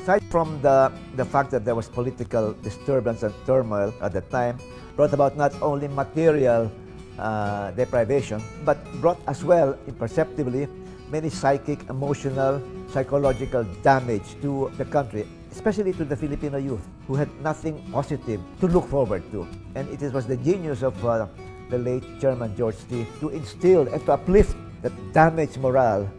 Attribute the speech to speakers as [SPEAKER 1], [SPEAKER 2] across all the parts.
[SPEAKER 1] Aside from the fact that there was political disturbance and turmoil at the time, brought about not only material deprivation, but brought as well, imperceptibly, many psychic, emotional, psychological damage to the country, especially to the Filipino youth, who had nothing positive to look forward to. And it was the genius of the late Chairman George T. to instill and to uplift the damaged morale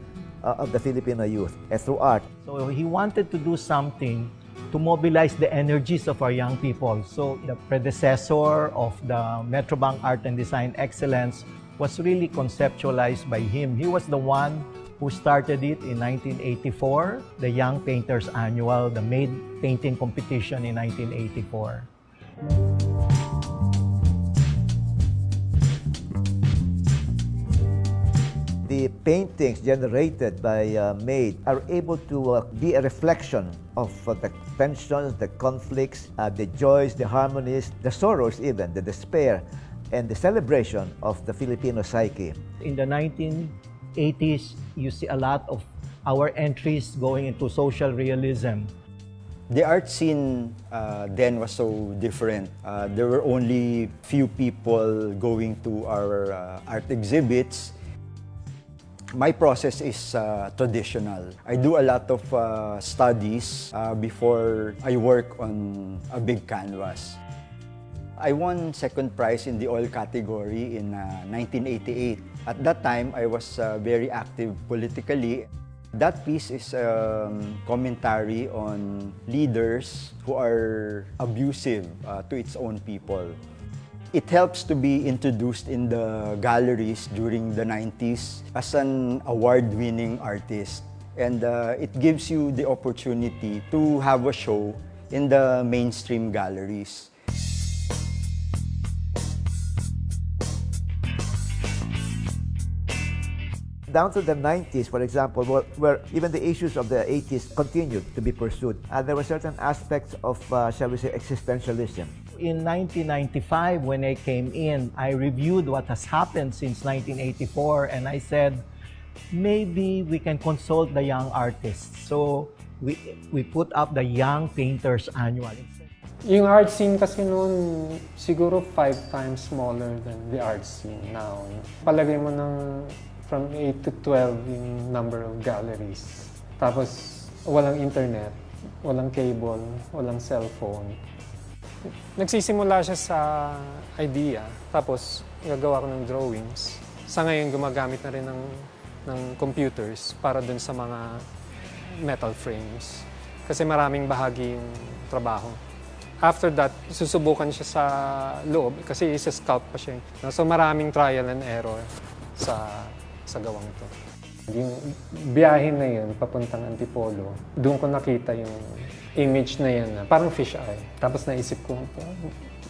[SPEAKER 1] of the Filipino youth through art.
[SPEAKER 2] So he wanted to do something to mobilize the energies of our young people. So the predecessor of the Metrobank Art and Design Excellence was really conceptualized by him. He was the one who started it in 1984, the Young Painters Annual, the Made Painting Competition in 1984.
[SPEAKER 1] The paintings generated by Made are able to be a reflection of the tensions, the conflicts, the joys, the harmonies, the sorrows even, the despair, and the celebration of the Filipino psyche.
[SPEAKER 2] In the 1980s, you see a lot of our entries going into social realism.
[SPEAKER 3] The art scene then was so different. There were only few people going to our art exhibits. My process is traditional. I do a lot of studies before I work on a big canvas. I won second prize in the oil category in 1988. At that time, I was very active politically. That piece is a commentary on leaders who are abusive to its own people. It helps to be introduced in the galleries during the 90s as an award-winning artist. And it gives you the opportunity to have a show in the mainstream galleries.
[SPEAKER 1] Down to the 90s, for example, where even the issues of the 80s continued to be pursued, there were certain aspects of, shall we say, existentialism.
[SPEAKER 2] In 1995, when I came in, I reviewed what has happened since 1984, and I said, maybe we can consult the young artists. So we put up the Young Painters Annual.
[SPEAKER 4] Yung art scene kasi noon, siguro 5 times smaller than the art scene now. Palagay mo ng from 8 to 12 yung number of galleries. Tapos walang internet, walang cable, walang cellphone. Nagsisimula siya sa idea, tapos gagawa ko ng drawings. Sa ngayon, gumagamit na rin ng computers para dun sa mga metal frames. Kasi maraming bahagi yung trabaho. After that, susubukan siya sa loob kasi isa-sculpt pa siya. So maraming trial and error sa gawang ito. Yung biyahe na yun, papuntang Antipolo, doon ko nakita yung image na yan, parang fish eye. Tapos naisip ko,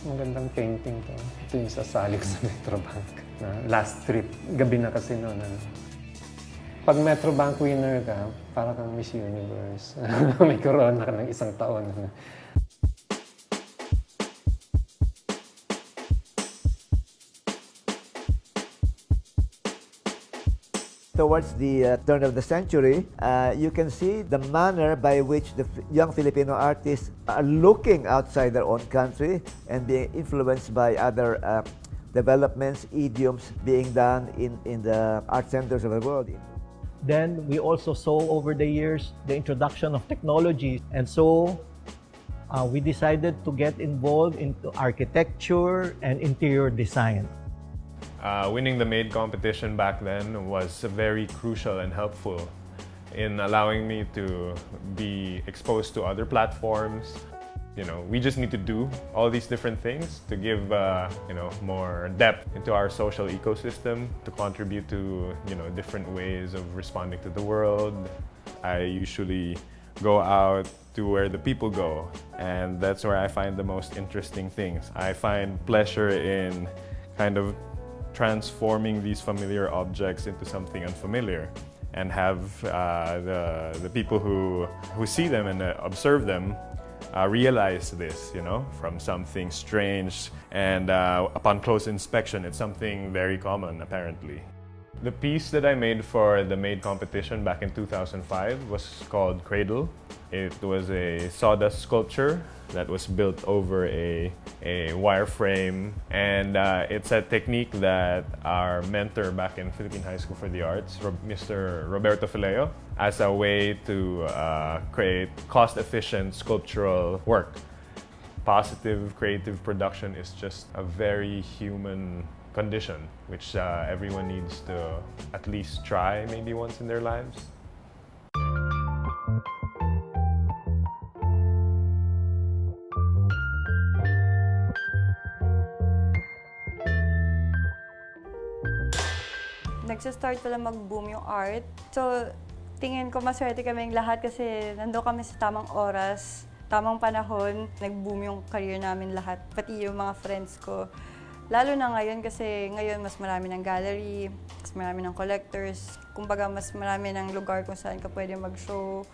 [SPEAKER 4] magandang painting to. Ito yung sasali ko sa Metrobank. Last trip, gabi na kasi noon. Pag Metrobank winner ka, para kang Miss Universe. May corona ka ng 1 taon.
[SPEAKER 1] Towards the turn of the century, you can see the manner by which the young Filipino artists are looking outside their own country and being influenced by other developments, idioms being done in the art centers of the world.
[SPEAKER 2] Then we also saw over the years the introduction of technology, and so we decided to get involved into architecture and interior design.
[SPEAKER 5] Winning the Made competition back then was very crucial and helpful in allowing me to be exposed to other platforms. You know, we just need to do all these different things to give more depth into our social ecosystem, to contribute to different ways of responding to the world. I usually go out to where the people go, and that's where I find the most interesting things. I find pleasure in kind of transforming these familiar objects into something unfamiliar, and have the people who see them and observe them realize this, from something strange, and upon close inspection, it's something very common, apparently. The piece that I made for the MADE competition back in 2005 was called Cradle. It was a sawdust sculpture that was built over a wireframe, and it's a technique that our mentor back in Philippine High School for the Arts, Mr. Roberto Fileo, as a way to create cost-efficient sculptural work. Positive creative production is just a very human condition, which everyone needs to at least try maybe once in their lives.
[SPEAKER 6] Nagsa-start pala mag-boom yung art. So, tingin ko maswerte kaming lahat kasi nandun kami sa tamang oras, tamang panahon. Nag-boom yung career namin lahat, pati yung mga friends ko. Lalo na ngayon kasi ngayon mas marami ng gallery, mas marami ng collectors. Kumbaga mas marami ng lugar kung saan ka pwede mag-show.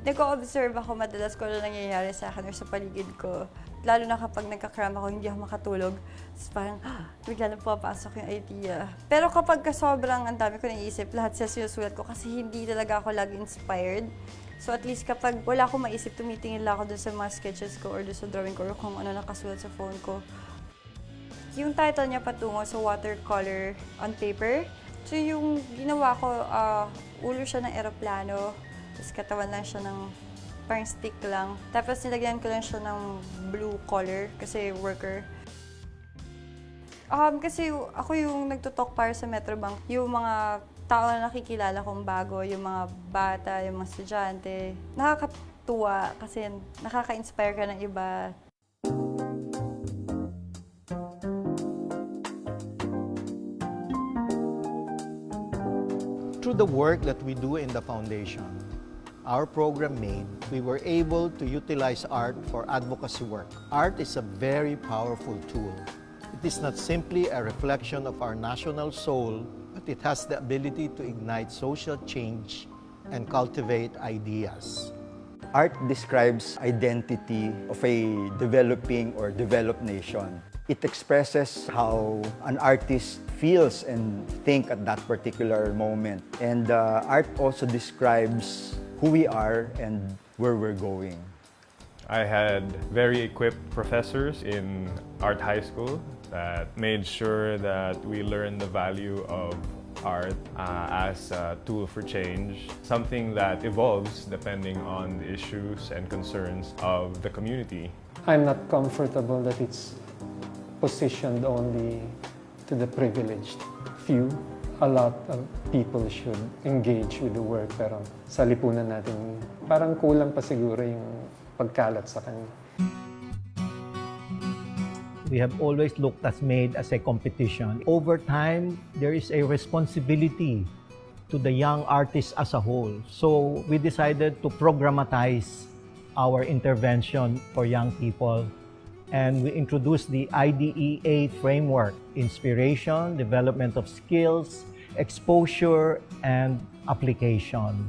[SPEAKER 6] Nag-o-observe ako madalas kung ano nangyayari sa akin or sa paligid ko. Lalo na kapag nagka-cram ako, hindi ako makatulog. Tapos parang, bigla na pumapasok yung idea. Pero kapag sobrang ang dami ko naisip, lahat siya sinusulat ko kasi hindi talaga ako lagi inspired. So at least kapag wala akong maisip, tumitingin lang ako dun sa mga sketches ko or dun sa drawing ko or kung ano nakasulat sa phone ko. Yung title niya patungo sa watercolor on paper. So yung ginawa ko, ulo siya ng eroplano. Tapos katawan lang siya ng parang stick lang. Tapos nilagyan ko lang siya ng blue color kasi worker. Kasi ako yung nagtutalk para sa Metrobank. Yung mga tao na nakikilala kong bago, yung mga bata, yung mga estudyante. Nakakatuwa kasi nakaka-inspire ka ng iba.
[SPEAKER 2] Through the work that we do in the foundation, our program MADE, we were able to utilize art for advocacy work. Art is a very powerful tool. It is not simply a reflection of our national soul, but it has the ability to ignite social change and cultivate ideas.
[SPEAKER 3] Art describes identity of a developing or developed nation. It expresses how an artist feels and think at that particular moment. And art also describes who we are and where we're going.
[SPEAKER 5] I had very equipped professors in art high school that made sure that we learned the value of art as a tool for change, something that evolves depending on the issues and concerns of the community.
[SPEAKER 4] I'm not comfortable that it's positioned only to the privileged few. A lot of people should engage with the work, pero sa lipunan natin, parang kulang pa siguro yung pagkalat sa kanya.
[SPEAKER 2] We have always looked at MADE as a competition. Over time, there is a responsibility to the young artists as a whole. So we decided to programatize our intervention for young people. And we introduced the IDEA framework: inspiration, development of skills, exposure, and application.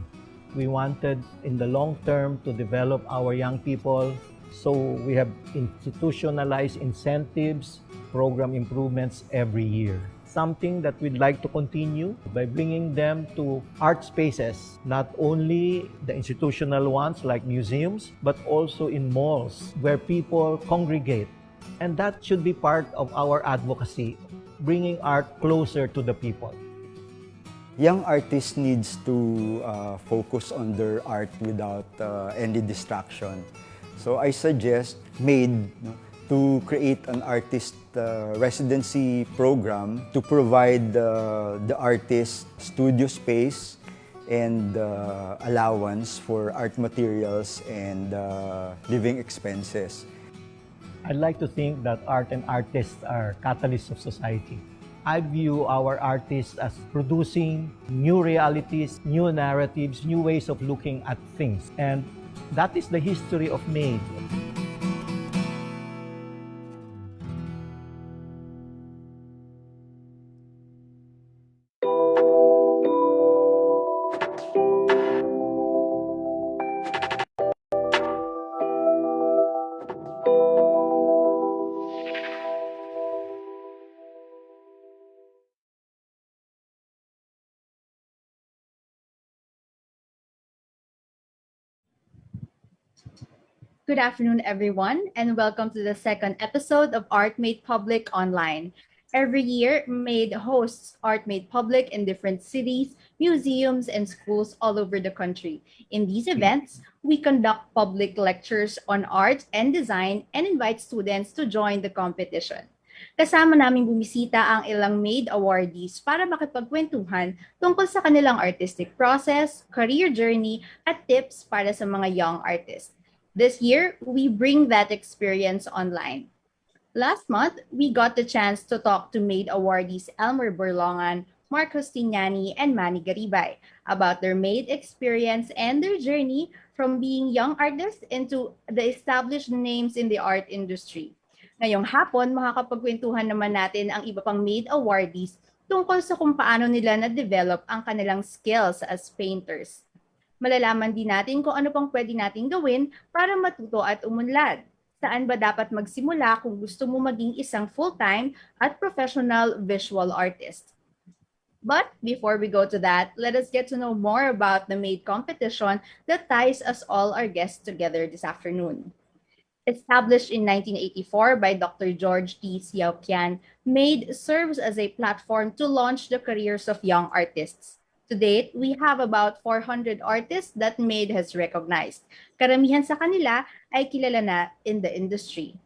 [SPEAKER 2] We wanted in the long term to develop our young people, so we have institutionalized incentives, program improvements every year. Something that we'd like to continue by bringing them to art spaces, not only the institutional ones like museums, but also in malls where people congregate. And that should be part of our advocacy, bringing art closer to the people.
[SPEAKER 3] Young artists needs to focus on their art without any distraction. So I suggest MADE to create an artist residency program to provide the artist studio space and allowance for art materials and living expenses.
[SPEAKER 2] I'd like to think that art and artists are catalysts of society. I view our artists as producing new realities, new narratives, new ways of looking at things. And that is the history of MADE.
[SPEAKER 7] Good afternoon, everyone, and welcome to the second episode of Art Made Public Online. Every year, MADE hosts Art Made Public in different cities, museums, and schools all over the country. In these events, we conduct public lectures on art and design and invite students to join the competition. Kasama naming bumisita ang ilang MADE awardees para makipagkwentuhan tungkol sa kanilang artistic process, career journey, at tips para sa mga young artists. This year, we bring that experience online. Last month, we got the chance to talk to MADE awardees Elmer Borlongan, Mark Justiniani, and Manny Garibay about their MADE experience and their journey from being young artists into the established names in the art industry. Ngayong hapon, makakapagkwentuhan naman natin ang iba pang MADE awardees tungkol sa kung paano nila na-develop ang kanilang skills as painters. Malalaman din natin kung ano pang pwede nating gawin para matuto at umunlad. Saan ba dapat magsimula kung gusto mo maging isang full-time at professional visual artist? But before we go to that, let us get to know more about the MADE competition that ties us all our guests together this afternoon. Established in 1984 by Dr. George T. Xiaoqian, MADE serves as a platform to launch the careers of young artists. To date, we have about 400 artists that MADE has recognized. Karamihan sa kanila ay kilala na in the industry.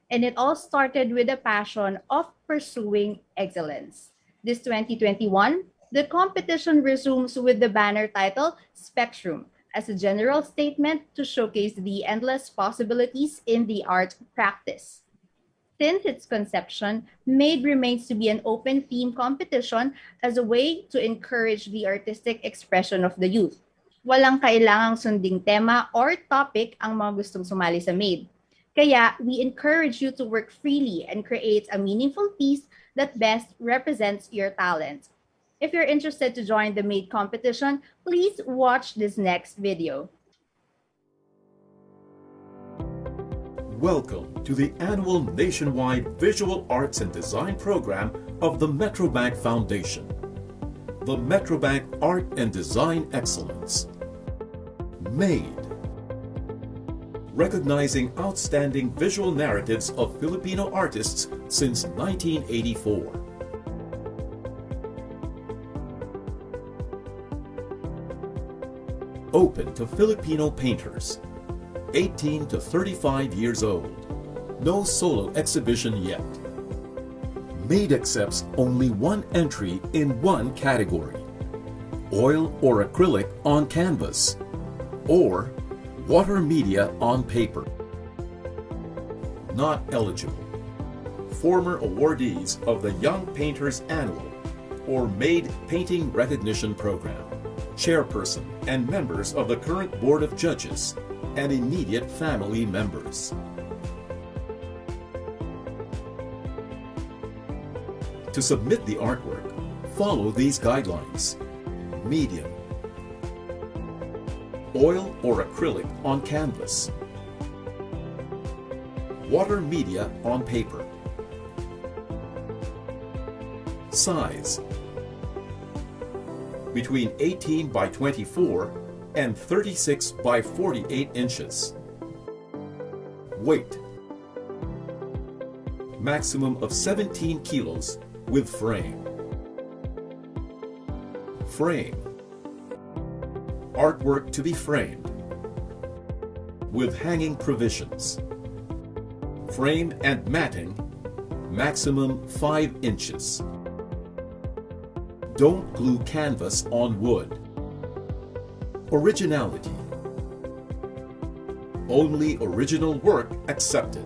[SPEAKER 7] And it all started with a passion of pursuing excellence. This 2021, the competition resumes with the banner title Spectrum as a general statement to showcase the endless possibilities in the art practice. Since its conception, MADE remains to be an open theme competition as a way to encourage the artistic expression of the youth. Walang kailangang sunding tema or topic ang mga gustong sumali sa MADE. Kaya, we encourage you to work freely and create a meaningful piece that best represents your talent. If you're interested to join the MADE competition, please watch this next video.
[SPEAKER 8] Welcome to the annual nationwide Visual Arts and Design program of the Metrobank Foundation. The Metrobank Art and Design Excellence. MADE. Recognizing outstanding visual narratives of Filipino artists since 1984. Open to Filipino painters, 18 to 35 years old. No solo exhibition yet. MADE accepts only one entry in one category: oil or acrylic on canvas, or water media on paper. Not eligible. Former awardees of the Young Painters Annual or MADE Painting Recognition Program, chairperson and members of the current Board of Judges, and immediate family members. To submit the artwork, follow these guidelines. Medium. Oil or acrylic on canvas. Water media on paper. Size. Between 18 by 24 and 36 by 48 inches. Weight. Maximum of 17 kilos with frame. Frame. Artwork to be framed with hanging provisions. Frame and matting, maximum 5 inches. Don't glue canvas on wood. Originality. Only original work accepted.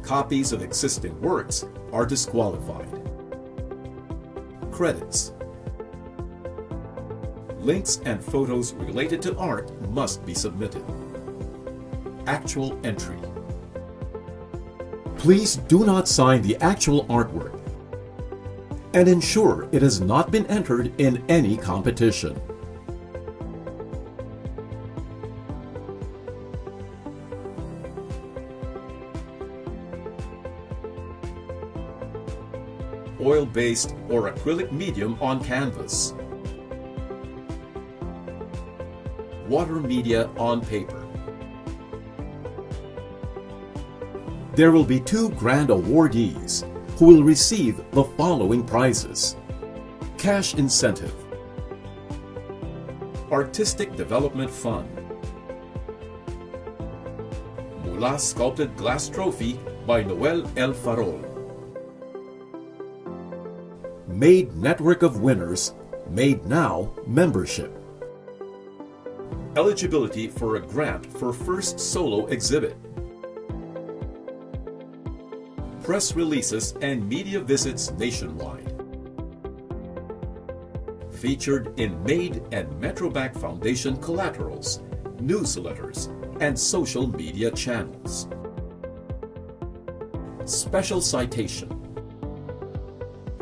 [SPEAKER 8] Copies of existing works are disqualified. Credits. Links and photos related to art must be submitted. Actual entry. Please do not sign the actual artwork and ensure it has not been entered in any competition. Oil-based or acrylic medium on canvas. Water media on paper. There will be 2 grand awardees who will receive the following prizes: Cash Incentive, Artistic Development Fund, Mula Sculpted Glass Trophy by Noel El Farol, Made Network of Winners, Made Now Membership. Eligibility for a grant for first solo exhibit. Press releases and media visits nationwide. Featured in Made and Metrobank Foundation collaterals, newsletters, and social media channels. Special Citation.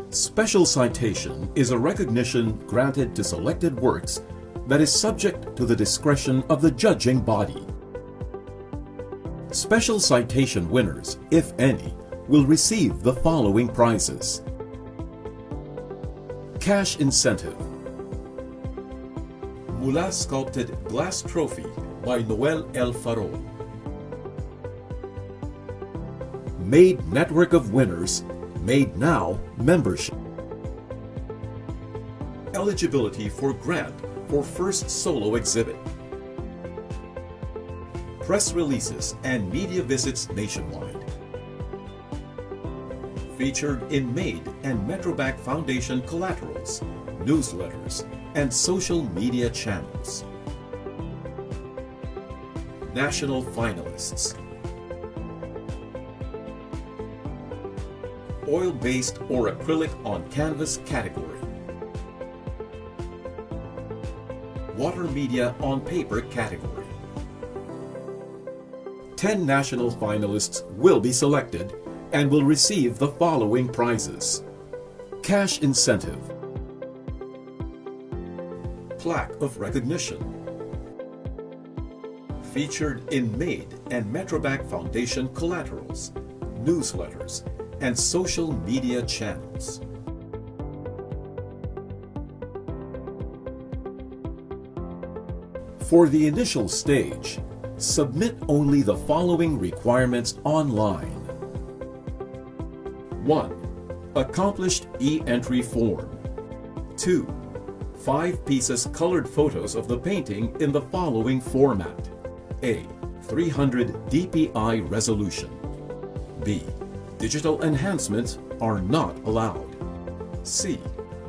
[SPEAKER 8] Special citation is a recognition granted to selected works that is subject to the discretion of the judging body. Special citation winners, if any, will receive the following prizes: Cash Incentive, Mula Sculpted Glass Trophy by Noel El Farol, Made Network of Winners, Made Now Membership. Eligibility for grant for first solo exhibit. Press releases and media visits nationwide. Featured in Made and Metrobank Foundation collaterals, newsletters, and social media channels. National finalists. Oil-based or acrylic on canvas category. Water media on paper category. 10 national finalists will be selected and will receive the following prizes: Cash Incentive, Plaque of Recognition, featured in Made and Metrobank Foundation collaterals, newsletters, and social media channels. For the initial stage, submit only the following requirements online. 1. Accomplished e-entry form. 2. 5 pieces colored photos of the painting in the following format. A. 300 dpi resolution. B. Digital enhancements are not allowed. C.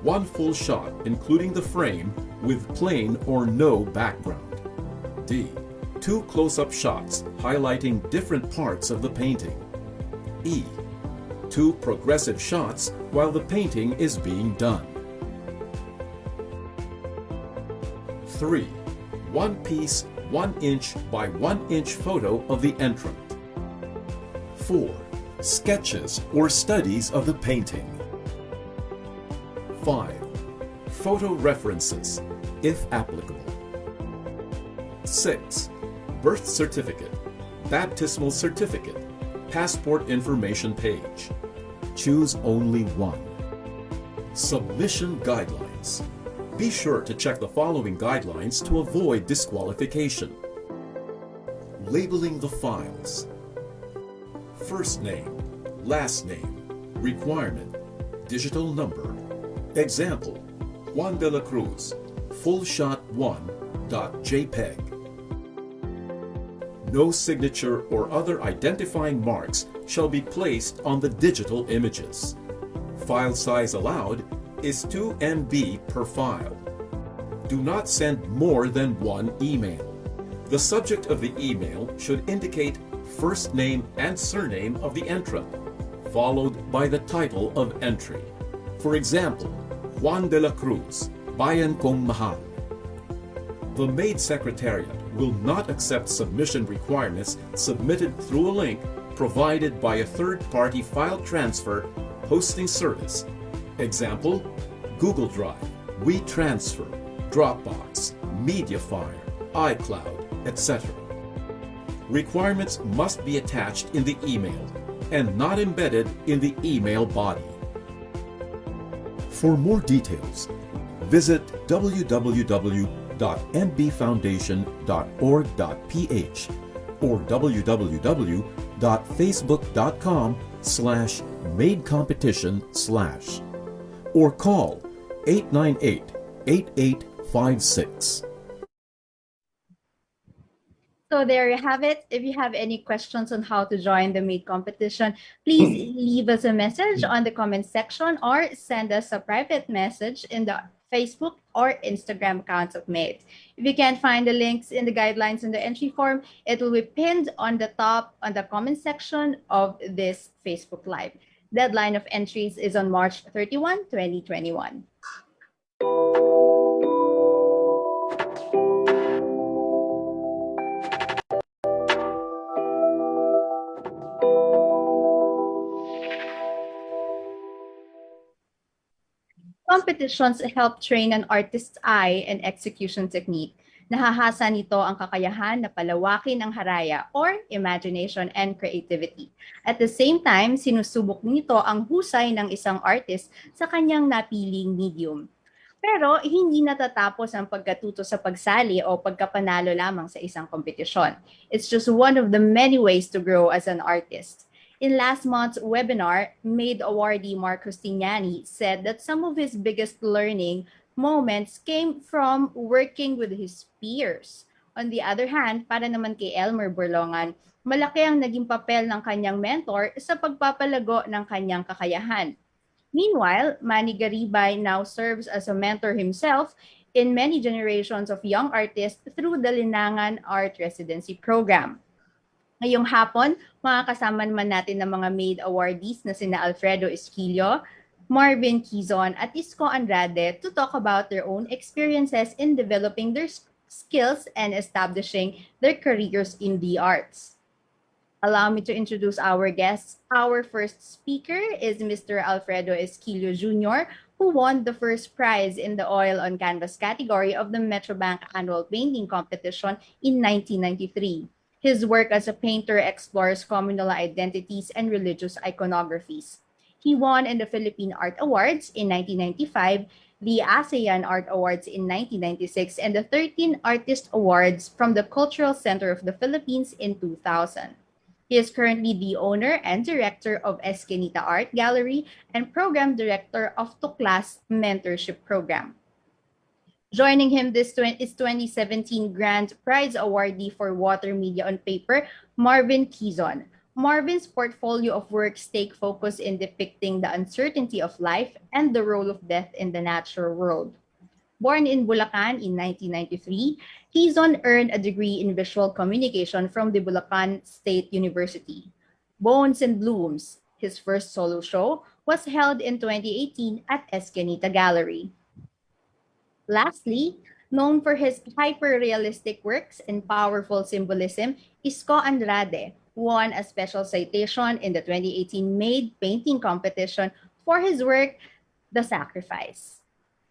[SPEAKER 8] 1 full shot including the frame with plain or no background. D. 2 close-up shots highlighting different parts of the painting. E. 2 progressive shots while the painting is being done. 3. 1 piece 1 inch by 1 inch photo of the entrant. 4. Sketches or studies of the painting. 5. Photo references, if applicable. 6. Birth certificate, baptismal certificate, passport information page. Choose only one. Submission guidelines. Be sure to check the following guidelines to avoid disqualification. Labeling the files. First name, last name, requirement, digital number. Example, Juan de la Cruz, full shot 1.jpg. No signature or other identifying marks shall be placed on the digital images. File size allowed is 2 MB per file. Do not send more than 1 email. The subject of the email should indicate first name and surname of the entrant, followed by the title of entry. For example, Juan de la Cruz, Bayan Kong Mahal. The Made Secretariat will not accept submission requirements submitted through a link provided by a third-party file transfer hosting service. Example, Google Drive, WeTransfer, Dropbox, Mediafire, iCloud, etc. Requirements must be attached in the email and not embedded in the email body. For more details, visit www.mbfoundation.org.ph or www.mbfoundation.org. www.facebook.com/madecompetition/ or call 898-8856.
[SPEAKER 7] So there you have it. If you have any questions on how to join the MAID competition, please leave us a message on the comment section or send us a private message in the Facebook or Instagram accounts of MAID. If you can't find the links in the guidelines in the entry form, it will be pinned on the top on the comment section of this Facebook Live. Deadline of entries is on March 31, 2021. Competitions help train an artist's eye and execution technique. Nahahasa nito ang kakayahan na palawakin ang haraya or imagination and creativity. At the same time, sinusubok nito ang husay ng isang artist sa kanyang napiling medium. Pero hindi natatapos ang pagkatuto sa pagsali o pagkapanalo lamang sa isang kompetisyon. It's just one of the many ways to grow as an artist. In last month's webinar, MAID awardee Mark Justiniani said that some of his biggest learning moments came from working with his peers. On the other hand, para naman kay Elmer Burlongan, malaki ang naging papel ng kanyang mentor sa pagpapalago ng kanyang kakayahan. Meanwhile, Manny Garibay now serves as a mentor himself in many generations of young artists through the Linangan Art Residency Program. Ngayong hapon, makakasama naman natin ng mga MAID awardees na sina Alfredo Esquillo, Marvin Quizon, at Isko Andrade to talk about their own experiences in developing their skills and establishing their careers in the arts. Allow me to introduce our guests. Our first speaker is Mr. Alfredo Esquillo Jr., who won the first prize in the Oil on Canvas category of the Metrobank Annual Painting Competition in 1993. His work as a painter explores communal identities and religious iconographies. He won in the Philippine Art Awards in 1995, the ASEAN Art Awards in 1996, and the 13 Artist Awards from the Cultural Center of the Philippines in 2000. He is currently the owner and director of Esquinita Art Gallery and program director of Tuklas Mentorship Program. Joining him is 2017 Grand Prize awardee for Water Media on Paper, Marvin Quizon. Marvin's portfolio of works take focus in depicting the uncertainty of life and the role of death in the natural world. Born in Bulacan in 1993, Quizon earned a degree in visual communication from the Bulacan State University. Bones and Blooms, his first solo show, was held in 2018 at Esquinita Gallery. Lastly, known for his hyper-realistic works and powerful symbolism, Isko Andrade won a special citation in the 2018 MAID Painting Competition for his work, The Sacrifice.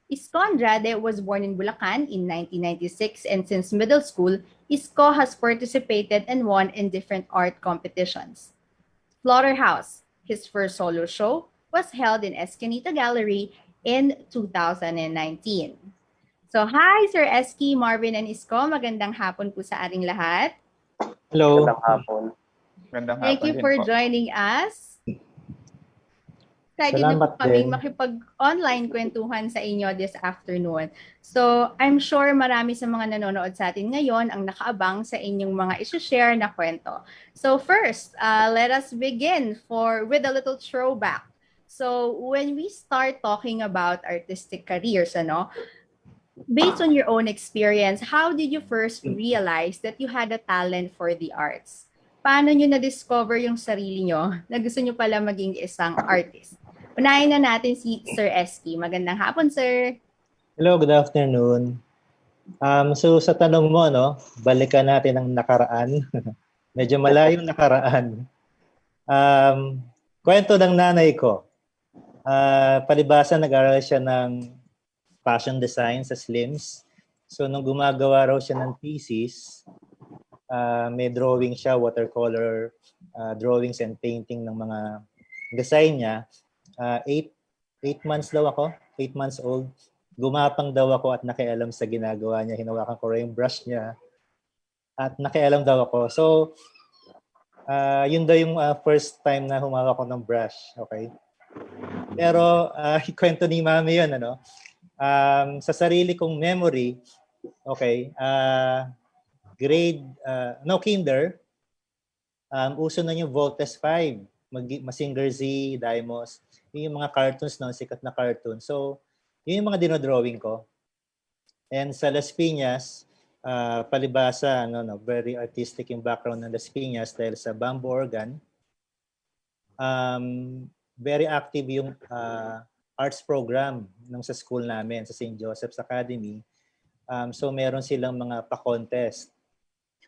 [SPEAKER 7] Isko Andrade was born in Bulacan in 1996, and since middle school, Isko has participated and won in different art competitions. Slaughterhouse, his first solo show, was held in Esquinita Gallery in 2019. So hi, Sir Eski, Marvin, and Isko. Magandang hapon po sa ating lahat.
[SPEAKER 9] Hello.
[SPEAKER 10] Magandang hapon.
[SPEAKER 7] Thank you for joining us. Excited na
[SPEAKER 9] Salamat
[SPEAKER 7] po kaming
[SPEAKER 9] din.
[SPEAKER 7] makipag-online kwentuhan sa inyo this afternoon. So, I'm sure marami sa mga nanonood sa atin ngayon ang nakaabang sa inyong mga isi-share na kwento. So first, let us begin with a little throwback. So, when we start talking about artistic careers, based on your own experience, how did you first realize that you had a talent for the arts? Paano nyo na-discover yung sarili nyo na gusto nyo pala maging isang artist? Unahin na natin si Sir Eski. Magandang hapon, sir.
[SPEAKER 9] Hello, good afternoon. So sa tanong mo, balikan natin ang nakaraan. Medyo malayong nakaraan. Kwento ng nanay ko. Palibasa nag-aral siya ng fashion design sa Slims. So nung gumagawa raw siya ng thesis, may drawing siya, watercolor drawings and painting ng mga design niya. 8 months daw ako, 8 months old. Gumapang daw ako at nakialam sa ginagawa niya. Hinawakan ko rin yung brush niya at nakialam daw ako. So, Yun daw yung first time na humawak ko ng brush, okay? Pero ikwento ni Mami yun, ano? Sa sarili kong memory, okay, kinder, uso na yung Voltes 5, Mazinger Z, Dimos, yun yung mga cartoons, no, sikat na cartoon. So, yun yung mga dinodrawing ko. And sa Las Piñas, palibasa, very artistic yung background ng Las Piñas dahil sa bamboo organ. Very active yung arts program nung sa school namin, sa St. Joseph's Academy. So meron silang mga pa-contest.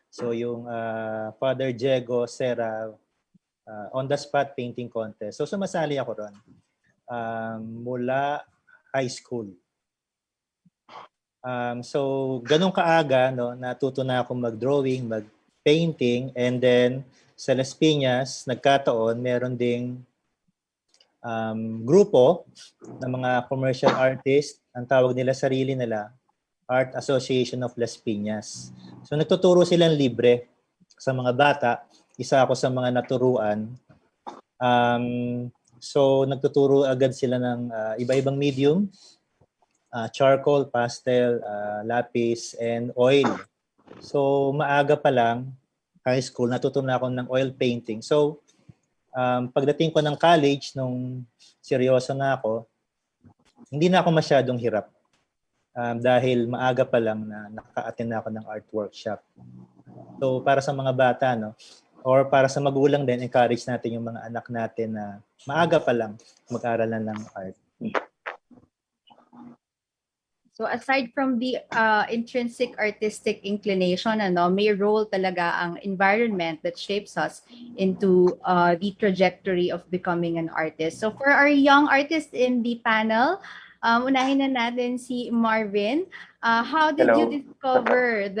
[SPEAKER 9] So yung Father Diego Serra on the spot painting contest. So sumasali ako ron mula high school. So ganun kaaga, no, natuto na akong mag-drawing, mag-painting, and then sa Las Piñas, nagkataon, meron ding grupo ng mga commercial artists, ang tawag nila sarili nila, Art Association of Las Piñas. So nagtuturo silang libre sa mga bata. Isa ako sa mga naturuan. So nagtuturo agad sila ng iba-ibang medium, charcoal, pastel, lapis, and oil. So maaga pa lang, high school, natutunan ako ng oil painting. So pagdating ko ng college, nung seryoso na ako, hindi na ako masyadong hirap. Dahil maaga pa lang na naka-attend ako ng art workshop. So para sa mga bata, no, or para sa magulang din, encourage natin yung mga anak natin na maaga pa lang mag-aralan ng art.
[SPEAKER 7] So aside from the intrinsic artistic inclination, may role talaga ang environment that shapes us into the trajectory of becoming an artist. So for our young artists in the panel, unahin na natin si Marvin. How did you discover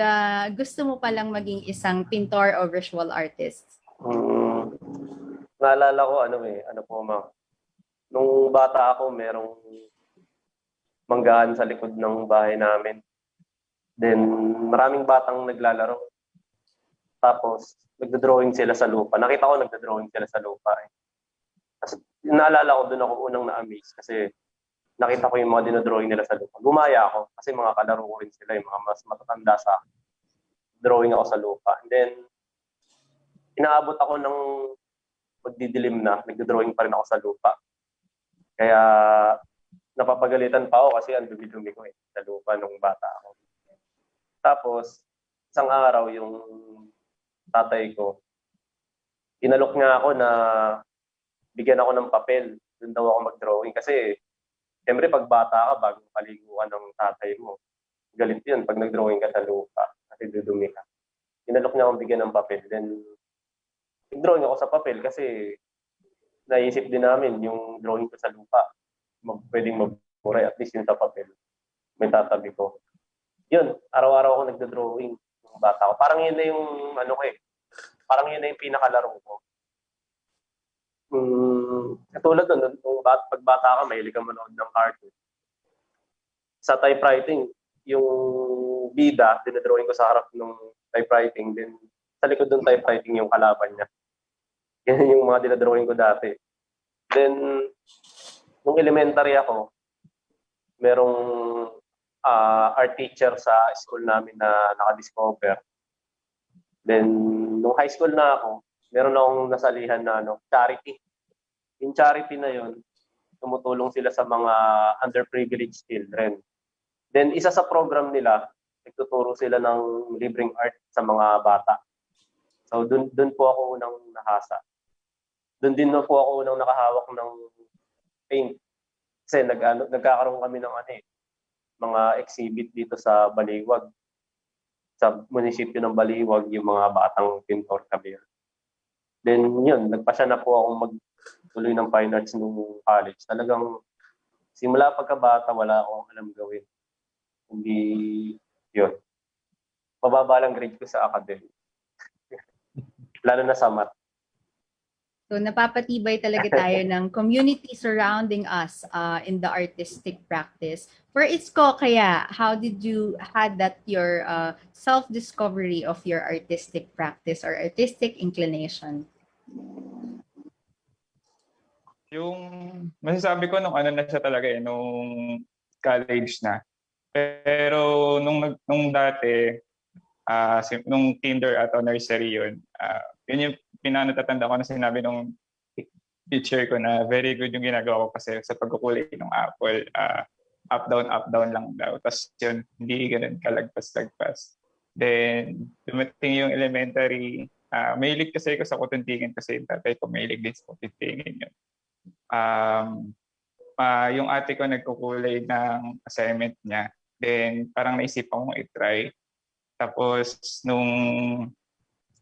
[SPEAKER 7] gusto mo palang maging isang pintor o visual artist?
[SPEAKER 10] Naalala ko, nung bata ako, merong manggahan sa likod ng bahay namin. Then, maraming batang naglalaro. Tapos, nagdodrawing sila sa lupa. Nakita ko nagdodrawing sila sa lupa. Kasi, naalala ko, doon ako unang na-amaze kasi nakita ko yung mga dinodrawing nila sa lupa. Gumaya ako kasi mga kalaro ko rin sila, yung mga mas matatanda sa akin. Drawing ako sa lupa. And then, inaabot ako ng magdidilim na, nagdodrawing pa rin ako sa lupa. Kaya, napapagalitan pa ako kasi ang dumi-dumi ko sa lupa nung bata ako. Tapos, isang araw yung tatay ko, inalok niya ako na bigyan ako ng papel. Doon daw ako mag-drawing. Kasi, siyempre pag bata ka, bago paliguan ng tatay mo, galit yun pag nag-drawing ka sa lupa kasi dudumi ka. Inalok niya akong bigyan ng papel. Then, nag-drawing ako sa papel kasi naisip din namin yung drawing ko sa lupa. Pwedeng magburay, at least yung sa papel. May tatabi ko. Yun, araw-araw ako nagdo-drawing ng bata ko. Parang yun na yung, parang yun na yung pinakalaro ko. Katulad nun, pag bata ka, mahilig ka manood ng cartoon. Sa typewriting, yung bida, dinadrawing ko sa harap ng typewriting, then sa likod ng typewriting yung kalaban niya. Yan yung mga dinadrawing ko dati. Then, nung elementary ako, merong art teacher sa school namin na nakadiscover. Then, nung high school na ako, meron akong nasalihan na charity. Yung charity na yun, tumutulong sila sa mga underprivileged children. Then, isa sa program nila, nagtuturo sila ng libreng art sa mga bata. So, dun po ako unang nahasa. Dun din po ako unang nakahawak ng paint. Kasi nagkakaroon kami ng mga exhibit dito sa Baliwag. Sa munisipyo ng Baliwag, yung mga batang pintor kami. Then yun, nagpasya na po akong magtuloy ng fine arts nung college. Talagang simula pagkabata, wala akong alam gawin. Hindi yun. Mababa lang grade ko sa academic. Lalo na sa math.
[SPEAKER 7] So napapatibay talaga tayo ng community surrounding us in the artistic practice. For Isko, kaya, how did you had that your self-discovery of your artistic practice or artistic inclination?
[SPEAKER 11] Yung masasabi ko nung ano na siya talaga nung college na. Pero nung dati, nung kinder at nursery yun, yun yung pinanatatanda ko na sinabi nung teacher ko na very good yung ginagawa ko kasi sa pagkukulay ng apple, up down lang daw. Tapos yun, hindi ganun kalagpas-lagpas. Then, dumating yung elementary, mahilig kasi ako sa kutuntingin kasi yung tatay ko mahilig din sa kutuntingin yun. Yung ate ko nagkukulay ng assignment niya. Then, parang naisipan kong i-try. Tapos, nung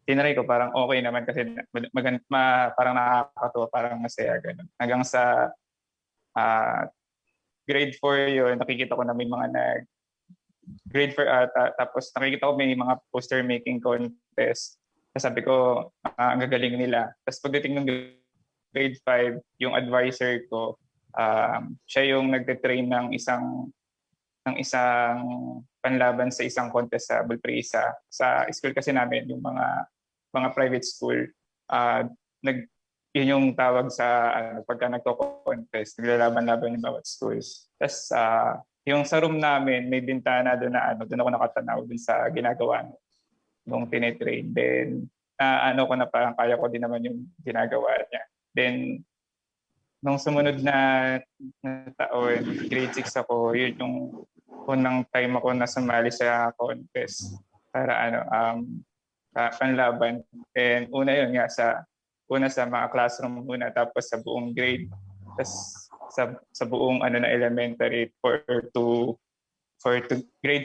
[SPEAKER 11] tinry ko, parang okay naman kasi parang nakakatuwa, parang masaya, ganun. Hanggang sa grade 4 yun, nakikita ko na may mga grade 4 tapos nakikita ko may mga poster making contest. Tapos sabi ko, ang gagaling nila. Tapos pagdating ng grade 5, yung advisor ko, siya yung nagte-train ng isang panlaban sa isang contest sa Bulpresa. Sa school kasi namin, yung mga private school, yun yung tawag sa pagka nagko-contest, naglalaban-laban yung bawat schools. Tapos yung sa room namin, may bintana doon na doon ako nakatanaw doon sa ginagawa nung tinetrain. Then ko na parang kaya ko din naman yung ginagawa niya. Then nung sumunod na taon, grade 6 ako, yun yung unang time ako na sumali sa contest para panlaban. And una yun nga sa mga classroom muna, tapos sa buong grade, tapos sa buong na elementary grade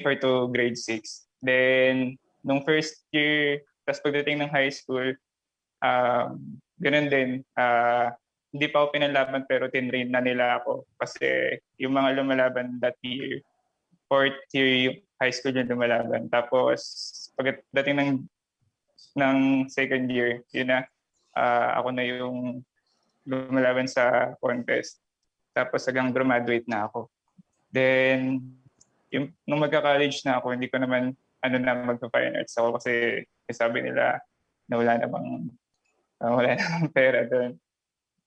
[SPEAKER 11] 4 to grade 6. Then nung first year, tapos pagdating ng high school, ganun din, hindi pa ako pinalaban pero tinrain na nila ako kasi yung mga lumalaban that year, fourth year yung high school yung lumalaban. Tapos pagdating ng second year, yun na, ako na yung lumalaban sa contest. Tapos hanggang graduate na ako. Then, nung magka-college na ako, hindi ko naman magpa-fine arts ako kasi sabi nila na wala namang pera doon.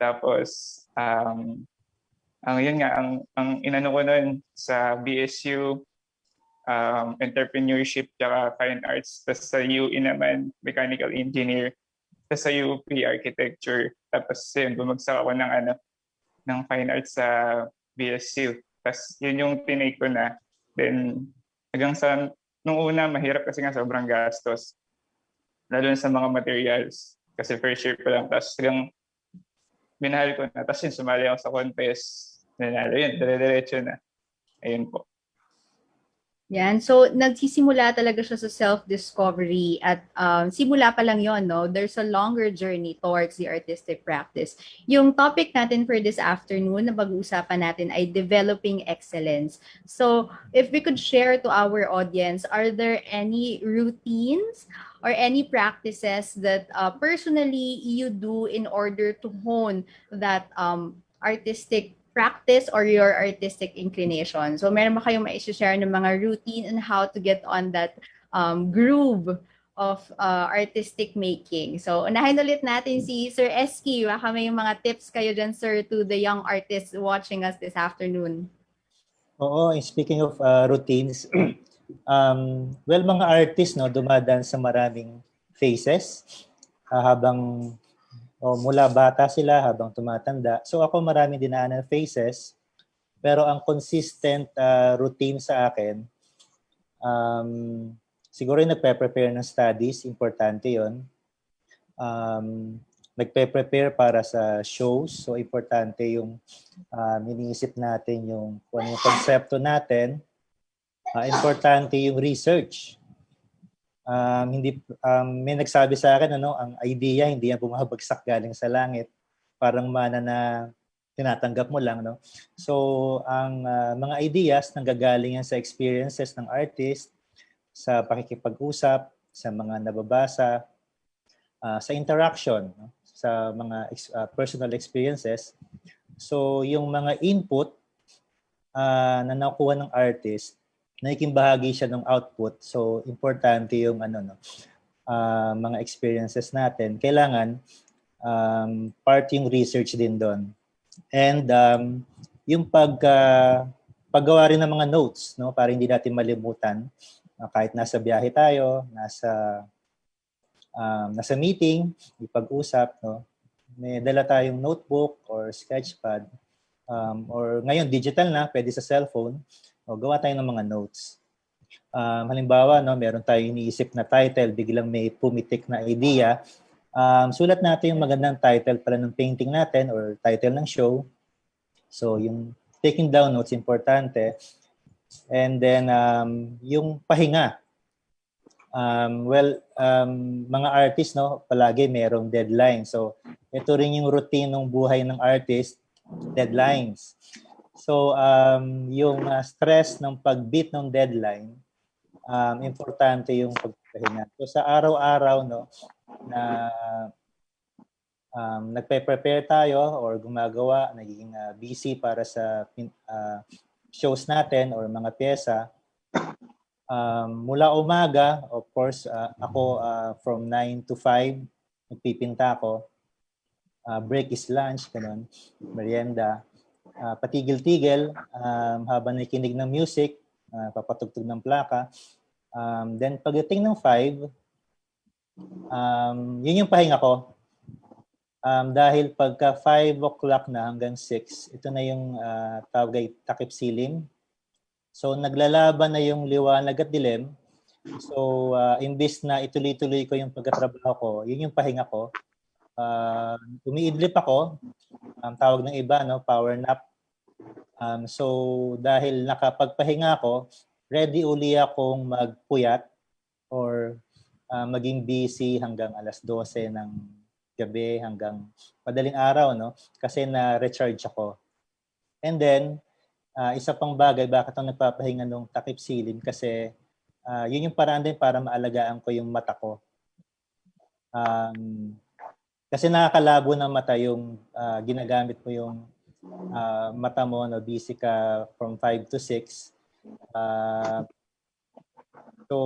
[SPEAKER 11] Tapos, ang inano ko nun sa BSU, entrepreneurship tsaka fine arts. Tapos sa UE naman, mechanical engineer. Tapos sa UP, architecture. Tapos yun, bumagsak ako ng fine arts sa BSU. Tapos yun yung tinake ko na. Then hanggang nung una, mahirap kasi nga sobrang gastos. Lalo na sa mga materials. Kasi first year pa lang. Tapos hanggang binahal ko na. Tapos yun, sumali ako sa contest. Nanalo yun, dire-diretso na. Ayun po.
[SPEAKER 7] Yan. So, nagsisimula talaga siya sa self-discovery at simula pa lang yon, no? There's a longer journey towards the artistic practice. Yung topic natin for this afternoon na pag-uusapan natin ay developing excellence. So, if we could share to our audience, are there any routines or any practices that personally you do in order to hone that artistic practice or your artistic inclination? So meron ba kayong ma-share ng mga routine on how to get on that groove of artistic making? So unahin ulit natin si Sir Esky. Baka may mga tips kayo dyan, sir, to the young artists watching us this afternoon.
[SPEAKER 9] Oo, speaking of routines, well, mga artists dumadaan sa maraming phases habang mula bata sila habang tumatanda. So ako marami dinaanan phases, pero ang consistent routine sa akin, siguro yung nagpe-prepare ng studies, importante yon. Nagpe-prepare para sa shows, so importante yung iniisip natin yung kung ano yung konsepto natin. Importante yung research. May nagsabi sa akin ang idea hindi yan bumabagsak galing sa langit, parang mana na tinatanggap mo lang, no? So ang mga ideas nanggagaling yan sa experiences ng artist, sa pakikipag-usap, sa mga nababasa, sa interaction, no? sa mga personal experiences. So yung mga input na nakuha ng artist, naging bahagi siya ng output. So importante yung mga experiences natin. Kailangan part yung research din doon. And yung paggawa rin ng mga notes, no, para hindi natin malimutan kahit nasa biyahe tayo, nasa meeting, ipag-usap, no, may dala tayong notebook or sketchpad, or ngayon digital na, pwede sa cellphone, o gawa tayo ng mga notes. Halimbawa, no, meron tayong iniisip na title, biglang may pumitik na idea, sulat natin yung magandang title pala ng painting natin or title ng show. So yung taking down notes, importante. And then yung pahinga. Mga artists, no, palagi merong deadline. So ito rin yung routine ng buhay ng artist, deadlines. So yung stress ng pag-beat ng deadline, importante yung pagpahinga. So sa araw-araw, no, na nagpe-prepare tayo or gumagawa, nagiging busy para sa shows natin or mga pyesa. Mula umaga, of course, ako from 9 to 5, nagpipinta ako. Break is lunch, ganun, merienda. Patigil-tigil, habang nakikinig ng music, papatugtog ng plaka. Then pagdating ng 5, yun yung pahinga ko. Dahil pagka 5 o'clock na hanggang 6, ito na yung tawag ay takip silim. So naglalaban na yung liwanag at dilim. So imbis na ituloy-tuloy ko yung pagkatrabaho ko, yun yung pahinga ko. Umiidlip ako, tawag ng iba, no, power nap. So dahil nakapagpahinga ako, ready uli akong magpuyat or maging busy hanggang alas 12 ng gabi hanggang madaling araw, no? Kasi na-recharge ako. And then, isa pang bagay, bakit ako nagpapahinga nung takip silim? Kasi yun yung paraan din para maalagaan ko yung mata ko. Kasi nakakalabo ng mata yung ginagamit mo yung mata mo, no? Busy ka from 5 to 6. So,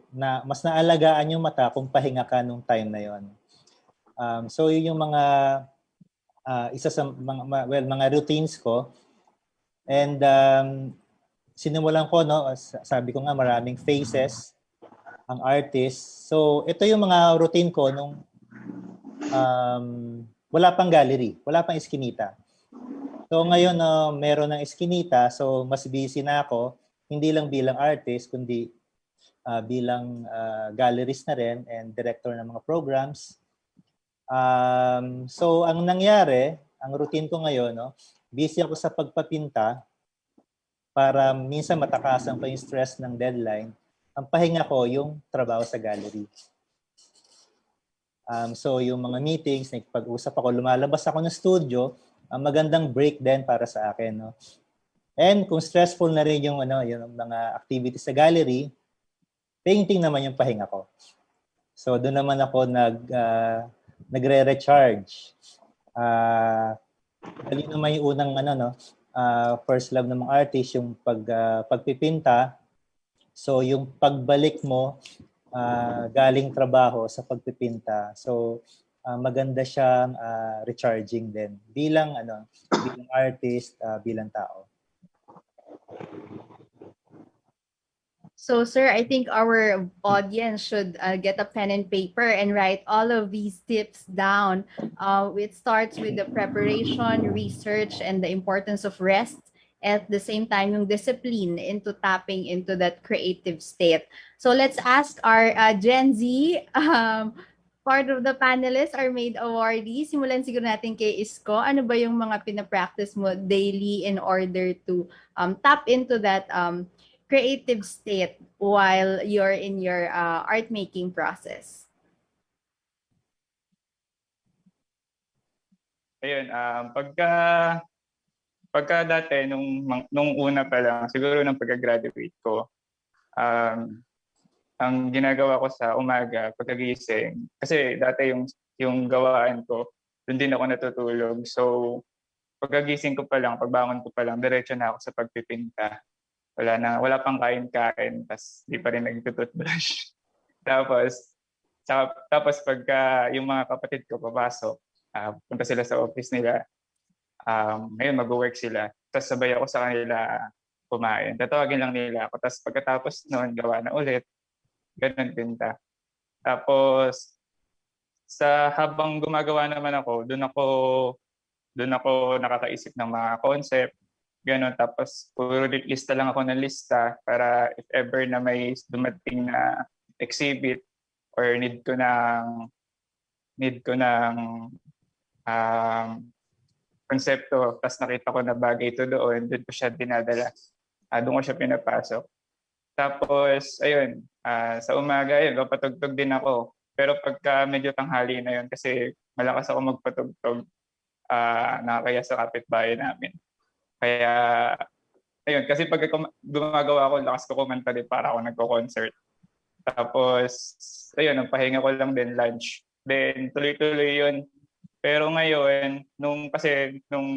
[SPEAKER 9] mas naalagaan yung mata kung pahinga ka nung time na yon. So yun yung mga isa sa mga routines ko. And sinimulan ko, no, sabi ko nga maraming phases ang artist. So ito yung mga routine ko nung wala pang gallery, wala pang eskinita. So ngayon meron ng eskinita, so mas busy na ako, hindi lang bilang artist kundi bilang gallerist na rin and director ng mga programs. So ang nangyari, ang routine ko ngayon, no, busy ako sa pagpapinta para minsan matakasan ko yung stress ng deadline. Ang pahinga ko yung trabaho sa gallery. So yung mga meetings, nagpag-usap ako, lumalabas ako ng studio, magandang break din para sa akin, no. And kung stressful na rin yung yung mga activities sa gallery, painting naman yung pahinga ko. So doon naman ako nagre-recharge. Dali naman yung unang first love ng mga artist, yung pagpipinta. So yung pagbalik mo galing trabaho sa pagpipinta. So maganda siyang recharging din bilang artist, bilang tao.
[SPEAKER 7] So, sir, I think our audience should get a pen and paper and write all of these tips down. It starts with the preparation, research, and the importance of rest. At the same time, yung discipline into tapping into that creative state. So let's ask our Gen Z, part of the panelists, our made awardees. Simulan siguro natin kay Isko. Ano ba yung mga pinapractice mo daily in order to tap into that creative state while you're in your art making process?
[SPEAKER 11] Ayun, pagka dati nung una pa lang, siguro nung pagka-graduate ko, ang ginagawa ko sa umaga pagkagising, kasi dati yung gawaan ko doon din ako natutulog. So, pagkagising ko pa lang, pagbangon ko pa lang, diretso na ako sa pagpipinta. Wala pang kain-kain, tapos di pa rin nagtututbrush. tapos pagka yung mga kapatid ko papasok, punta sila sa office nila, ngayon mag-work sila, tapos sabay ako sa kanila kumain. Tatawagin lang nila ako, tapos pagkatapos noon, gawa na ulit, ganun pinta. Tapos, habang gumagawa naman ako, doon ako nakakaisip ng mga concept, gano'n. Tapos, puro lista lang ako ng lista para if ever na may dumating na exhibit or need ko ng konsepto, tapos nakita ko na bagay ito doon ko siya dinadala. Doon ko siya pinapasok. Tapos, ayun, sa umaga, ayun, papatugtog din ako. Pero pagka medyo tanghali na yun, kasi malakas ako magpatugtog, nakakaya sa kapitbahay namin. Kaya, ayun, kasi pag gumagawa ako, lakas ko kumanta din para ako nagko-concert. Tapos, ayun, nagpahinga ko lang din lunch. Then, tuloy-tuloy yun. Pero ngayon, nung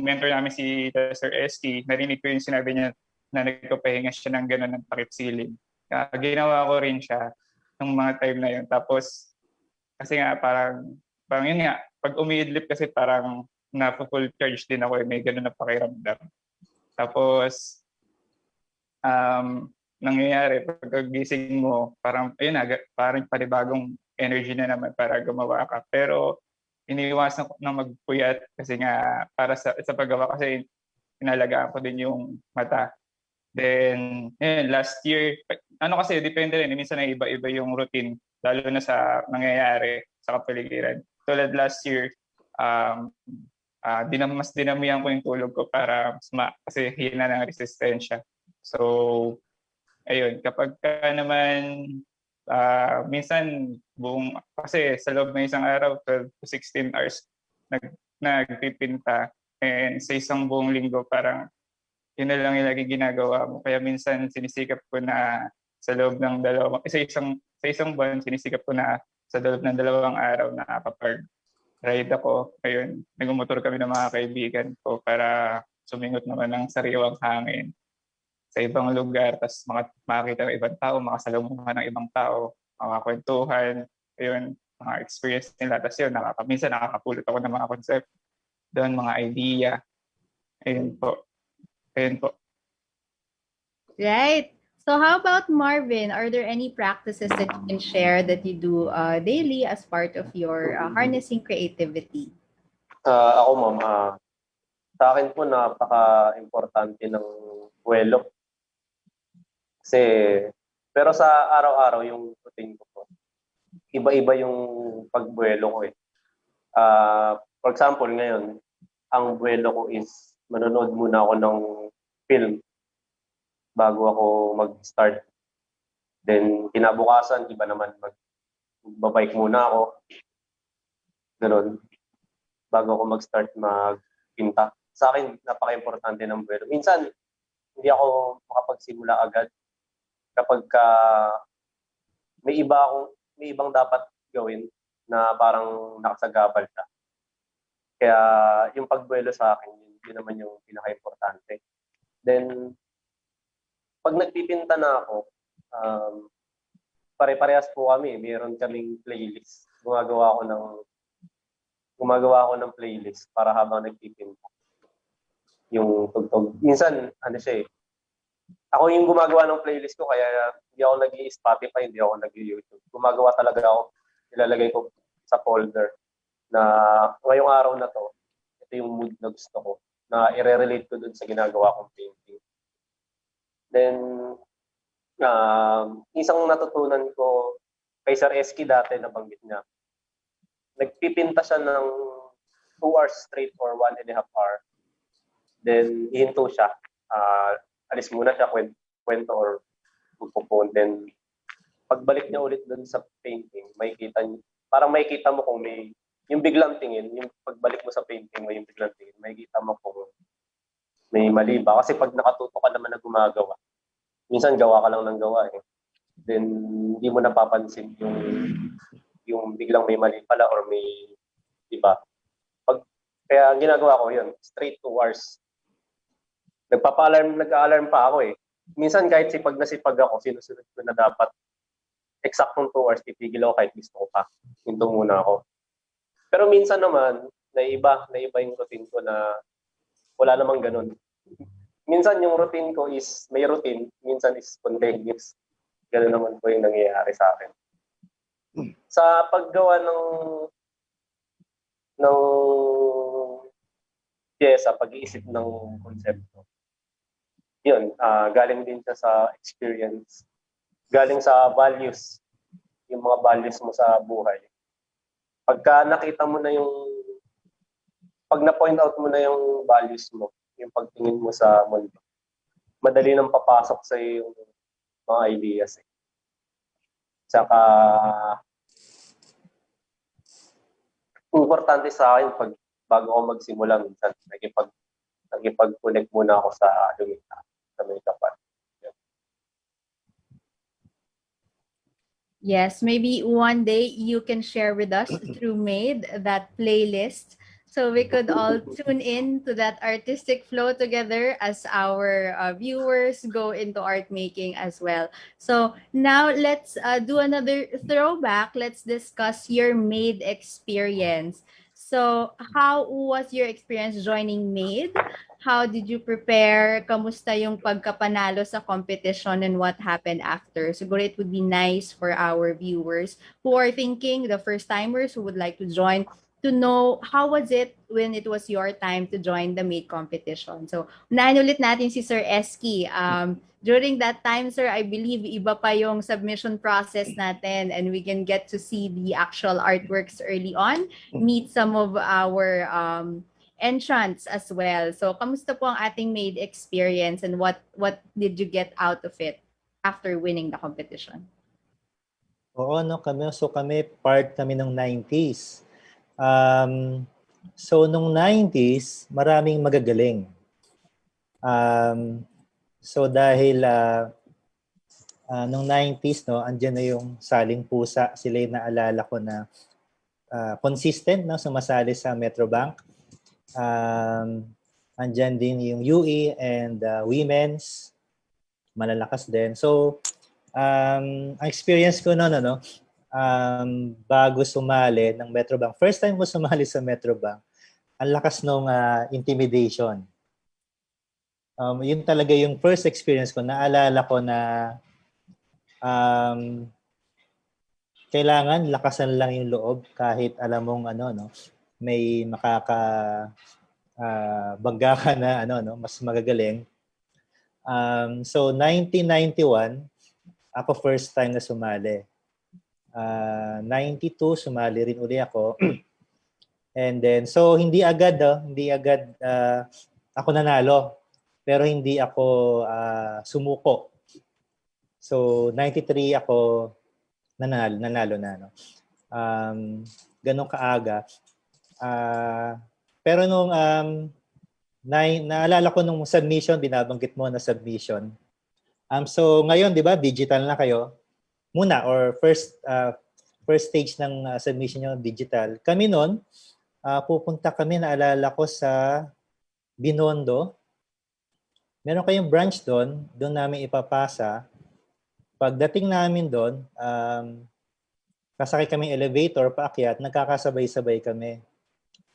[SPEAKER 11] mentor namin si Sir Esky, narinig ko yung sinabi niya na nagpapahinga siya ng gano'n ng takip siling. Ginawa ko rin siya nung mga time na yun. Tapos, kasi nga parang yun nga, pag umiidlip kasi parang na-full charge din ako, may gano'n na pakiramdam. Tapos, nangyayari, pagkagising mo, parang, ayun na, parang panibagong energy na naman para gumawa ka. Pero, iniiwasan ko na magpuyat kasi nga, para sa paggawa kasi, inalagaan ko din yung mata. Then, last year, kasi, depende rin, minsan na iba-iba yung routine, lalo na sa nangyayari sa kapaligiran. Tulad last year, mas dinamihan ko yung tulog ko para kasi hina ng resistensya. So, ayun, kapag naman, minsan, kasi sa loob ng isang araw, 12 to 16 hours, nagpipinta. And sa isang buong linggo, parang yun na lang yung lagi ginagawa mo. Kaya minsan sinisikap ko na sa loob ng sa isang buwan, sinisikap ko na sa loob ng 2 araw na kapag-ride ako. Ayun, nagmumotor kami ng mga kaibigan ko para sumingot naman ng sariwang hangin sa ibang lugar, tapos makakita ng ibang tao, makasalubungan ng ibang tao, makakwentuhan, ayun, mga experience nila. Tapos yun, minsan nakakapulot ako ng mga concept doon, mga idea. Ayun po.
[SPEAKER 7] Right. So how about Marvin? Are there any practices that you can share that you do daily as part of your harnessing creativity?
[SPEAKER 10] Ako ma'am, sa akin po napaka-importante ng buwelo. Pero sa araw-araw yung routine ko po, iba-iba yung pagbuwelo ko eh. For example, ngayon, ang buwelo ko is manonood muna ako ng film bago ako mag-start. Then, kinabukasan, iba naman magbabike muna ako. Ganun. Bago ako mag-start magpinta. Sa akin, napaka-importante ng buwelo. Minsan, hindi ako makapagsimula agad kapag may ibang dapat gawin na parang nakasagabal ka. Kaya yung pagbuwelo sa akin, yun naman yung pinaka-importante. Then, pag nagpipinta na ako, pare-parehas po kami. Meron kaming playlist. Gumagawa ako ng playlist para habang nagpipinta. Yung tugtog. Minsan, ako yung gumagawa ng playlist ko, kaya hindi ako nag-i-Spotify, hindi ako nag-YouTube. Gumagawa talaga ako, ilalagay ko sa folder na ngayong araw na to, ito yung mood na gusto ko, na i-relate ko dun sa ginagawa kong painting. Then, isang natutunan ko kay Sir Esky dati, nabanggit niya, nagpipinta siya ng 2 hours straight or 1.5 hour. Then, hihinto siya. Alis muna siya, kwento or magpo-phone. Then, pagbalik niya ulit dun sa painting, parang makikita mo kung may, yung biglang tingin, yung pagbalik mo sa painting mo, yung biglang tingin, makikita mo kung may mali ba. Kasi pag nakatuto ka naman na gumagawa, minsan gawa ka lang ng gawa eh. Then, hindi mo napapansin yung biglang may mali pala or may, di ba? Pag Kaya ang ginagawa ko yun, straight 2 hours. Nag-alarm pa ako eh. Minsan kahit sipag na sipag ako, sinusunod ko na dapat eksaktong 2 hours, titigil ako kahit gusto ko pa. Hinto muna ako. Pero minsan naman, naiba yung routine ko na wala namang ganun. Minsan yung routine ko is may routine, minsan is spontaneous. Ganun naman po yung nangyayari sa akin. Sa paggawa ng pyesa, pag-iisip ng konsepto, yun, galing din siya sa experience. Galing sa values, yung mga values mo sa buhay. Pagka nakita mo na pag na-point out mo na yung values mo, yung pagtingin mo sa mundo, madali nang papasok sa yung mga ideas. Tsaka, importante sa akin bago ako magsimula, minsan nagipag-connect muna ako sa lumita, sa may kapat.
[SPEAKER 7] Yes, maybe one day you can share with us through Made that playlist so we could all tune in to that artistic flow together as our viewers go into art making as well. So now let's do another throwback. Let's discuss your Made experience. So how was your experience joining Made? How did you prepare? Kamusta yung pagkapanalo sa competition and what happened after? Siguro it would be nice for our viewers who are thinking, the first timers who would like to join, to know how was it when it was your time to join the MAID competition. So, unahin ulit natin si Sir Eski. During that time, sir, I believe iba pa yung submission process natin and we can get to see the actual artworks early on, meet some of our entrants as well. So, kamusta po ang ating MAID experience and what did you get out of it after winning the competition?
[SPEAKER 9] Oo, no, kami part kami ng 90s. So nung 90s, maraming magagaling. So dahil nung 90s, no, andyan na yung Saling Pusa, sila yung naalala ko na consistent, no, sumasali sa Metrobank. Andyan din yung UE and women's, malalakas din. So ang experience ko noon, bago sumali ng Metrobank, first time ko sumali sa Metrobank, ang lakas nung intimidation. Yun talaga yung first experience ko. Naalala ko na kailangan lakasan lang yung loob kahit alam mong may bangga ka na mas magagaling. So 1991 ako first time na sumali. 92 sumali rin uli ako. And then so hindi agad ako nanalo, pero hindi ako sumuko. So 93 ako nanalo na ganun kaaga. Pero nung naalala ko nung submission, binabanggit mo na submission. So ngayon, 'di ba, digital na kayo muna or first stage ng submission nyo digital. Kami noon, pupunta kami, naalala ko, sa Binondo. Meron kayong branch doon namin ipapasa. Pagdating namin doon, kasakay kami elevator, paakyat, nagkakasabay-sabay kami.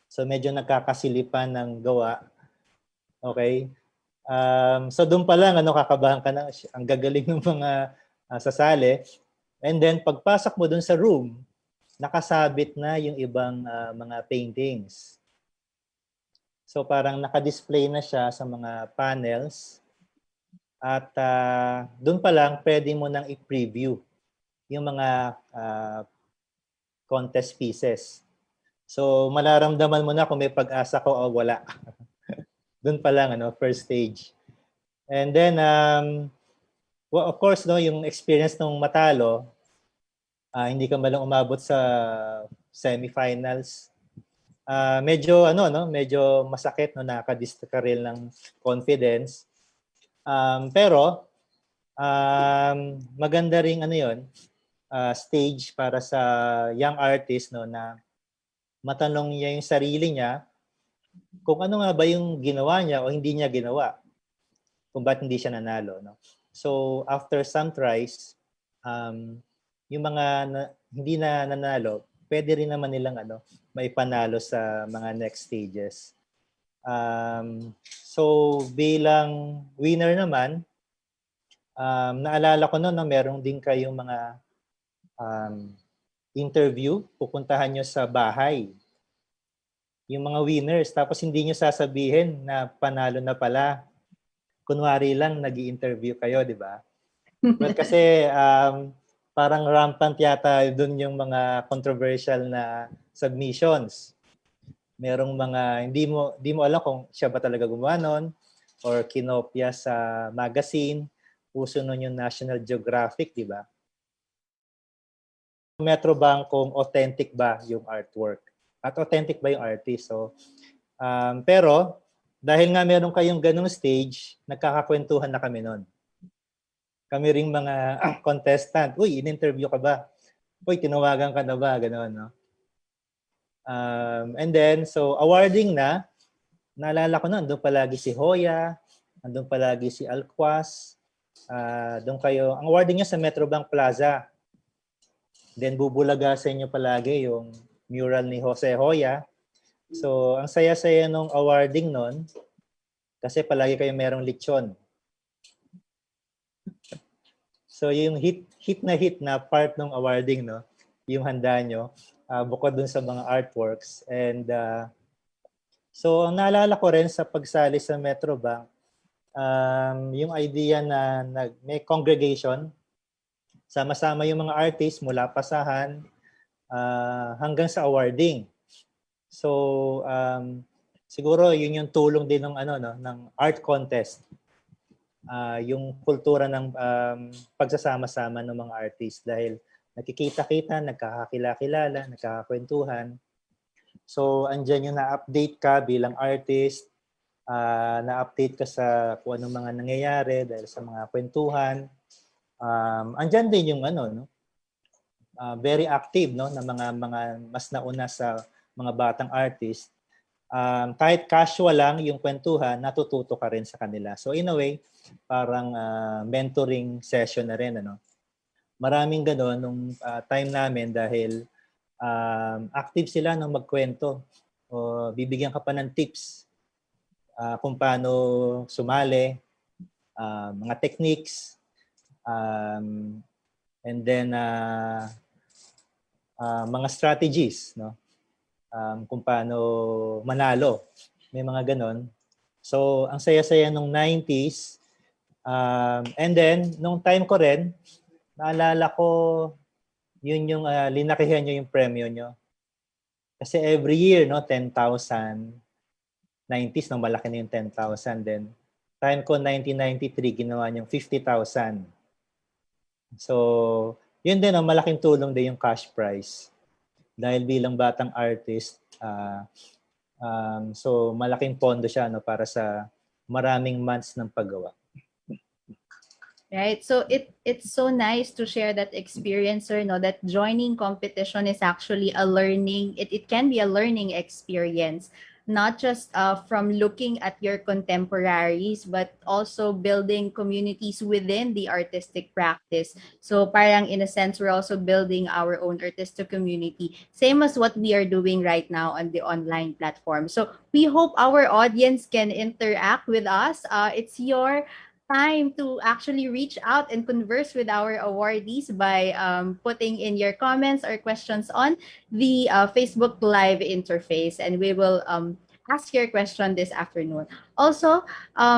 [SPEAKER 9] So medyo nagkakasilipan ng gawa. Okay? So doon pa lang, kakabahan ka na, ang gagaling ng mga sasali. And then pagpasok mo doon sa room, nakasabit na yung ibang mga paintings. So parang naka-display na siya sa mga panels. At doon pa lang, pwede mo nang i-preview yung mga contest pieces. So malaramdaman mo na kung may pag-asa ko o wala. Doon pa lang, first stage. And then, well, of course, yung experience nung matalo, hindi ka malang umabot sa semifinals. Medyo medyo masakit, nakaka-discarrel ng confidence. Pero maganda ring stage para sa young artist, na matanong niya yung sarili niya kung ano nga ba yung ginawa niya o hindi niya ginawa, kung ba't hindi siya nanalo. No? So, after some tries, yung mga hindi na nanalo, pwede rin naman nilang maipanalo sa mga next stages. So, bilang winner naman, naalala ko noon, merong din kayong mga interview, pupuntahan nyo sa bahay. Yung mga winners, tapos hindi nyo sasabihin na panalo na pala. Kunwari lang, nag-i-interview kayo, di ba? But kasi parang rampant yata doon yung mga controversial na submissions. Merong mga, hindi mo alam kung siya ba talaga gumawa nun or kinopya sa magazine. Uso nun yung National Geographic, di ba? Metrobank kung authentic ba yung artwork at authentic ba yung artist. So, pero dahil nga meron kayong ganung stage, nagkakakwentuhan na kami nun. Kami ring mga contestant, uy, in-interview ka ba? Uy, tinawagan ka na ba? Ganon, no? And then, so awarding na, naalala ko na, andun palagi si Hoya, andun palagi si Alquas, doon kayo, ang awarding niya sa Metrobank Plaza. Then bubulaga sa inyo palagi yung mural ni Jose Hoya. So, ang saya-saya nung awarding nun, kasi palagi kayo merong lechon. So, yung hit na part ng awarding, no, yung handa nyo, bukod dun sa mga artworks. And so, ang naalala ko rin sa pagsali sa Metrobank, yung idea na may congregation, sama-sama yung mga artists mula pasahan hanggang sa awarding. So siguro yun yung tulong din ng ng art contest. Yung kultura ng pagsasama-sama ng mga artists dahil nakikita-kita, nagkakakilala, nagkakakwentuhan. So andyan yung na-update ka bilang artist, na-update ka sa kung anong mga nangyayari dahil sa mga kwentuhan. Andyan din yung very active, no, na mga mas nauna sa mga batang artist. Kahit casual lang yung kwentuhan, natututo ka rin sa kanila. So in a way, parang mentoring session na rin, Maraming gano'n nung time namin dahil active sila nang magkwento. O bibigyan ka pa ng tips kung paano sumali, mga techniques, and then mga strategies, no? Kung paano manalo. May mga ganon. So, ang saya-saya nung 90s. And then, nung time ko rin, naalala ko, yun yung linakihan nyo yung premyo nyo. Kasi every year, no, 10,000. 90s, no, malaki na yung 10,000. Then, time ko, 1993, ginawa niyong 50,000. So, yun din, malaking tulong din yung cash prize. Dahil bilang batang artist, so malaking pondo siya para sa maraming months ng paggawa.
[SPEAKER 7] Right. So it's so nice to share that experience, sir, that joining competition is actually a learning, it can be a learning experience. Not just from looking at your contemporaries, but also building communities within the artistic practice. So parang in a sense, we're also building our own artistic community, same as what we are doing right now on the online platform. So we hope our audience can interact with us. It's your time to actually reach out and converse with our awardees by putting in your comments or questions on the Facebook Live interface, and we will ask your question this afternoon. Also,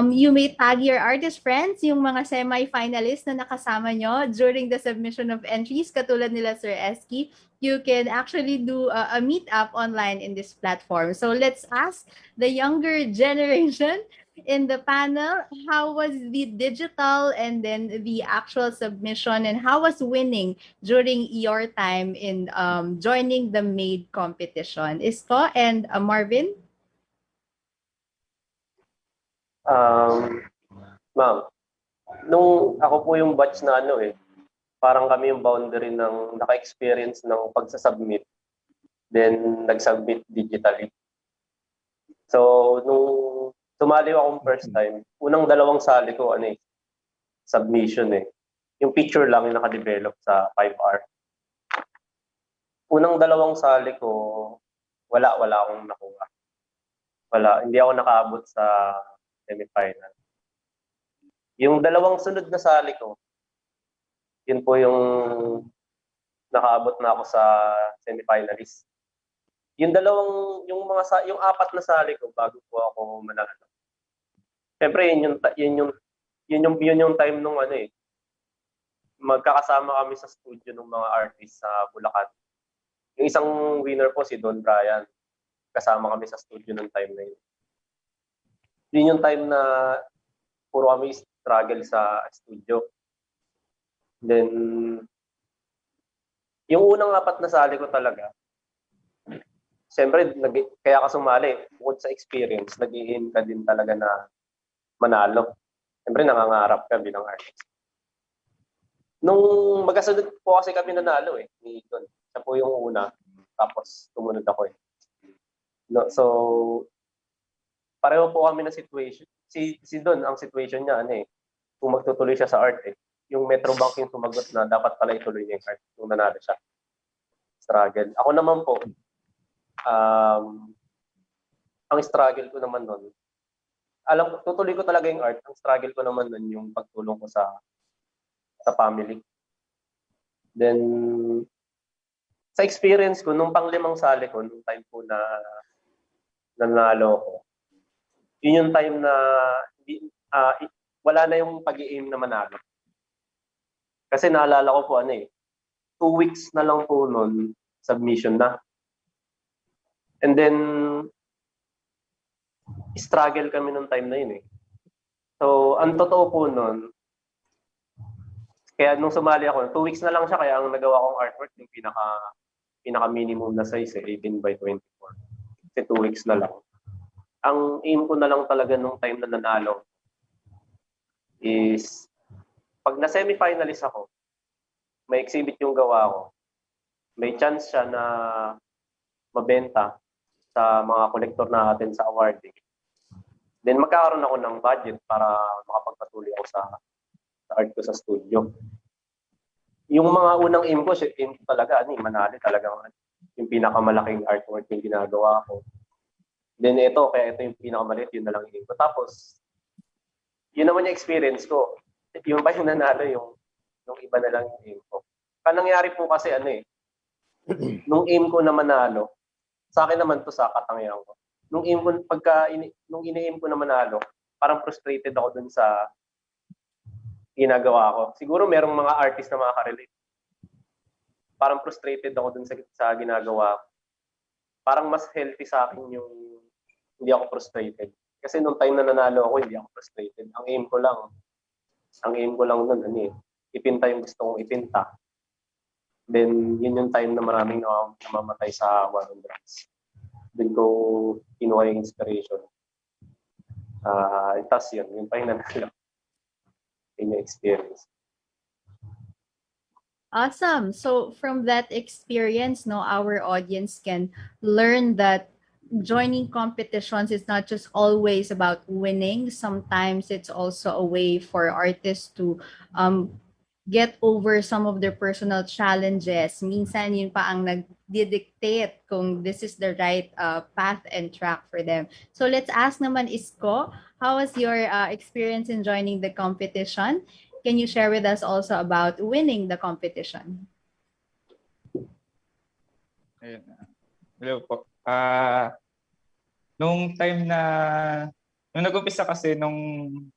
[SPEAKER 7] you may tag your artist friends, yung mga semi-finalists na nakasama nyo during the submission of entries, katulad nila Sir Eski. You can actually do a meetup online in this platform. So let's ask the younger generation in the panel, how was the digital and then the actual submission, and how was winning during your time in joining the MADE competition? Isko and Marvin?
[SPEAKER 10] Ma'am, nung ako po yung batch na parang kami yung boundary ng naka-experience ng pagsasubmit, then nag-submit digitally. So, nung sumali akong first time, unang dalawang sali ko, submission eh. Yung picture lang yung nakadevelop sa 5R. Unang dalawang sali ko, wala akong nakuha. Wala, hindi ako nakaabot sa semifinal. Yung dalawang sunod na sali ko, yun po yung nakaabot na ako sa semifinalist. Yung yung apat na sali ko bago po ako manalo. Siyempre, yun yung time nung magkakasama kami sa studio ng mga artists sa Bulacan. Yung isang winner po si Don Brian. Kasama kami sa studio ng time na yun. Yun yung time na puro kami struggle sa studio. Then, yung unang apat na sali ko talaga, siyempre, kaya ka sumali, bukod sa experience, nag-i-aim ka din talaga na manalo. Siyempre, nangangarap ka bilang artist. Nung magkasunod po kasi kami nanalo ni Don. Siya po yung una, tapos tumunod ako No, so, pareho po kami ng situation. Si Don, ang situation niya, kung magtutuloy siya sa art yung Metrobank yung sumagot na dapat pala ituloy niya yung art nung nanalo siya. Struggle. Ako naman po, ang struggle ko naman nun, tutuloy ko talaga yung art. Ang struggle ko naman nun yung pagtulong ko sa family. Then, sa experience ko, nung pang-limang sali ko, nung time po na nanalo ko, yun yung time na wala na yung pag-i-aim na manalo. Kasi naalala ko po 2 weeks na lang po nun, submission na. And then, struggle kami nung time na yun So, ang totoo po nun, kaya nung sumali ako, 2 weeks na lang siya, kaya ang nagawa kong artwork, yung pinaka-minimum na size, 18 by 24. Kasi 2 weeks na lang. Ang aim ko na lang talaga nung time na nanalo is, pag na-semifinalist ako, may exhibit yung gawa ko, may chance siya na mabenta sa mga kolektor natin sa awarding. Then magkakaroon ako ng budget para makapagpatuloy ako sa art ko sa studio. Yung mga unang aim ko talaga, manali talaga yung pinakamalaking artwork yung ginagawa ko. Then kaya ito yung pinakamaliit, yun na lang aim ko. Tapos, yun naman yung experience ko. Yung pa yung nanalo, yung iba na lang yung aim ko. Nangyari po kasi nung aim ko na manalo, sa akin naman to sa katangian ko. Nung ini-aim ko na manalo, parang frustrated ako dun sa ginagawa ko. Siguro merong mga artist na makaka-relate. Parang frustrated ako dun sa ginagawa ko. Parang mas healthy sa akin yung hindi ako frustrated. Kasi nung time na nanalo ako, hindi ako frustrated. Ang aim ko lang nun, ipinta yung gusto kong ipinta. Then, yun yung time na maraming namamatay sa war on drugs. Doon ko kinuha yung inspiration. Tapos yun pa yung nanalo. Yun yung experience.
[SPEAKER 7] Awesome. So from that experience, our audience can learn that joining competitions is not just always about winning. Sometimes it's also a way for artists to get over some of their personal challenges. Minsan yun pa ang nagdidictate kung this is the right path and track for them. So let's ask naman Isko, how was your experience in joining the competition? Can you share with us also about winning the competition?
[SPEAKER 11] Hello po. Nung nag-umpisa kasi nung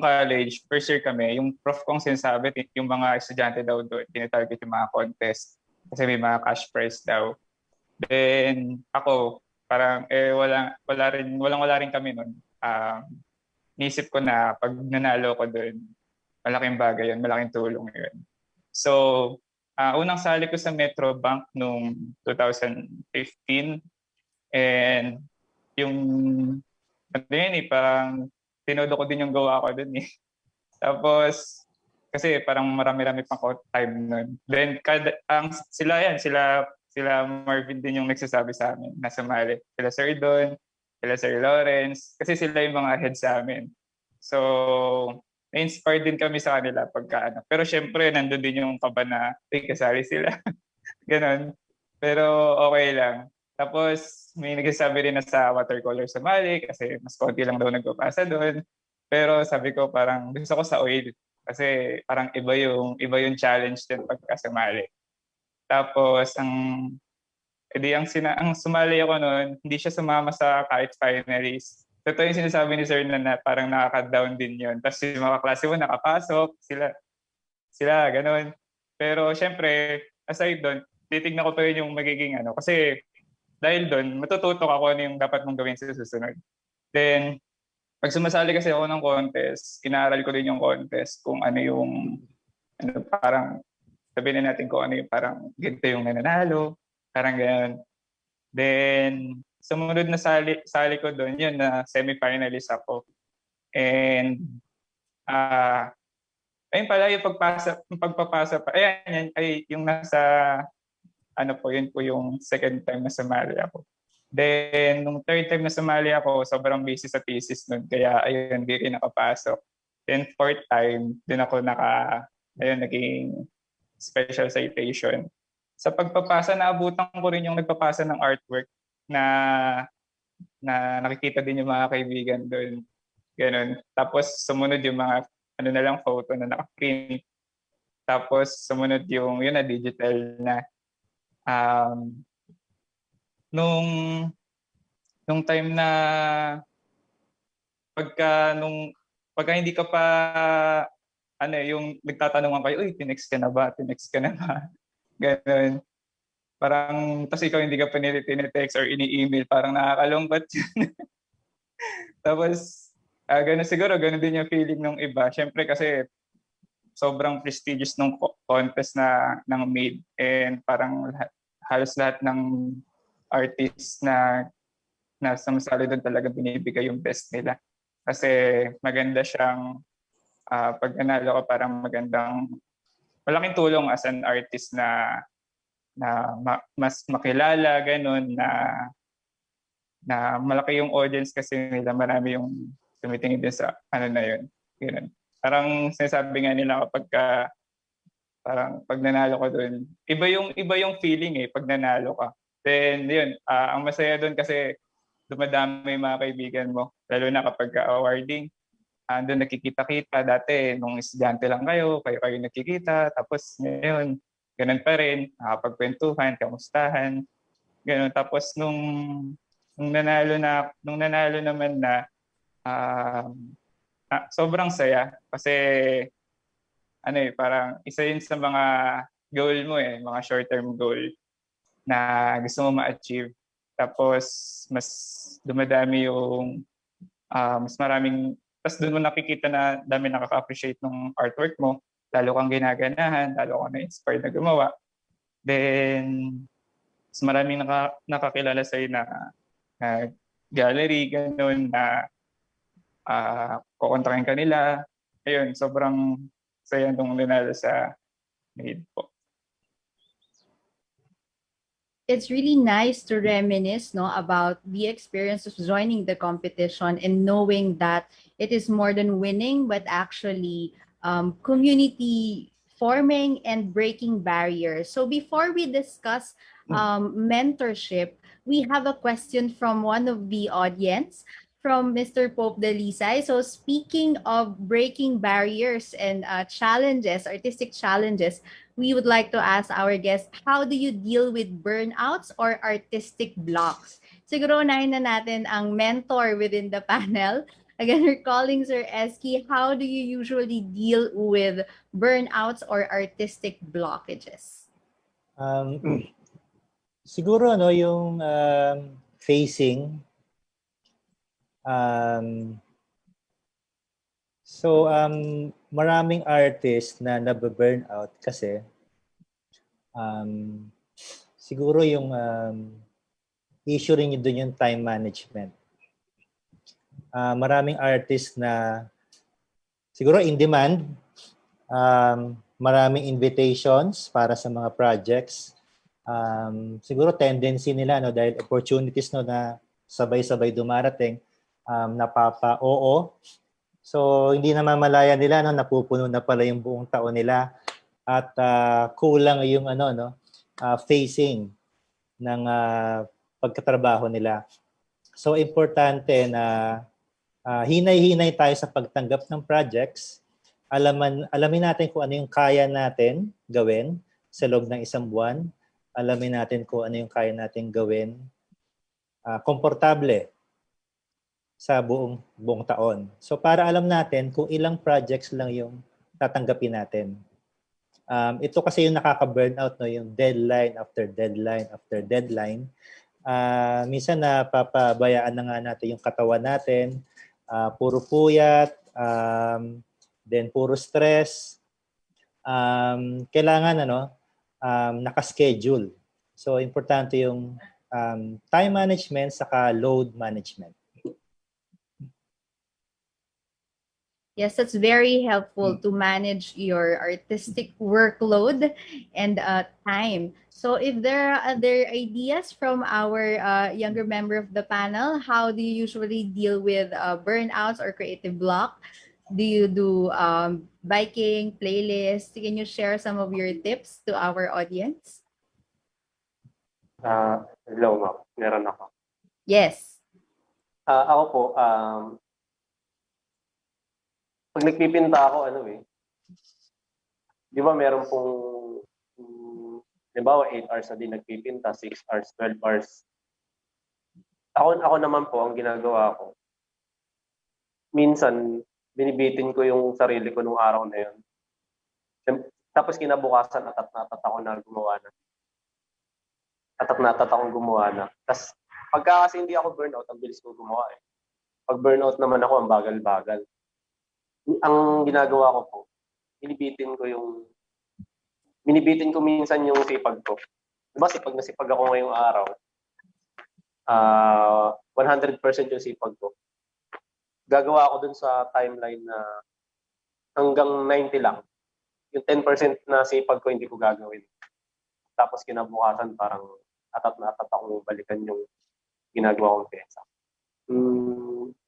[SPEAKER 11] college, first year kami, yung prof kong sinasabi, yung mga estudyante daw doon, tinatarget yung mga contest kasi may mga cash prize daw. Then ako, parang wala rin kami noon. Nisip ko na pag nanalo ko doon, malaking bagay yun, malaking tulong yun. So, unang sali ko sa Metrobank noong 2015 and yung parang tinodo ko din yung gawa ko dun Tapos, kasi parang marami-rami pang time nun. Then, sila Marvin din yung nagsasabi sa amin na sumali. Sila Sir Don, sila Sir Lawrence, kasi sila yung mga head sa amin. So, na-inspire din kami sa kanila pagka ano. Pero syempre, nandun din yung kaba na, kasali sila. Ganon. Pero okay lang. Tapos, may nagsasabi rin na sa watercolor sumali kasi mas konti lang daw nagpapasa doon. Pero sabi ko parang gusto ko sa oil kasi parang iba yung challenge din pagka sumali. Tapos, ang sumali ako noon, hindi siya sumama sa kahit finalist. Totoo yung sinasabi ni Sir na parang nakaka-down din yun. Tapos yung mga klase mo nakapasok, sila, ganun. Pero syempre, aside doon, titignan ko pa rin yung magiging ano. Kasi dahil doon, matututo ako ano yung dapat mong gawin sa susunod. Then, pag sumasali kasi ako ng contest, inaaral ko din yung contest kung ano yung, parang, sabihin na natin kung ano yung parang ganito yung nananalo, parang gano'n. Then, sumunod na sali ko doon, yun na semi-finalist ako. And, ayun pala yung pagpapasa pa. Ayan, yan, ay yung nasa, yun po yung second time na sumali ako. Then, nung third time na sumali ako, sobrang busy sa thesis nun. Kaya, ayun, di rin nakapasok. Then, fourth time, din ako naging special citation. Sa pagpapasa, naabutan ko rin yung nagpapasa ng artwork na nakikita din yung mga kaibigan doon. Ganun. Tapos, sumunod yung mga photo na naka-print. Tapos, sumunod yung yun na digital na. Nung time na pagka hindi ka pa yung nagtatanungan kayo, uy, tinext ka na ba? Ganun. Parang, tapos ikaw hindi ka pa tinetext or ini-email, parang nakakalungkot yun. Tapos, ganun din yung feeling ng iba. Siyempre kasi, sobrang prestigious ng contest ng MAID. And parang halos lahat ng artists na sumasali doon talaga binibigay yung best nila. Kasi maganda siyang, pag nanalo ka, parang malaking tulong as an artist na mas makilala, ganun, na malaki yung audience kasi nila, marami yung tumitingin din sa na yun. Ganun. Parang sinasabi nga nila parang pag nanalo ka doon, iba yung feeling pag nanalo ka. Then yun, ang masaya doon kasi dumadami yung mga kaibigan mo, lalo na kapag awarding. Doon nakikita-kita. Dati, nung estudyante lang kayo nakikita. Tapos ngayon, ganun pa rin, nakapagkwentuhan, kamustahan. Ganun. Tapos nung nanalo naman na, sobrang saya. Kasi, parang isa yun sa mga goal mo mga short-term goal na gusto mo ma-achieve. Tapos, mas dumadami yung, mas maraming, tapos doon mo nakikita na dami nakaka-appreciate ng artwork mo, lalo kang ginaganahan, lalo kang na-inspired na gumawa. Then, mas maraming nakakilala sa'yo na gallery, gano'n, na kukontakin ka nila. Ayun, sobrang saya nung nanalo sa MAID po.
[SPEAKER 7] It's really nice to reminisce about the experience of joining the competition and knowing that it is more than winning, but actually community forming and breaking barriers. So before we discuss mentorship, we have a question from one of the audience, from Mr. Pope Delisay. So speaking of breaking barriers and challenges, artistic challenges, we would like to ask our guest, how do you deal with burnouts or artistic blocks? Siguro unahin na natin ang mentor within the panel. Again, we're calling Sir Eski. How do you usually deal with burnouts or artistic blockages?
[SPEAKER 9] Siguro yung facing. Maraming artist na nabe-burnout kasi siguro yung issue rin doon yung time management. Maraming artist na siguro in demand, maraming invitations para sa mga projects. Siguro tendency nila dahil opportunities na sabay-sabay dumarating, napapa-oo. So hindi na mamalaya nila, no, napupuno na pala yung buong taon nila at kulang yung facing ng pagkatrabaho nila. So importante na hinay-hinay tayo sa pagtanggap ng projects. Alamin natin kung ano yung kaya natin gawin sa loob ng isang buwan. Alamin natin kung ano yung kaya natin gawin komportable sa buong taon. So para alam natin kung ilang projects lang yung tatanggapin natin. Ito kasi yung nakaka-burnout, no, yung deadline after deadline after deadline. Minsan napapabayaan na nga natin yung katawan natin, puro puyat, then puro stress. Kailangan naka-schedule. So importante yung time management saka load management.
[SPEAKER 7] Yes, that's very helpful to manage your artistic workload and time. So if there are other ideas from our younger member of the panel, how do you usually deal with burnouts or creative block? Do you do biking, playlists? Can you share some of your tips to our audience?
[SPEAKER 10] Hello, ma'am. Meron ako.
[SPEAKER 7] Yes.
[SPEAKER 10] Ako po, pag nagpipinta ako, di ba meron pong, halimbawa 8 hours na din nagpipinta, 6 hours, 12 hours. Ako naman po, ang ginagawa ko, minsan, binibitin ko yung sarili ko nung araw na yun. Tapos kinabukasan, atat na atat ako na gumawa na. Atat na atat akong gumawa na. Tapos, pagka kasi hindi ako burnout, ang bilis ko gumawa eh. Pag burnout naman ako, ang bagal-bagal. Ang ginagawa ko po, binibitin ko minsan yung sipag ko. Diba sipag na sipag ako ngayong araw, 100% yung sipag ko. Gagawa ako dun sa timeline na hanggang 90 lang. Yung 10% na sipag ko hindi ko gagawin. Tapos kinabukasan parang atat na atat akong balikan yung ginagawa kong pesa.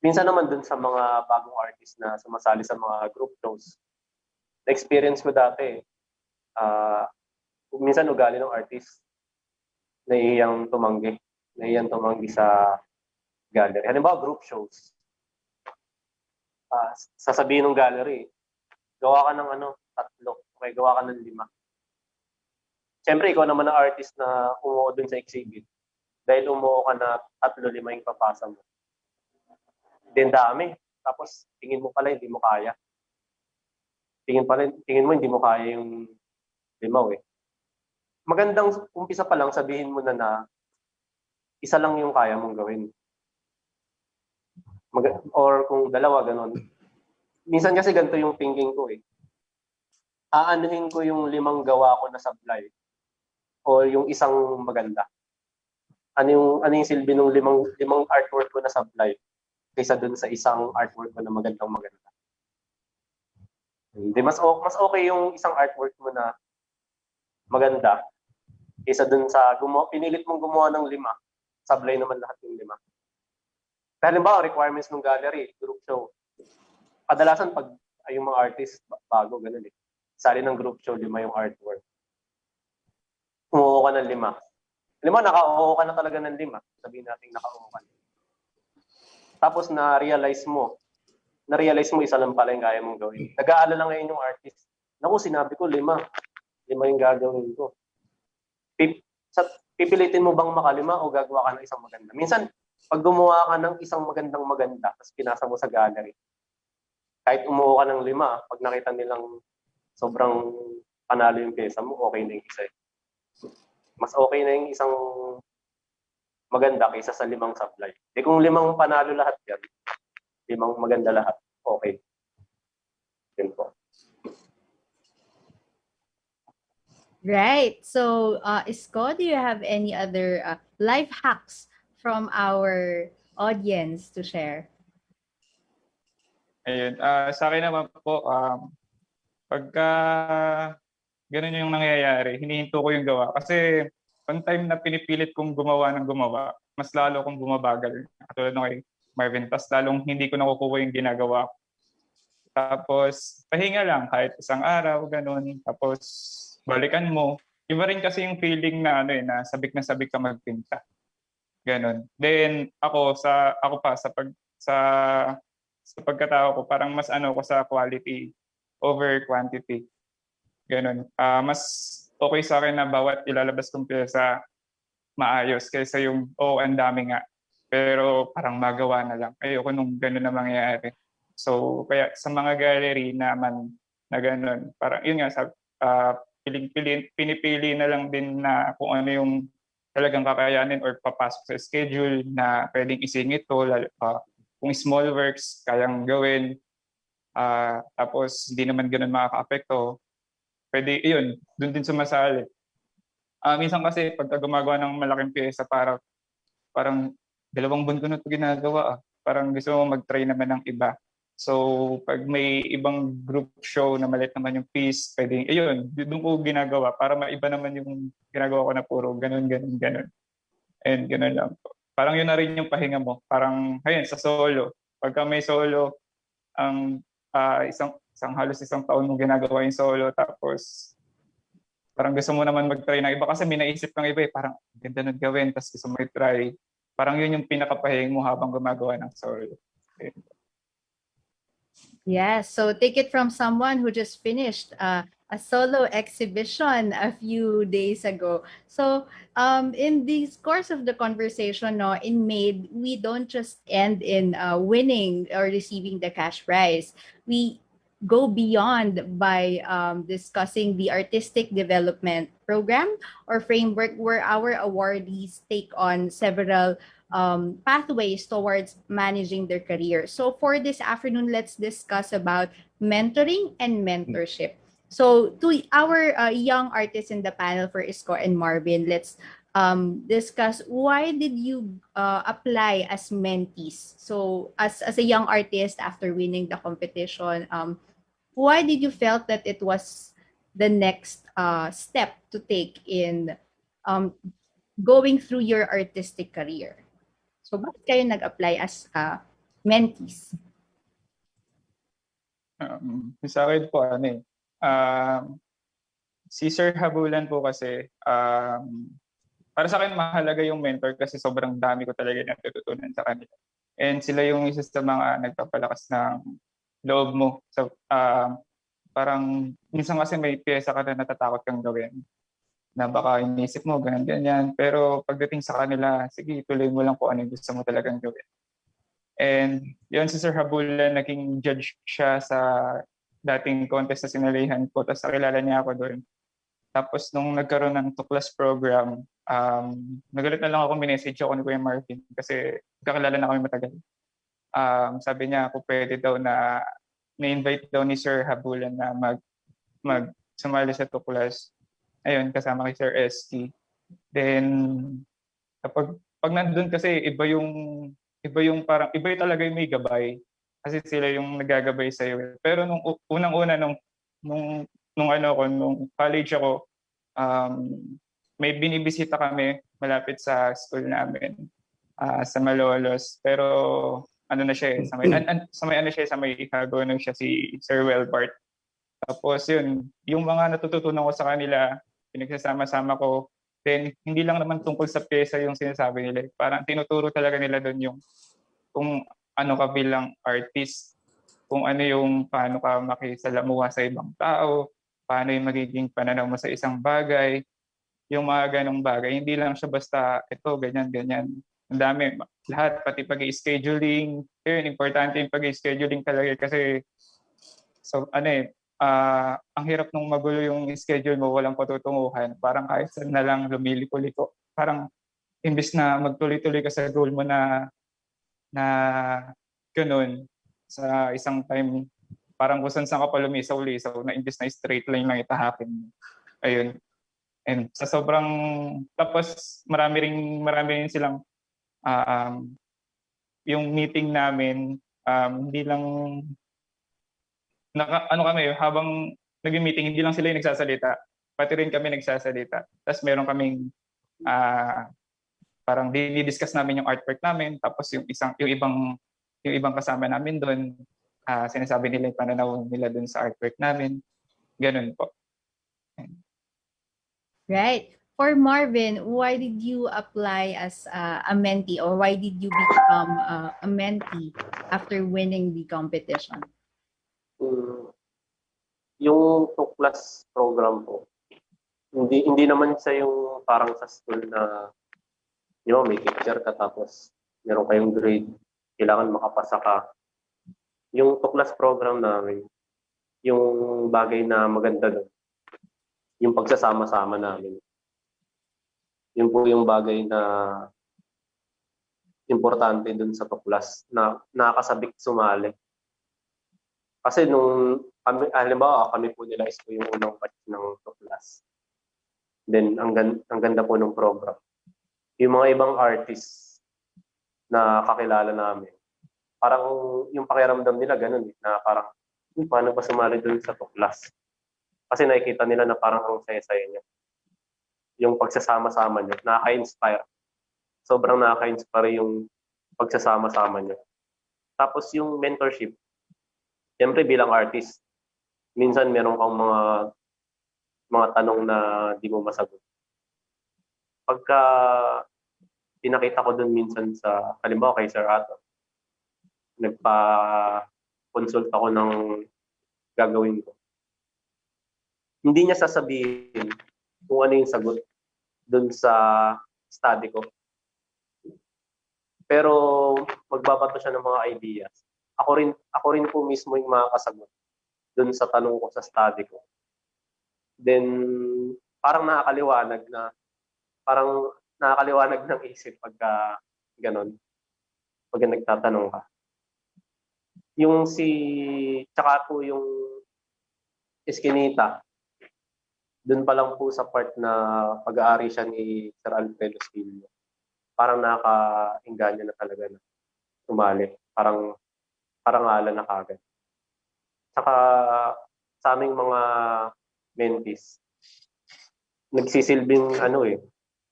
[SPEAKER 10] Minsan naman dun sa mga bagong artist na sumasali sa mga group shows, na-experience ko dati, minsan ugali ng artist, nahihiyang tumanggi sa gallery. Halimbawa, group shows. Sasabihin ng gallery, gawa ka ng 3, okay, gawa ka ng 5. Siyempre, ikaw naman ang artist na umuo dun sa exhibit. Dahil umuo ka na 3, 5 yung papasa mo. Then dami. Tapos tingin mo pala hindi mo kaya. Tingin mo hindi mo kaya yung 5 eh. Magandang umpisa pa lang sabihin mo na isa lang yung kaya mong gawin. Or kung 2, ganon. Minsan kasi ganito yung thinking ko eh. Aanuhin ko yung 5 gawa ko na sablay o yung isang maganda. Ano yung silbi ng 5 artwork ko na sablay kaysa dun sa isang artwork ko na magandang-maganda. Hindi, mas okay yung isang artwork mo na maganda kaysa dun sa pinilit mong gumawa ng 5, sablay naman lahat yung 5. Halimbawa, requirements ng gallery, group show. Kadalasan pag yung mga artist, bago, ganun eh. Sali ng group show, 5 yung artwork. Umuo ka ng 5. Naka-oo ka na talaga ng 5. Sabihin natin naka-oo ka. Tapos na-realize mo isa lang pala yung kaya mong gawin. Nag-aalala ngayon yung artist. Naku, sinabi ko 5. 5 yung gagawin ko. Pipilitin mo bang maka-5 o gagawa ka ng isang maganda? Minsan, pag gumawa ka ng isang maganda, tapos pinasa mo sa gallery, kahit umuo ka ng 5, pag nakita nilang sobrang panalo yung pesa mo, okay na yung isa. Mas okay na yung isang maganda kaysa sa 5 sablay. Kung 5 panalo lahat yan, 5 maganda lahat, okay. Yun po.
[SPEAKER 7] Right. So, Isko, do you have any other life hacks from our audience to share?
[SPEAKER 11] Ayun. Sa akin naman po, pagka ganun yung nangyayari, hinihinto ko yung gawa. Kasi one time na pinipilit kong gumawa ng gumawa, mas lalo akong bumabagal. Katulad ng kay Marvin, tas lalong hindi ko nakukuha yung ginagawa ko. Tapos, pahinga lang kahit isang araw, ganun. Tapos, balikan mo. Iba rin kasi yung feeling na na sabik ka magpinta. Ganun. Then ako pa sa pagkatao ko, parang mas ko sa quality over quantity. Ganun. Mas okay sa akin na bawat ilalabas kong pyesa maayos kaysa yung ang dami nga. Pero parang magawa na lang. Ayoko nung ganun na mangyayari. So, kaya sa mga gallery naman na ganun, parang yun nga, pinipili na lang din na kung ano yung talagang kakayanin or papasok sa schedule na pwedeng isingit to, kung small works, kayang gawin, tapos hindi naman ganun makaka-apekto, pwede, yun, dun din sumasali. Minsan kasi pagka gumagawa ng malaking pyesa, parang 2 buwan ko na ito ginagawa. Parang gusto mo mag-try naman ng iba. So, pag may ibang group show na maliit naman yung piece, pwedeng, doon ko ginagawa para maiba naman yung ginagawa ko na puro ganun. And ganun lang po. Parang yun na rin yung pahinga mo. Parang, sa solo. Pagka may solo, ang halos isang taon mo ginagawa yung solo, tapos parang gusto mo naman mag-try ng iba kasi may naisip kang iba parang ganda nun gawin, tapos gusto mo i-try. Parang yun yung pinakapahing mo habang gumagawa ng solo.
[SPEAKER 7] Yes, so take it from someone who just finished a solo exhibition a few days ago. So in the course of the conversation, no, in MAID, we don't just end in winning or receiving the cash prize. We go beyond by discussing the artistic development program or framework where our awardees take on several pathways towards managing their career. So for this afternoon, let's discuss about mentoring and mentorship. So to our young artists in the panel for Isko and Marvin, let's discuss why did you apply as mentees? So as a young artist after winning the competition, why did you felt that it was the next step to take in going through your artistic career? So, bakit kayo nag-apply as mentees?
[SPEAKER 11] Sa akin po, si Sir Habulan po kasi, para sa akin mahalaga yung mentor kasi sobrang dami ko talaga natututunan sa kanila. And sila yung isa sa mga nagpapalakas ng loob mo. So, parang minsan kasi may pyesa ka na natatakot kang gawin, na baka inisip mo, ganyan. Pero pagdating sa kanila, sige, tuloy mo lang kung ano yung gusto mo talagang gawin. And yun, si Sir Habulan, naging judge siya sa dating contest na sinalihan ko, tapos nakilala niya ako doon. Tapos nung nagkaroon ng Tuklas program, nagalit na lang ako, minessage ako ni Kuya Marvin kasi kakilala na kami matagal. Sabi niya ako pwede daw na invite daw ni Sir Habulan na sumali sa Tuklas. Ayun, kasama kay Sir Esky. Then, pag nandun kasi, iba yung talaga yung may gabay. Kasi sila yung nagagabay sa'yo. Pero nung unang-una, nung college ako, may binibisita kami malapit sa school namin, sa Malolos. Pero, ano na siya sa may Ikago, siya si Sir Welbart. Tapos yun, yung mga natututunan ko sa kanila, pinagsasama-sama ko, then hindi lang naman tungkol sa pyesa yung sinasabi nila. Parang tinuturo talaga nila doon yung kung ano ka bilang artist, kung ano yung paano ka makisalamuha sa ibang tao, paano yung magiging pananaw mo sa isang bagay, yung mga ganong bagay. Hindi lang siya basta ito, ganyan. Ang dami, lahat, pati pag-i-scheduling. Yun, importante yung pag-i-scheduling talaga kasi ang hirap nung magulo yung schedule mo, walang patutunguhan. Parang kahit saan na lang lumiliko-liko. Parang imbis na magtuloy-tuloy ka sa goal mo na ganun sa isang time, parang kung saan ka pa lumisaw-lisaw na imbis na straight line lang itahakin mo. Ayun. And sa sobrang, tapos marami rin silang yung meeting namin, hindi lang kami, habang nag-meeting, hindi lang sila yung nagsasalita, pati rin kami nagsasalita. Tapos meron kaming parang dinidiscuss namin yung artwork namin, tapos yung ibang kasama namin doon, sinasabi nila yung pananaw nila doon sa artwork namin. Ganun po.
[SPEAKER 7] Right. For Marvin, why did you apply as a mentee, or why did you become a mentee after winning the competition?
[SPEAKER 10] Yung two-class program po, hindi naman siya yung parang sa school na may teacher ka tapos meron kayong grade, kailangan makapasa ka. Yung two-class program namin, yung bagay na maganda doon, yung pagsasama-sama namin. Yun po yung bagay na importante dun sa two-class na nakakasabik sumali. Kasi nung halimbawa kami po nila Isko yung unang batch ng two-class. Then ang ganda po ng program. Yung mga ibang artists na kakilala namin, parang yung pakiramdam nila ganun na parang paano ba sumali dun sa two-class? Kasi nakikita nila na parang ang saya-saya niya. Yung pagsasama-sama niya, nakaka-inspire. Sobrang nakaka-inspire yung pagsasama-sama niya. Tapos yung mentorship, siyempre bilang artist, minsan meron kang mga tanong na di mo masagot. Pagka pinakita ko dun minsan sa, halimbawa kay Sir Ato, nagpa-consult ako ng gagawin ko. Hindi niya sasabihin kung ano yung sagot dun sa study ko. Pero magbabato siya ng mga ideas. Ako rin po mismo yung makakasagot dun sa tanong ko sa study ko. Then parang nakakaliwanag ng isip pagka ganon. Pag nagtatanong ka. Tsaka po yung Eskinita, doon pa lang po sa part na pag-aari siya ni Sir Alfredo Esquillo. Parang nakaka-engganyo na talaga na sumali. Parang ala na kagad. Saka sa aming mga mentees, nagsisilbing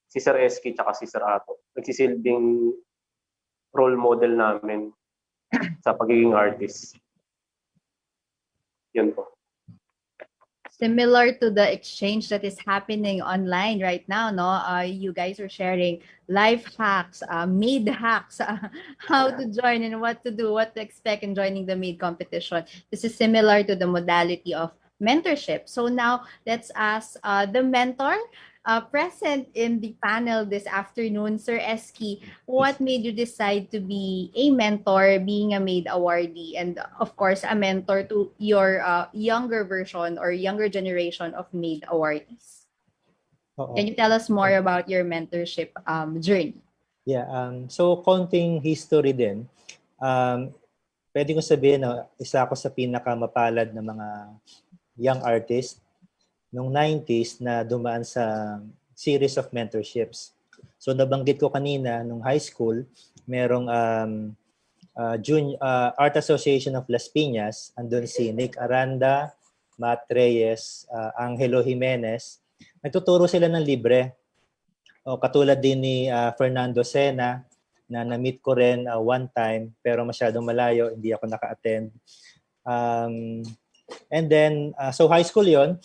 [SPEAKER 10] si Sir Eski tsaka si Sir Ato. Nagsisilbing role model namin sa pagiging artist. Yun po.
[SPEAKER 7] Similar to the exchange that is happening online right now, no? You guys are sharing life hacks, maid hacks, how to join and what to do, what to expect in joining the maid competition. This is similar to the modality of mentorship. So now let's ask the mentor present in the panel this afternoon, Sir Eski. What made you decide to be a mentor, being a maid awardee, and of course a mentor to your younger version or younger generation of maid awardees? Can you tell us more about your mentorship journey?
[SPEAKER 9] Yeah, so konting history din. Pwede ko sabihin na isa ako sa pinakamapalad na mga young artist noong 90s na dumaan sa series of mentorships. So nabanggit ko kanina, nung high school, merong Art Association of Las Piñas, andun si Nick Aranda, Matt Reyes, Angelo Jimenez. Nagtuturo sila ng libre. Katulad din ni Fernando Sena, na na-meet ko rin one time, pero masyadong malayo, hindi ako naka-attend. And then, so high school yon.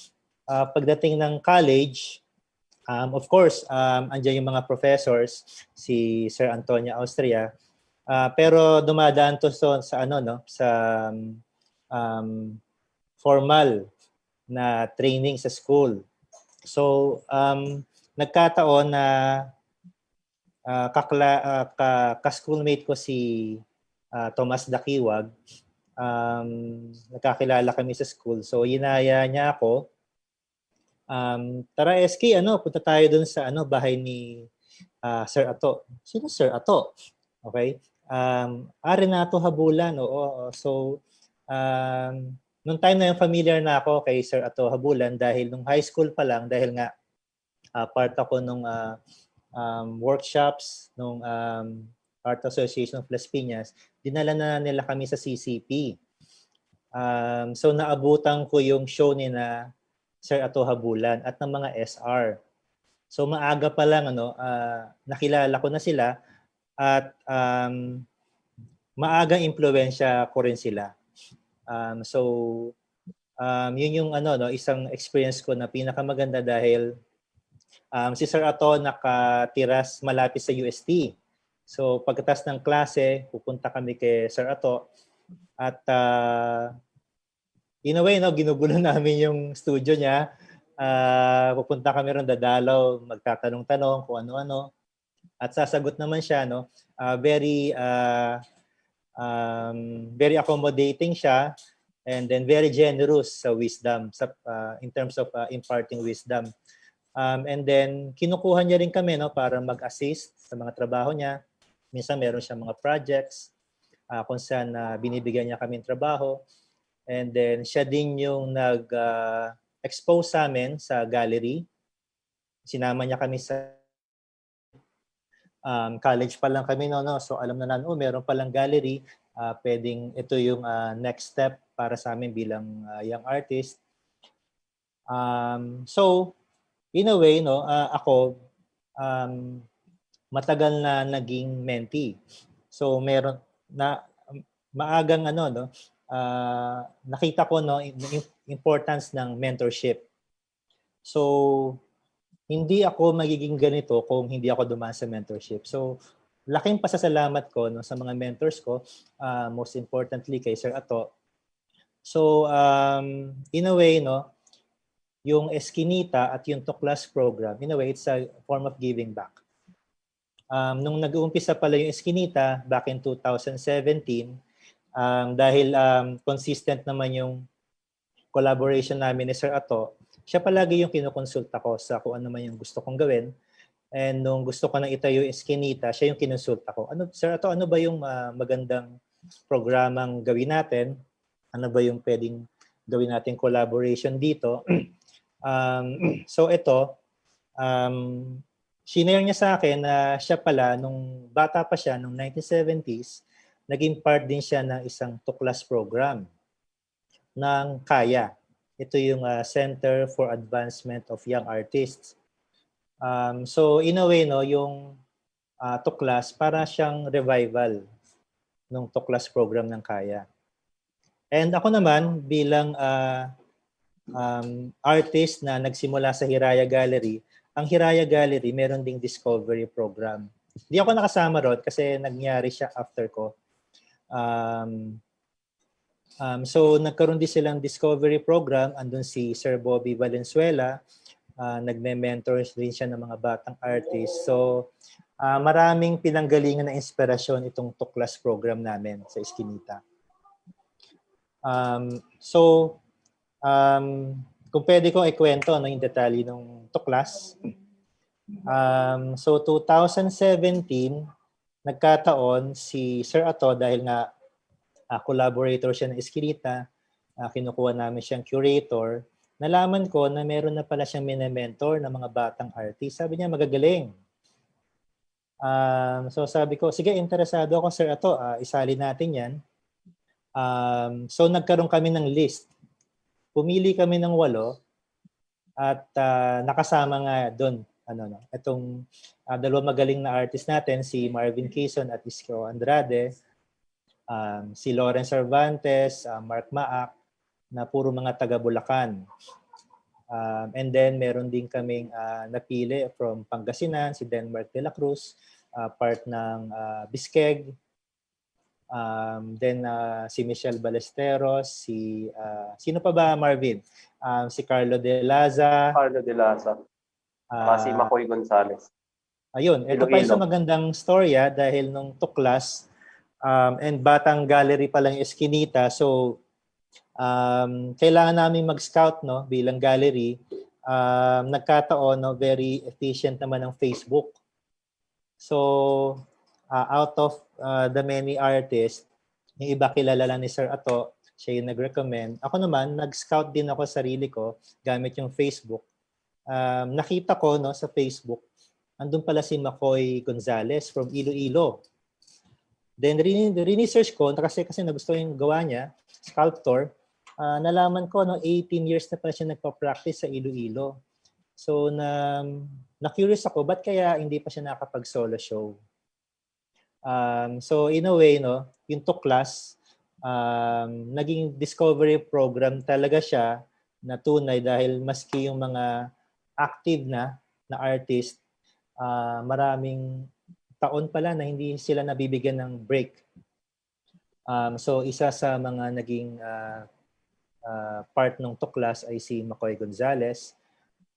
[SPEAKER 9] Pagdating ng college, of course, andyan yung mga professors, si Sir Antonio Austria, pero dumadaan to sa formal na training sa school. So, nagkataon na ka-schoolmate ko si Tomas Dakiwag. Nagkakilala kami sa school. So, yinaya niya ako. Tara SK, punta tayo dun sa bahay ni Sir Ato. Sino Sir Ato? Okay? Renato Habulan. Oo. So, nung time na yung familiar na ako kay Sir Ato Habulan dahil nung high school pa lang, dahil nga part ako nung workshops nung Art Association of Las Piñas, dinala na nila kami sa CCP. So, naabutan ko yung show ni na Sir Ato Habulan at ng mga SR. So maaga pa lang nakilala ko na sila at maagang impluwensya ko rin sila. Yun yung isang experience ko na pinakamaganda dahil si Sir Ato nakatiras malapit sa UST. So pagkatapos ng klase, pupunta kami kay Sir Ato at in a way, ginugulo namin yung studio niya. Pupunta kami ron, dadalaw, magtatanong-tanong kung ano-ano. At sasagot naman siya, very accommodating siya and then very generous sa wisdom in terms of imparting wisdom. And then kinukuha niya rin kami para mag-assist sa mga trabaho niya. Minsan meron siya mga projects kung saan binibigyan niya kami ng trabaho. And then siya din yung nag-expose sa amin sa gallery. Sinama niya kami sa college pa lang kami so alam na meron palang gallery, pwedeng ito yung next step para sa amin bilang young artist. So in a way ako matagal na naging mentee. So meron na maagang nakita ko importance ng mentorship. So hindi ako magiging ganito kung hindi ako dumaan sa mentorship. So laking pasasalamat ko sa mga mentors ko, most importantly kay Sir Ato. So in a way yung Eskinita at yung Tuklas program, in a way it's a form of giving back. Nung nag-uumpisa pala yung Eskinita back in 2017, dahil consistent naman yung collaboration namin ni Sir Ato, siya palagi yung kinukonsulta ko sa kung ano man yung gusto kong gawin. And nung gusto ko nang itayo yung Eskinita, siya yung kinonsulta ko. Sir Ato, ano ba yung magandang programang gawin natin? Ano ba yung pwedeng gawin natin collaboration dito? So ito, shinare niya sa akin na siya pala, nung bata pa siya, nung 1970s, naging part din siya ng isang Tuklas program ng Kaya. Ito yung Center for Advancement of Young Artists. So in a way, yung Tuklas, para siyang revival ng Tuklas program ng Kaya. And ako naman, bilang artist na nagsimula sa Hiraya Gallery, ang Hiraya Gallery meron ding discovery program. Hindi ako nakasama ron kasi nangyari siya after ko. So nagkaroon din silang discovery program. Andun si Sir Bobby Valenzuela. Nagme-mentor din siya ng mga batang artist. So maraming pinanggalingan na inspirasyon itong Tuklas program namin sa Eskinita. Kung pwede kong ikwento yung detalye ng Tuklas. So 2017, nagkataon si Sir Ato dahil nga collaborator siya ng Eskinita, kinukuha namin siyang curator, nalaman ko na meron na pala siyang mini-mentor ng mga batang artist. Sabi niya, magagaling. So sabi ko, sige, interesado ako Sir Ato, isali natin yan. So nagkaroon kami ng list. Pumili kami ng 8 at nakasama nga doon itong dalawang magaling na artist natin, si Marvin Quizon at Isko Andrade, si Lawrence Cervantes, Mark Maak, na puro mga taga Bulacan. And then meron din kaming napili from Pangasinan, si Denmark de la Cruz, part ng Biskeg. Then si Michelle Ballesteros, sino pa ba, Marvin? Si Carlo de Laza.
[SPEAKER 10] Si Makoy Gonzales.
[SPEAKER 9] Ayun, ito pa isang magandang storya dahil nung Tuklas and batang gallery pa lang Eskinita, so kailangan namin mag-scout bilang gallery. Nagkataon very efficient naman ang Facebook. So out of the many artists, yung iba kilala lang ni Sir Ato, siya yung nag-recommend. Ako naman, nag-scout din ako sarili ko gamit yung Facebook. Nakita ko sa Facebook, andun pala si Makoy Gonzales from Iloilo. Then research ko, kasi nagustuhan yung gawa niya, sculptor, nalaman ko 18 years na pala siya nagpa-practice sa Iloilo. So na-curious ako, ba't kaya hindi pa siya nakapag-solo show? So in a way, no, yung Tuklas, naging discovery program talaga siya na tunay dahil maski yung mga active na artist, maraming taon pala na hindi sila nabibigyan ng break. So isa sa mga naging part ng Tuklas ay si Makoy Gonzalez.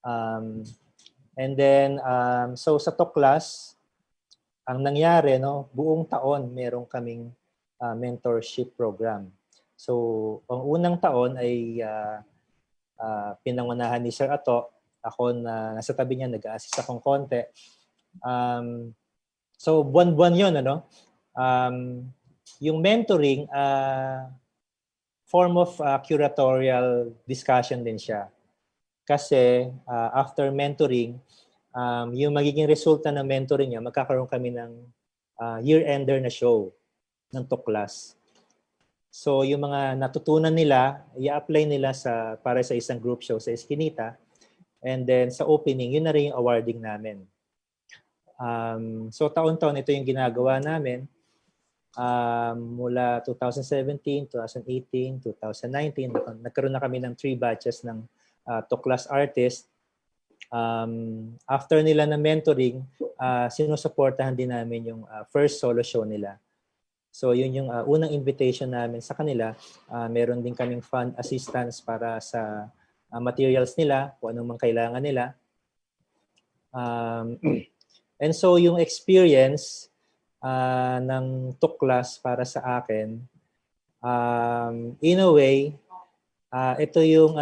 [SPEAKER 9] And then so sa Tuklas, ang nangyari, no, buong taon meron kaming mentorship program. So ang unang taon ay pinangunahan ni Sir Ato. Ako na nasa tabi niya, nag-a-assist akong konti. So buwan-buwan yun, ano? Yung mentoring, form of curatorial discussion din siya. Kasi after mentoring, yung magiging resulta ng mentoring niya, magkakaroon kami ng year-ender na show ng Tuklas. So yung mga natutunan nila, i-apply nila para sa isang group show sa Eskinita. And then sa opening, yun na rin yung awarding namin. So taon-taon ito yung ginagawa namin. Mula 2017, 2018, 2019, nagkaroon na kami ng 3 batches ng Tuklas artist. After nila na mentoring, sinusuportahan din namin yung first solo show nila. So yun yung unang invitation namin sa kanila. Meron din kaming fund assistance para sa materials nila, kung anong mang kailangan nila. And so yung experience ng Tuklas para sa akin, in a way, ito yung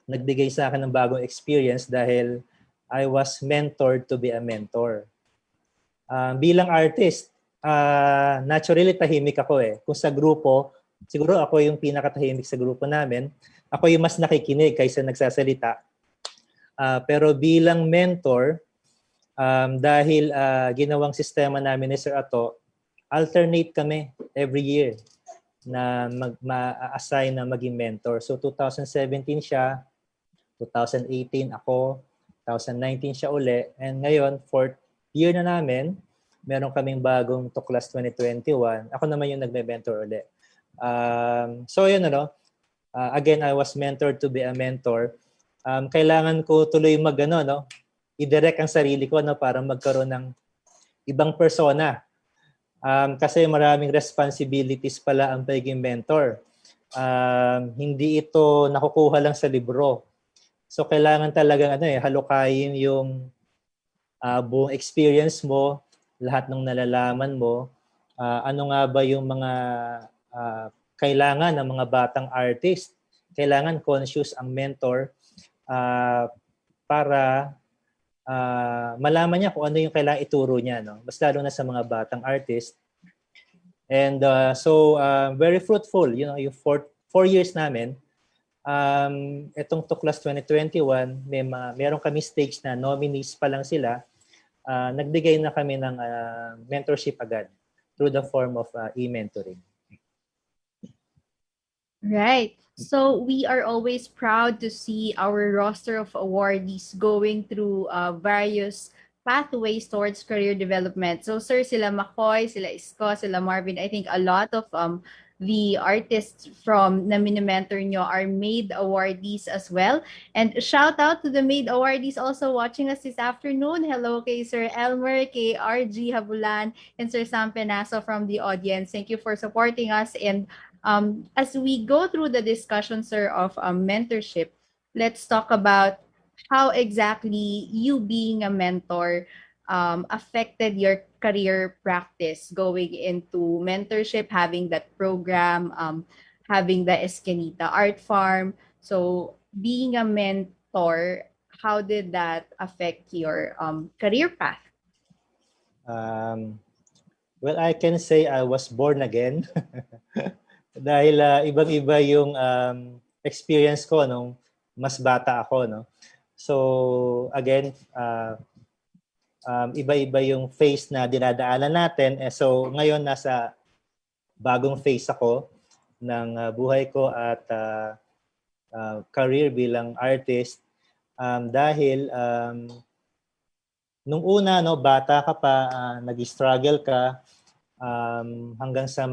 [SPEAKER 9] nagbigay sa akin ng bagong experience dahil I was mentored to be a mentor. Bilang artist, naturally tahimik ako eh. Kung sa grupo, siguro ako yung pinakatahimik sa grupo namin. Ako yung mas nakikinig kaysa nagsasalita. Pero bilang mentor, dahil ginawang sistema namin ni Sir Ato, alternate kami every year na ma-assign na maging mentor. So 2017 siya, 2018 ako, 2019 siya uli, and ngayon, 4th year na namin, meron kaming bagong Tuklas 2021. Ako naman yung nagme-mentor uli. So yun, again, I was mentored to be a mentor. Kailangan ko tuloy i-direct ang sarili ko para magkaroon ng ibang persona. Kasi maraming responsibilities pala ang pagiging mentor. Hindi ito nakukuha lang sa libro. So kailangan talagang halukayin yung buong experience mo, lahat ng nalalaman mo, ano nga ba yung mga kailangan ng mga batang artist. Kailangan conscious ang mentor para malaman niya kung ano yung kailangan ituro niya, mas lalo na sa mga batang artist. And so very fruitful, yung 4 years namin. Itong Tuklas 2021, meron kami stage na nominees pa lang sila. Nagbigay na kami ng mentorship agad through the form of e-mentoring.
[SPEAKER 7] Right. So we are always proud to see our roster of awardees going through various pathways towards career development. So sir, sila Makoy, sila Isko, sila Marvin, I think a lot of the artists from na mini-mentor nyo are MAID awardees as well. And shout out to the MAID awardees also watching us this afternoon. Hello kay Sir Elmer, kay RG Habulan, and Sir Sam Penaso from the audience. Thank you for supporting us. And as we go through the discussion, sir, of mentorship, let's talk about how exactly you being a mentor affected your career practice going into mentorship, having that program, having the Eskinita Art Farm. So being a mentor, how did that affect your career path?
[SPEAKER 9] Well, I can say I was born again. Dahil ibang-iba yung experience ko nung mas bata ako, So again, iba-iba yung phase na dinadaanan natin. So ngayon nasa bagong phase ako ng buhay ko at career bilang artist. Dahil nung una, no, bata ka pa, nag-struggle ka, hanggang sa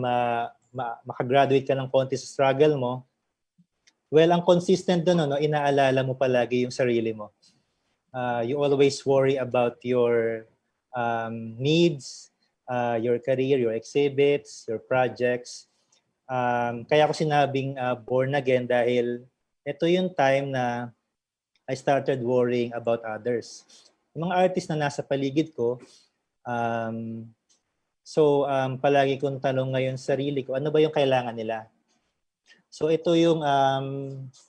[SPEAKER 9] makagraduate ka ng konti sa struggle mo. Well, ang consistent doon, no, inaalala mo palagi yung sarili mo. You always worry about your needs, your career, your exhibits, your projects. Kaya ko sinabing born again dahil ito yung time na I started worrying about others. Yung mga artist na nasa paligid ko, palagi kong tanong ngayon sa sarili ko, ano ba yung kailangan nila? So ito yung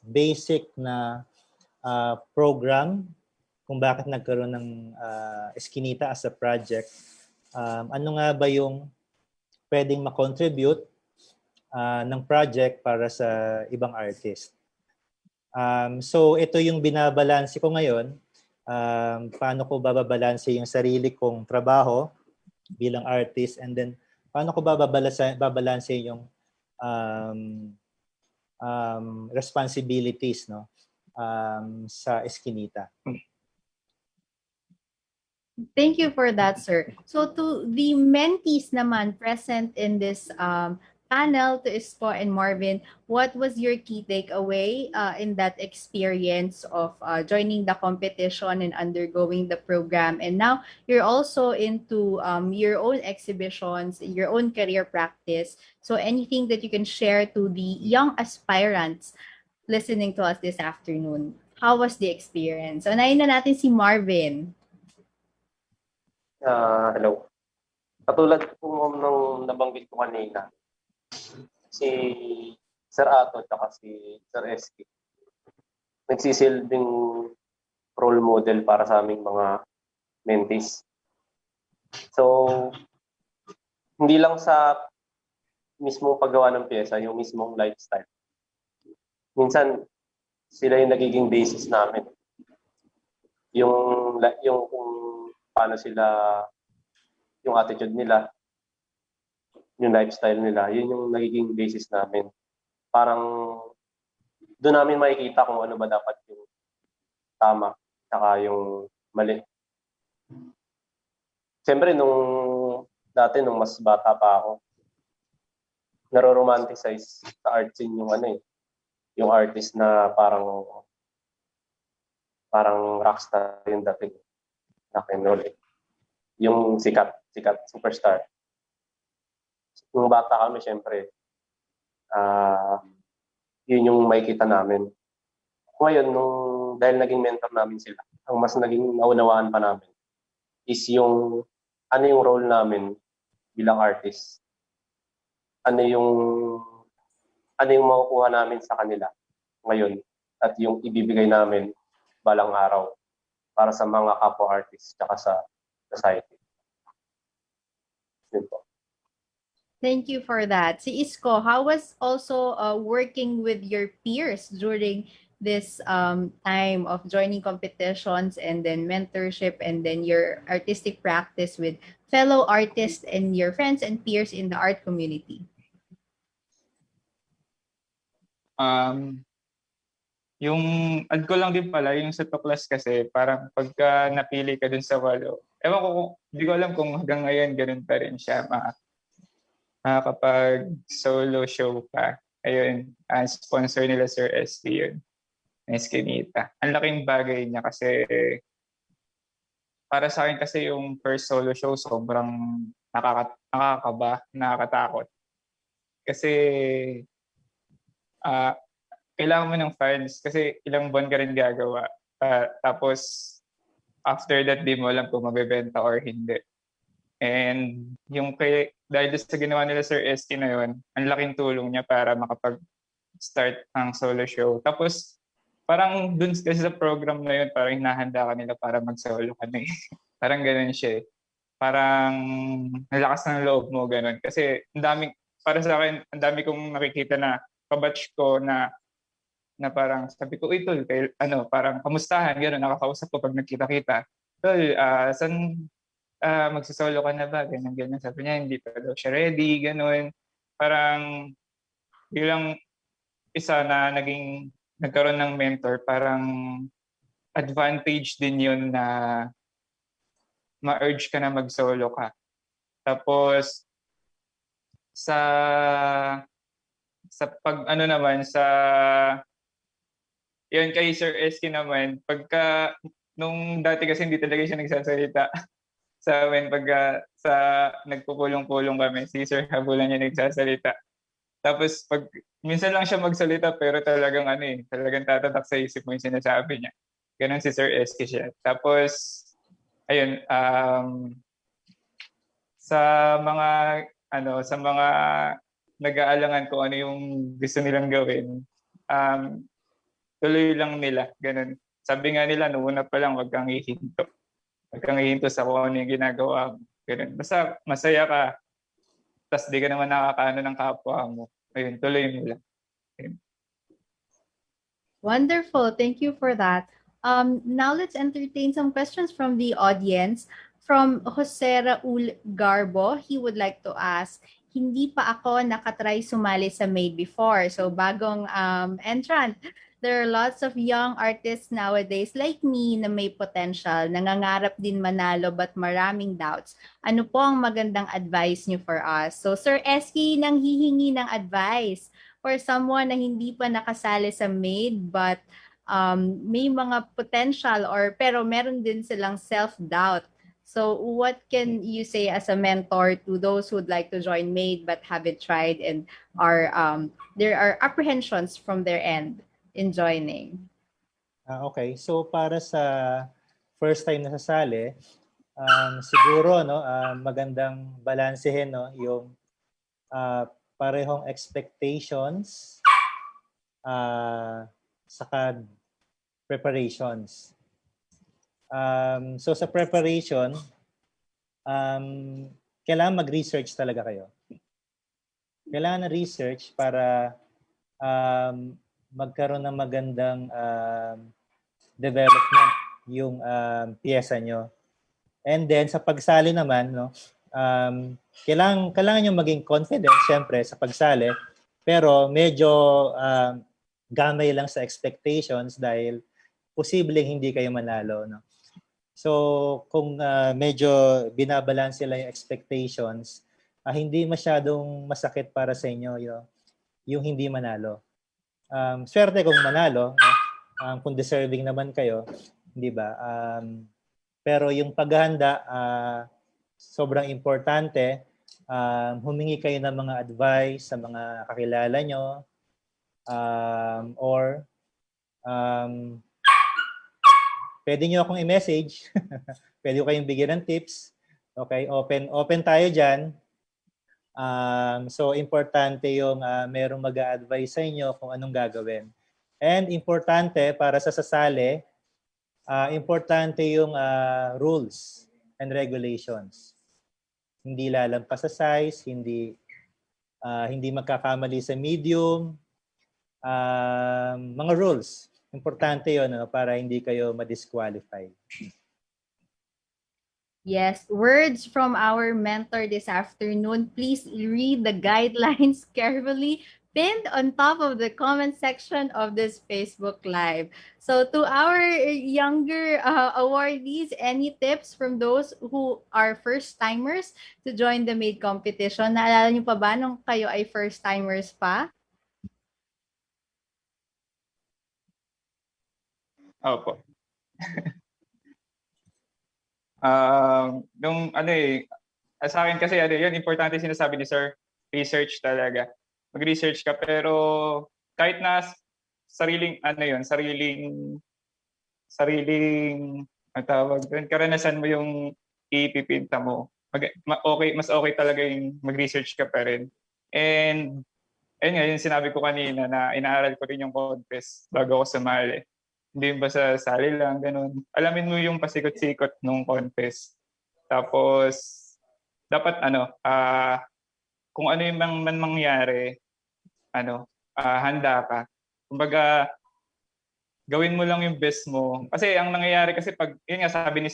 [SPEAKER 9] basic na program kung bakit nagkaroon ng Eskinita as a project. Ano nga ba yung pwedeng makontribute ng project para sa ibang artist? So ito yung binabalanse ko ngayon. Paano ko bababalanse yung sarili kong trabaho bilang artist, and then paano ko babalanse yung responsibilities, no, sa Eskinita.
[SPEAKER 7] Thank you for that, sir. So to the mentees naman present in this panel, to Isko and Marvin, what was your key takeaway in that experience of joining the competition and undergoing the program? And now you're also into your own exhibitions, your own career practice. So anything that you can share to the young aspirants listening to us this afternoon? How was the experience? Unahin na natin si Marvin.
[SPEAKER 10] Hello. Katulad po nung nabanggit ko kanina, si Sir Ato at si Sir Esquillo, nagsisilbing role model para sa aming mga mentees. So, hindi lang sa mismong paggawa ng pyesa, yung mismong lifestyle. Minsan, sila yung nagiging basis namin. Yung kung paano sila, yung attitude nila, yung lifestyle nila, yun yung nagiging basis namin. Parang doon namin makikita kung ano ba dapat yung tama saka yung mali. Siyempre, dati nung mas bata pa ako, naro-romanticize sa art scene yung yung artist na parang rockstar yung dating. Yung sikat, superstar. Nung bata kami, syempre, yun yung makikita namin. Ngayon, dahil naging mentor namin sila, ang mas naging naunawaan pa namin is yung role namin bilang artist. Ano yung makukuha namin sa kanila ngayon at yung ibibigay namin balang araw para sa mga kapwa artists at sa society. Yun po.
[SPEAKER 7] Thank you for that. Si Isko, how was also working with your peers during this time of joining competitions and then mentorship and then your artistic practice with fellow artists and your friends and peers in the art community?
[SPEAKER 11] Yung add ko lang din pala, yung sa tuklas kasi, parang pagka napili ka dun sa walo, ewan ko, hindi ko alam kung hanggang ngayon ganun pa rin siya, kapag solo show ka. Ayun, sponsor nila Sir ST yun, Eskinita. Ang laking bagay niya kasi, para sa akin kasi yung first solo show, sobrang nakakakaba, nakakatakot. Kasi, kailangan mo ng fans kasi ilang buwan ka rin gagawa. Tapos, after that, di mo alam kung mabibenta or hindi. And dahil sa ginawa nila Sir ST na yun, ang laking tulong niya para makapag-start ang solo show. Tapos, parang dun kasi sa program na yun, parang hinahanda ka nila para mag-solo ka na eh. Parang ganun siya eh. Parang ang lakas ng loob mo, ganun. Kasi para sa akin, ang dami kong nakikita na kabatch ko na parang sabi ko, tol, parang kamustahan, gano'n, nakakausap ko pag nagkita-kita. Tol, saan magsasolo ka na ba? Ganyan. Sabi niya, hindi pa daw siya ready, gano'n. Parang bilang isa na nagkaroon ng mentor, parang advantage din yun na ma-urge ka na mag-solo ka. Tapos, sa pag ano naman, yun kay Sir Eski naman, nung dati kasi hindi talaga siya nagsasalita sa amin sa nagpupulong-pulong kami, si Sir Habulan niya nagsasalita. Tapos minsan lang siya magsalita pero talagang tatatak sa isip mo yung sinasabi niya. Ganon si Sir Eski siya. Tapos, ayun, sa mga sa mga nag-aalangan kung ano yung gusto nilang gawin, tuloy lang nila, ganun. Sabi nga nila, noong una pa lang, wag kang hihinto. Wag kang hihinto sa kung ano yung ginagawa mo. Ganun. Basta masaya ka, tas di ka naman nakakaano ng kapwa mo. Ayun, tuloy mo lang. Ayun.
[SPEAKER 7] Wonderful. Thank you for that. Now let's entertain some questions from the audience. From Jose Raul Garbo, he would like to ask, hindi pa ako nakatry sumali sa Made before. So bagong entrant. There are lots of young artists nowadays like me na may potential, nangangarap din manalo but maraming doubts. Ano po ang magandang advice niyo for us? So Sir Eski, nang hihingi ng advice for someone na hindi pa nakasali sa Made but may mga potential pero meron din silang self-doubt. So what can you say as a mentor to those who would like to join Made but haven't tried and there are apprehensions from their end in joining?
[SPEAKER 9] Okay, so para sa first time na sasali, siguro magandang balansehin yung parehong expectations saka preparations. So sa preparation, kailangan mag-research talaga kayo. Kailangan na research para magkaroon ng magandang development yung piyesa nyo. And then sa pagsali naman, kailangan nyo maging confident syempre sa pagsali, pero medyo gamay lang sa expectations dahil posibleng hindi kayo manalo. No? So kung medyo binabalance sila yung expectations, hindi masyadong masakit para sa inyo yung hindi manalo. Swerte kung manalo, kung deserving naman kayo, di ba? Pero yung paghahanda, sobrang importante. Humingi kayo ng mga advice sa mga kakilala nyo, or pwede nyo akong i-message. Pwede ko kayong bigyan ng tips. Okay, open tayo dyan. So importante yung merong mag-a-advise sa inyo kung anong gagawin. And importante para sa sasali, importante yung rules and regulations. Hindi lalampas sa size, hindi magkakamali sa medium. Mga rules. Importante yun para hindi kayo ma-disqualify.
[SPEAKER 7] Yes, words from our mentor this afternoon. Please read the guidelines carefully, pinned on top of the comment section of this Facebook Live. So to our younger awardees, any tips from those who are first-timers to join the Made competition? Naalala niyo pa ba nung kayo ay first-timers pa?
[SPEAKER 11] Opo. Sa akin kasi yun, importante sinasabi ni Sir, research talaga. Mag-research ka, pero kahit na sariling ang tawag doon, karanasan mo yung ipipinta mo. Mas okay talaga yung mag-research ka pa rin. And ayun nga, yung sinabi ko kanina na inaaral ko rin yung contest bago ako sumali. Hindi ba sa sali lang, ganun. Alamin mo yung pasikot-sikot ng contest. Tapos, dapat kung ano yung man mangyari, handa ka. Kumbaga, gawin mo lang yung best mo. Kasi ang nangyayari kasi yun nga sabi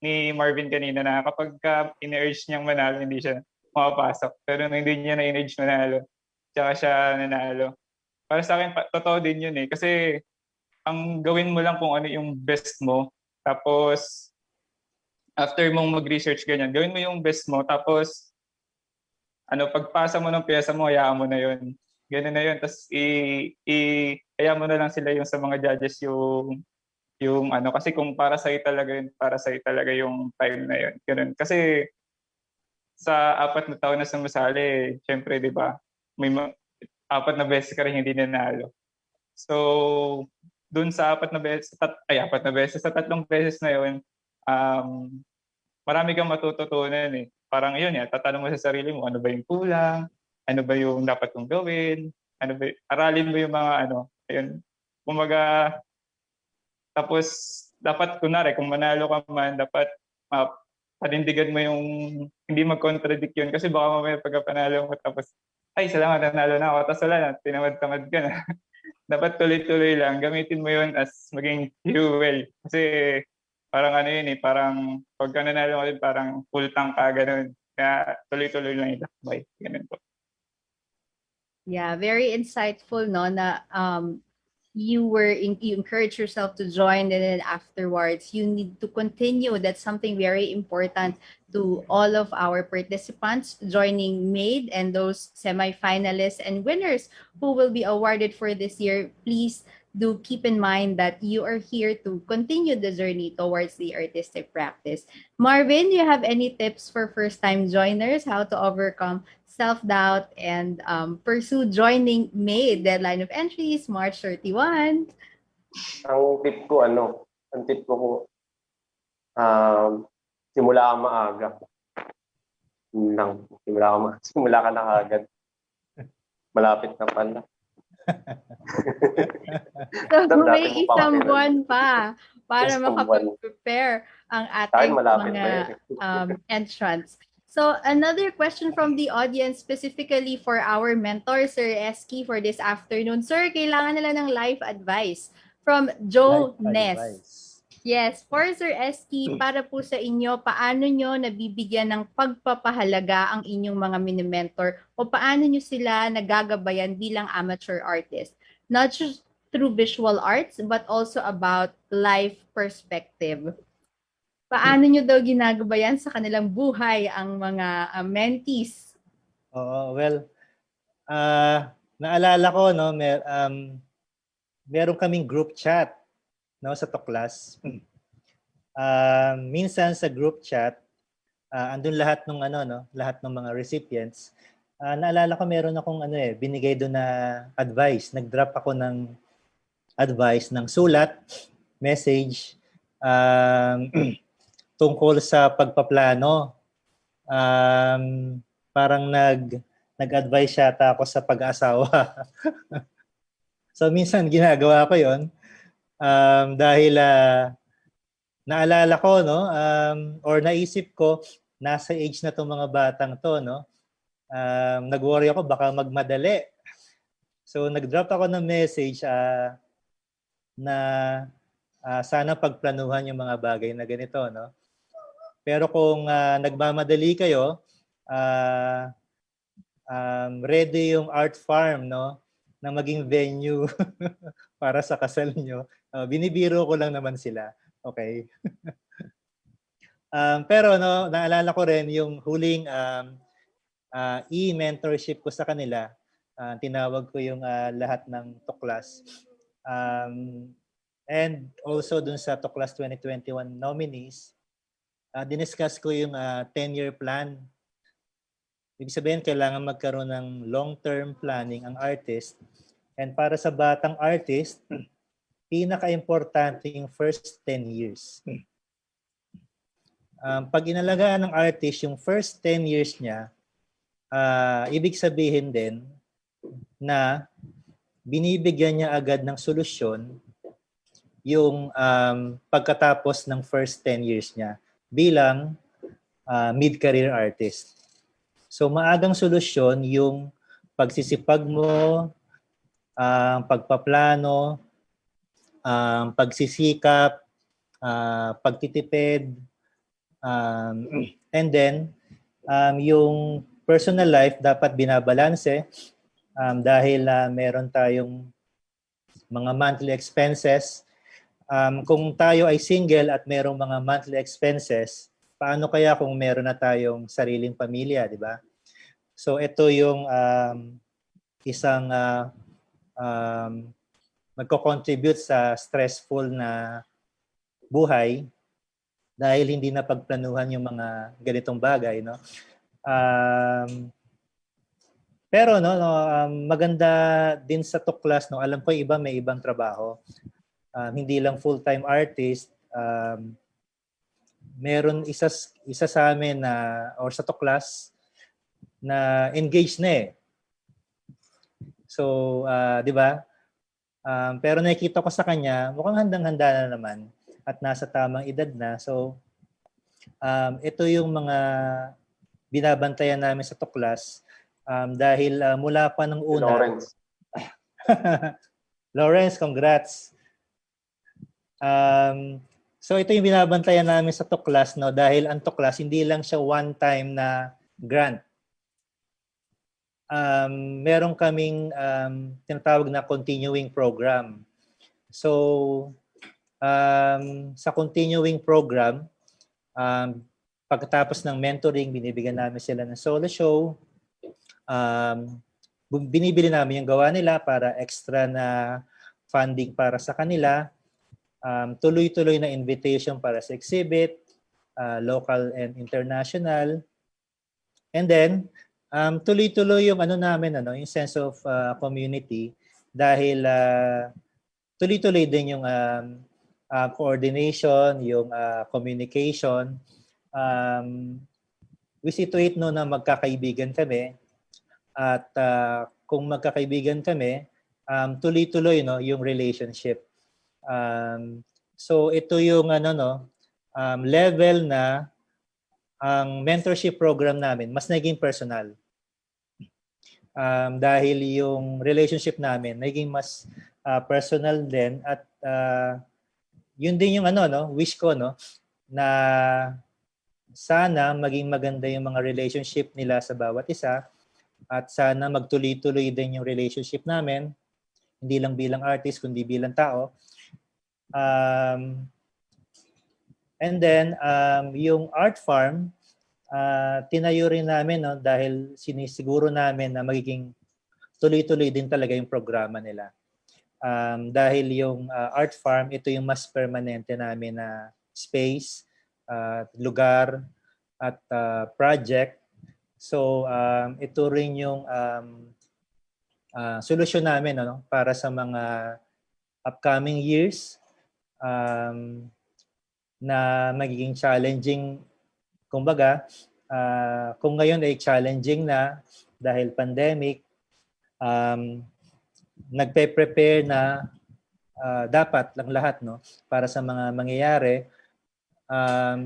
[SPEAKER 11] ni Marvin kanina na kapag in-urge niyang manalo, hindi siya makapasok. Pero nung hindi niya na-in-urge manalo, tsaka siya nanalo. Para sa akin, totoo din yun eh. Kasi ang gawin mo lang kung ano yung best mo. Tapos, after mong mag-research ganyan, gawin mo yung best mo. Tapos, pagpasa mo ng pyesa mo, hayaan mo na yun. Ganun na yun. Tapos, hayaan mo na lang sila yung sa mga judges yung kasi kung para sa'yo talaga yun, para sa'yo talaga yung time na yun. Ganun. Kasi, sa 4 na taon na sumasali, syempre, di ba, may 4 na beses ka rin hindi nanalo. So, dun sa 4 na beses, 4 na beses, sa 3 beses na yun, marami kang matututunan eh. Parang yun tatanong mo sa sarili mo, ano ba yung kulang? Ano ba yung dapat kong gawin? Aralin mo yung mga ayun. Kumaga, tapos dapat kunwari, kung manalo ka man, dapat panindigan mo yung hindi mag-contradict yun. Kasi baka mamaya pagka-panalo mo, tapos, ay, salamat, nanalo na ako. Tapos wala na, tinamad-tamad ka na. Dapat tuloy-tuloy lang. Gamitin mo yun as maging fuel. Kasi parang yun parang pagka nanalo ka din, parang full tank ka, ganun. Kaya tuloy-tuloy lang yung lakbay. Ganun po.
[SPEAKER 7] Yeah, very insightful, no, na you encourage yourself to join, and then afterwards you need to continue. That's something very important to all of our participants joining MAID and those semi-finalists and winners who will be awarded for this year. Please do keep in mind that you are here to continue the journey towards the artistic practice. Marvin, do you have any tips for first-time joiners how to overcome self-doubt and pursue joining May? Deadline of entry is March 31.
[SPEAKER 10] Ang tip ko simula ka maaga. Simula ka na agad. Malapit na pala.
[SPEAKER 7] So may isang buwan pa para makapag-prepare ang ating mga entrants. So another question from the audience specifically for our mentor, Sir Eski, for this afternoon. Sir, kailangan nila ng life advice from Joe Ness. Yes, for Sir Eski, para po sa inyo, paano nyo nabibigyan ng pagpapahalaga ang inyong mga mini-mentor o paano nyo sila nagagabayan bilang amateur artist? Not just through visual arts, but also about life perspective. Paano nyo daw ginagabayan sa kanilang buhay ang mga mentees?
[SPEAKER 9] Naalala ko, no, meron kaming group chat, no, sa Tuklas. Minsan sa group chat, andun lahat ng lahat ng mga recipients. Naalala ko meron akong binigay doon na advice. Nag-drop ako ng advice ng sulat, message, tungkol sa pagpaplano. Parang nag-advise yata ako sa pag-asawa. So minsan ginagawa ko 'yon dahil naalala ko, no, or naisip ko, nasa age na 'tong mga batang 'to, no. Nag-worry ako baka magmadali. So nag-drop ako ng message na sana pagplanuhan yung mga bagay na ganito, no. Pero kung nagmamadali kayo, ready yung art farm, no, na maging venue para sa kasal nyo. Binibiro ko lang naman sila. Okay? Pero no, naalala ko rin yung huling e-mentorship ko sa kanila. Tinawag ko yung lahat ng Tuklas. And also dun sa Tuklas 2021 nominees, diniscuss ko yung 10-year plan. Ibig sabihin, kailangan magkaroon ng long-term planning ang artist. And para sa batang artist, pinaka-importante yung first 10 years. Pag inalagaan ng artist yung first 10 years niya, ibig sabihin din na binibigyan niya agad ng solusyon yung pagkatapos ng first 10 years niya bilang mid-career artist. So maagang solusyon yung pagsisipag mo, pagpaplano, pagsisikap, pagtitipid, and then yung personal life dapat binabalanse dahil meron tayong mga monthly expenses. Kung tayo ay single at merong mga monthly expenses, paano kaya kung meron na tayong sariling pamilya, di ba? So ito yung isang magko-contribute sa stressful na buhay dahil hindi na pagplanuhan yung mga ganitong bagay, no? Pero maganda din sa tuklas, no, alam ko iba may ibang trabaho. Hindi lang full-time artist. Meron isa sa amin na or sa tuklas na engaged na eh. So, 'di ba? Pero nakikita ko sa kanya, mukhang handang-handa na naman at nasa tamang edad na. So, ito yung mga binabantayan namin sa tuklas dahil mula pa ng una.
[SPEAKER 10] Lawrence.
[SPEAKER 9] Lawrence, congrats. So ito yung binabantayan namin sa tuklas, no, dahil ang tuklas hindi lang siya one-time na grant. Meron kaming tinatawag na continuing program. So sa continuing program, pagkatapos ng mentoring, binibigyan namin sila ng solo show. Binibili namin yung gawa nila para extra na funding para sa kanila. Tuloy-tuloy na invitation para sa exhibit, local and international. And then, tuloy-tuloy yung yung sense of community dahil tuloy-tuloy din yung coordination, yung communication. We see to it na magkakaibigan kami at kung magkakaibigan kami, tuloy-tuloy yung relationship. So ito yung level na ang mentorship program namin mas naging personal. Dahil yung relationship namin naging mas personal din at yun din yung wish ko na sana maging maganda yung mga relationship nila sa bawat isa at sana magtuloy-tuloy din yung relationship namin hindi lang bilang artist kundi bilang tao. And then yung art farm tinayo rin namin dahil sinisiguro namin na magiging tuloy-tuloy din talaga yung programa nila. Dahil yung art farm ito yung mas permanente namin na space, lugar at project. So ito rin yung solusyon namin para sa mga upcoming years na magiging challenging. Kumbaga, kung ngayon ay challenging na dahil pandemic, nagpe-prepare na dapat lang lahat para sa mga mangyayari.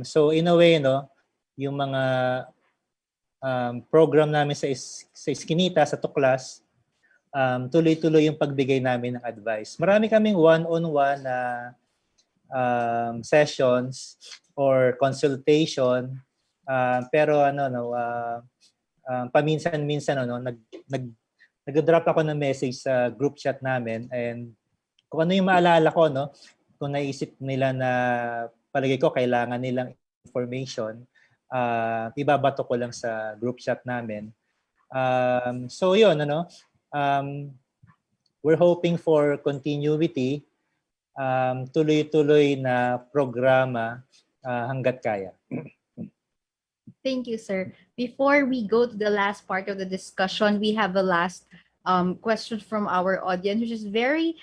[SPEAKER 9] So in a way, yung mga program namin sa Eskinita, sa tuklas, tuloy-tuloy yung pagbigay namin ng advice. Marami kaming one-on-one na sessions or consultation, pero paminsan-minsan nag-drop ako ng message sa group chat namin and kung ano yung maalala ko, kung naisip nila na palagay ko kailangan nilang information, ibabato ko lang sa group chat namin. So yun, we're hoping for continuity, tuloy-tuloy na programa hanggat kaya.
[SPEAKER 7] Thank you, sir. Before we go to the last part of the discussion, we have a last question from our audience, which is very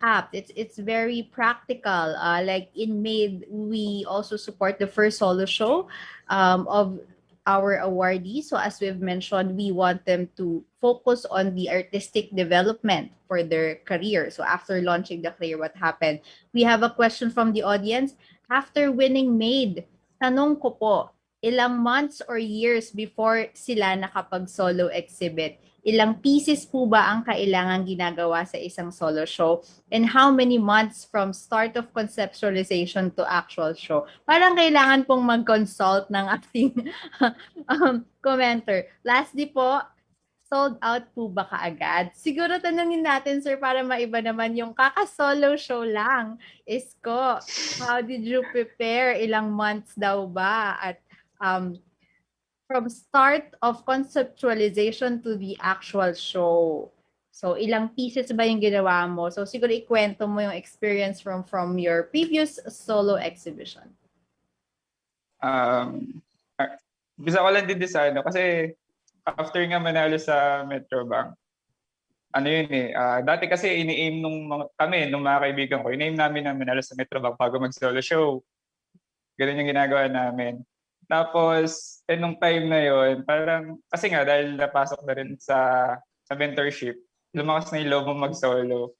[SPEAKER 7] apt. It's very practical. Like in May, we also support the first solo show of our awardees. So as we've mentioned, we want them to focus on the artistic development for their career. So after launching the Clear, what happened? We have a question from the audience. After winning Made, tanong ko po, ilang months or years before sila nakapag-solo exhibit? Ilang pieces po ba ang kailangan ginagawa sa isang solo show? And how many months from start of conceptualization to actual show? Parang kailangan pong mag-consult ng ating commenter. Lastly po, sold out po ba kaagad? Siguro tanungin natin, sir, para maiba naman yung kaka-solo show lang. Isko, how did you prepare? Ilang months daw ba? At from start of conceptualization to the actual show. So, ilang pieces ba yung ginawa mo? So, siguro ikwento mo yung experience from your previous solo exhibition.
[SPEAKER 11] Gusto ko lang din sa kasi after nga manalo sa Metrobank, ano yun dati kasi ini-aim nung mga kaibigan ko, ini-aim namin na manalo sa Metrobank bago mag-solo show. Ganun yung ginagawa namin. Tapos, nung time na yon parang, kasi nga, dahil napasok na rin sa mentorship, lumakas na yung loob mo mag-solo.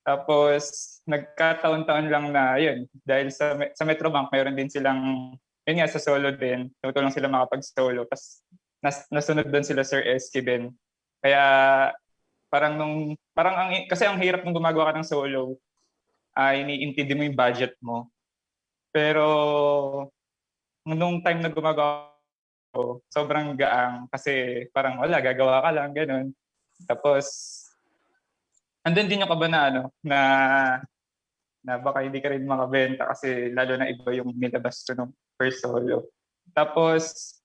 [SPEAKER 11] Tapos, nagkataon-taon lang na, yun, dahil sa Metrobank, mayroon din silang, yun nga, sa solo din, tutulong sila makapag-solo. Tapos, nasunod doon sila Sir Esky din. Kaya, kasi ang hirap nung gumagawa ka ng solo, iniintindi mo yung budget mo. Pero, nung time na gumagawa ko, sobrang gaang kasi parang wala, gagawa ka lang, ganun. Tapos, andun din yung kaba na baka hindi ka rin makabenta kasi lalo na iba yung nilabas ko nung first solo. Tapos,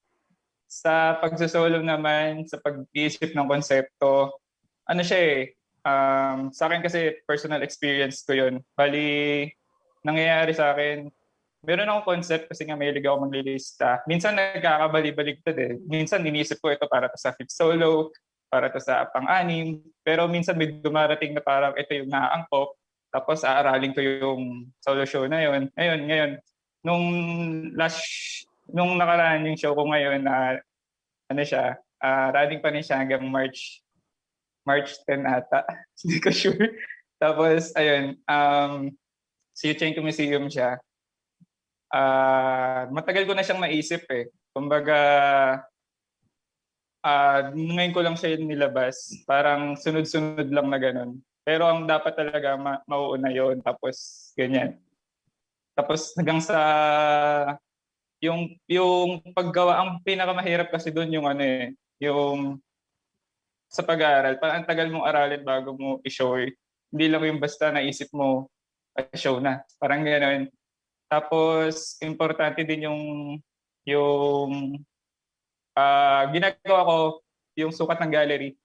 [SPEAKER 11] sa pagsosolo naman, sa pag-iisip ng konsepto, ano siya sa akin kasi personal experience ko yun. Bali, nangyayari sa akin, meron akong concept kasi nga mahilig ako maglilista. Minsan nagkakabali-baligtad Minsan iniisip ko ito para to sa fifth solo, para to sa pang-anim. Pero minsan may dumarating na parang ito yung naaangkop. Tapos aaralin ko yung solo show na yun. Ngayon, nung nakaraan yung show ko ngayon na running pa rin siya hanggang March 10 ata. Hindi ko sure. Tapos, ayun, sa Yuchenko Museum siya. Matagal ko na siyang maisip Kumbaga, ngayon ko lang siya nilabas. Parang sunod-sunod lang na ganun. Pero ang dapat talaga mauuna yun. Tapos, ganyan. Tapos hanggang sa yung paggawa, ang pinakamahirap kasi doon yung yung sa pag-aaral. Parang ang tagal mong aralin bago mo i-show. Hindi lang yung basta naisip mo, show na. Parang gano'n. Tapos, importante din yung ginagawa ko, yung sukat ng gallery.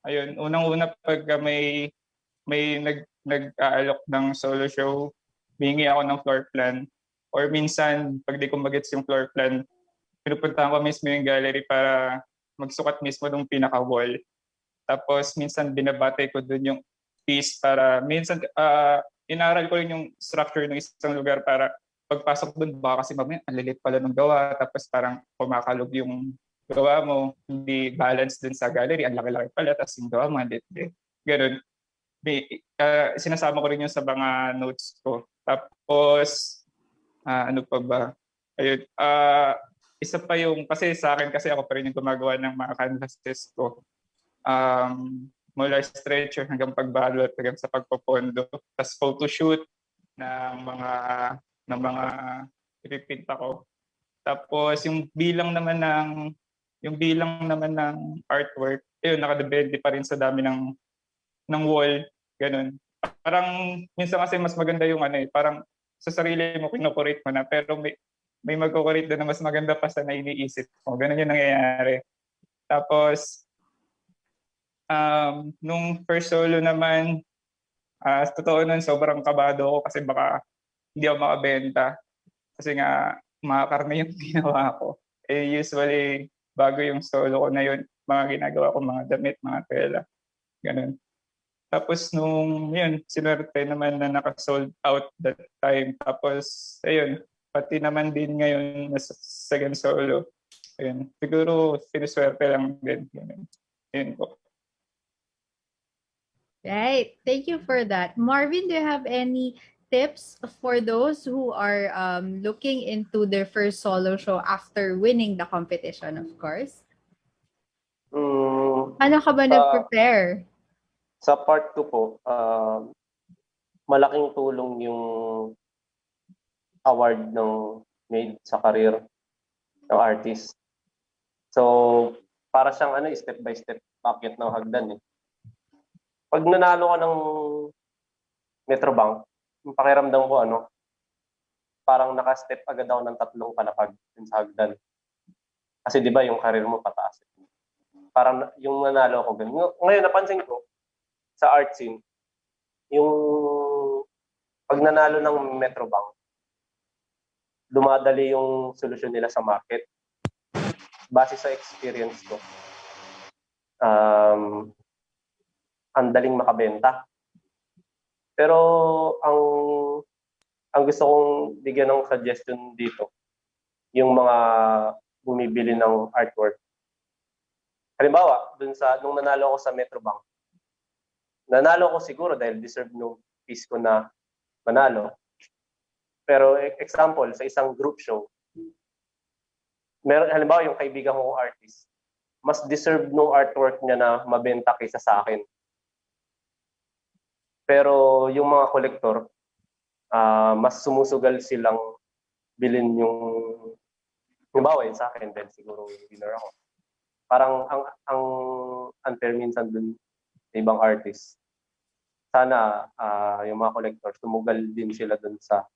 [SPEAKER 11] Ayun, unang-una pag may nag-aalok ng solo show, hingi ako ng floor plan. Or minsan, pag di ko magets yung floor plan, pinupuntahan ko mismo yung gallery para magsukat mismo ng pinaka-wall. Tapos minsan binabate ko dun yung piece para minsan inaral ko rin yung structure ng isang lugar para pagpasok dun baka kasi mamaya ang lilit pala ng gawa tapos parang kumakalog yung gawa mo, hindi balance dun sa gallery, ang laki-laki pala tapos yung gawa mo, ganun. Sinasama ko rin yun sa mga notes ko. Tapos ano pa ba? Ayun, isa pa yung, kasi sa akin kasi ako pa rin yung gumagawa ng mga canvases ko. Mula stretcher hanggang pagbalot hanggang sa pagpopondo, tapos photoshoot ng mga ipipinta ko. Tapos yung bilang naman ng artwork, nakadepende pa rin sa dami ng wall, ganun. Parang minsan kasi mas maganda yung parang sa sarili mo kinokorate mo na, pero may magkokorate doon na mas maganda pa sa naiisip mo. Ganun yung nangyayari. Tapos nung first solo naman, totoo nun, sobrang kabado ako kasi baka hindi ako makabenta. Kasi nga, mga karne yung ginawa ko. Usually, bago yung solo ko na yun, mga ginagawa ko, mga damit, mga tela. Ganun. Tapos sinwerte naman na naka-sold out that time. Tapos, ayun, pati naman din ngayon na second solo. Ayun, siguro, siniswerte lang din. Yun po.
[SPEAKER 7] Right. Thank you for that. Marvin, do you have any tips for those who are looking into their first solo show after winning the competition, of course? Ano ka ba nag-prepare?
[SPEAKER 10] Sa part 2 po, malaking tulong yung award ng made sa career ng artist. So, para siyang step by step paakyat ng hagdan eh. Pag nanalo ka ng Metrobank, yung pakiramdam ko parang naka-step agad ako ng 3 palapag dun sa hagdan. Kasi di ba yung career mo pataas. Parang yung nanalo ako ganun. Ngayon napansin ko sa art scene, yung pag nanalo ng Metrobank, dumadali yung solusyon nila sa market. Base sa experience ko, ang daling makabenta. Pero ang gusto kong bigyan ng suggestion dito, yung mga bumibili ng artwork. Halimbawa, nung nanalo ako sa Metrobank, nanalo ko siguro dahil deserve nung piece ko na manalo. Pero example, sa isang group show, halimbawa yung kaibigan kong artist, mas deserve nung artwork niya na mabenta kaysa sa akin. Pero yung mga kolektor, mas sumusugal silang bilhin yung halimbawa yun sa akin dahil siguro winner ako. Parang ang unfair minsan dun sa ibang artist. Sana yung mga collectors tumugal din sila dun sa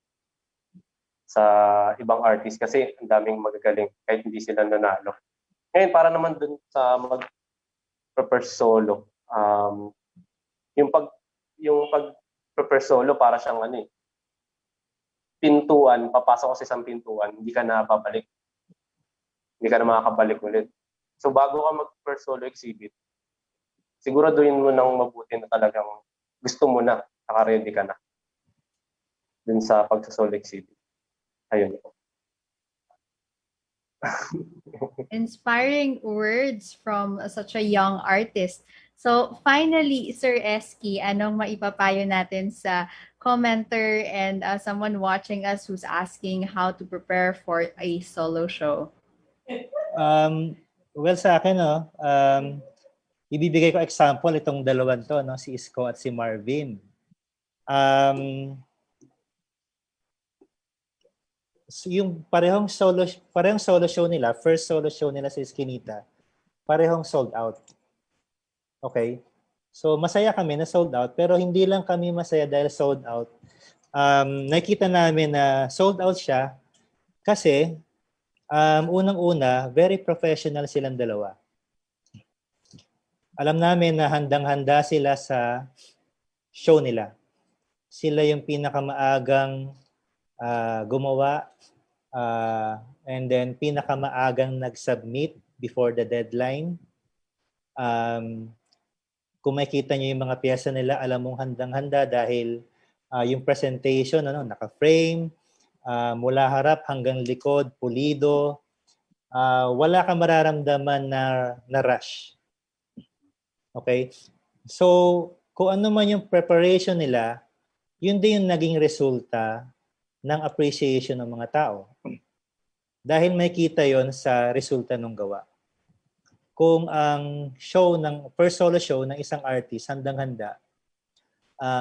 [SPEAKER 10] ibang artist kasi ang daming magagaling kahit hindi sila nanalo. Ngayon para naman dun sa mag-prepare solo, yung pag-prepare solo para siyang pintuan, papasok ko sa isang pintuan, hindi ka na babalik. Hindi ka na makakabalik ulit. So bago ka mag-prepare solo exhibit, siguraduhin mo nang mabuti na talagang gusto mo na, naka-ready ka na dun sa pag-solo exhibit. Ayun po.
[SPEAKER 7] Inspiring words from such a young artist. So finally, Sir Eski, anong maipapayo natin sa commenter and someone watching us who's asking how to prepare for a solo show?
[SPEAKER 9] Well, sa akin, ibibigay ko example itong dalawan to, si Isko at si Marvin. Yung parehong solo show nila, first solo show nila sa Eskinita, parehong sold out. Okay? So, masaya kami na sold out, pero hindi lang kami masaya dahil sold out. Nakita namin na sold out siya kasi unang-una, very professional silang dalawa. Alam namin na handang-handa sila sa show nila. Sila yung pinakamaagang gumawa and then pinakamaagang nag-submit before the deadline. Kung makita nyo yung mga piyesa nila, alam mong handang-handa dahil yung presentation, naka-frame, mula harap hanggang likod, pulido, wala kang mararamdaman na rush. Okay? So, kung ano man yung preparation nila, yun din yung naging resulta ng appreciation ng mga tao. Dahil may kita yon sa resulta ng gawa. Kung ang first solo show ng isang artist, handang-handa,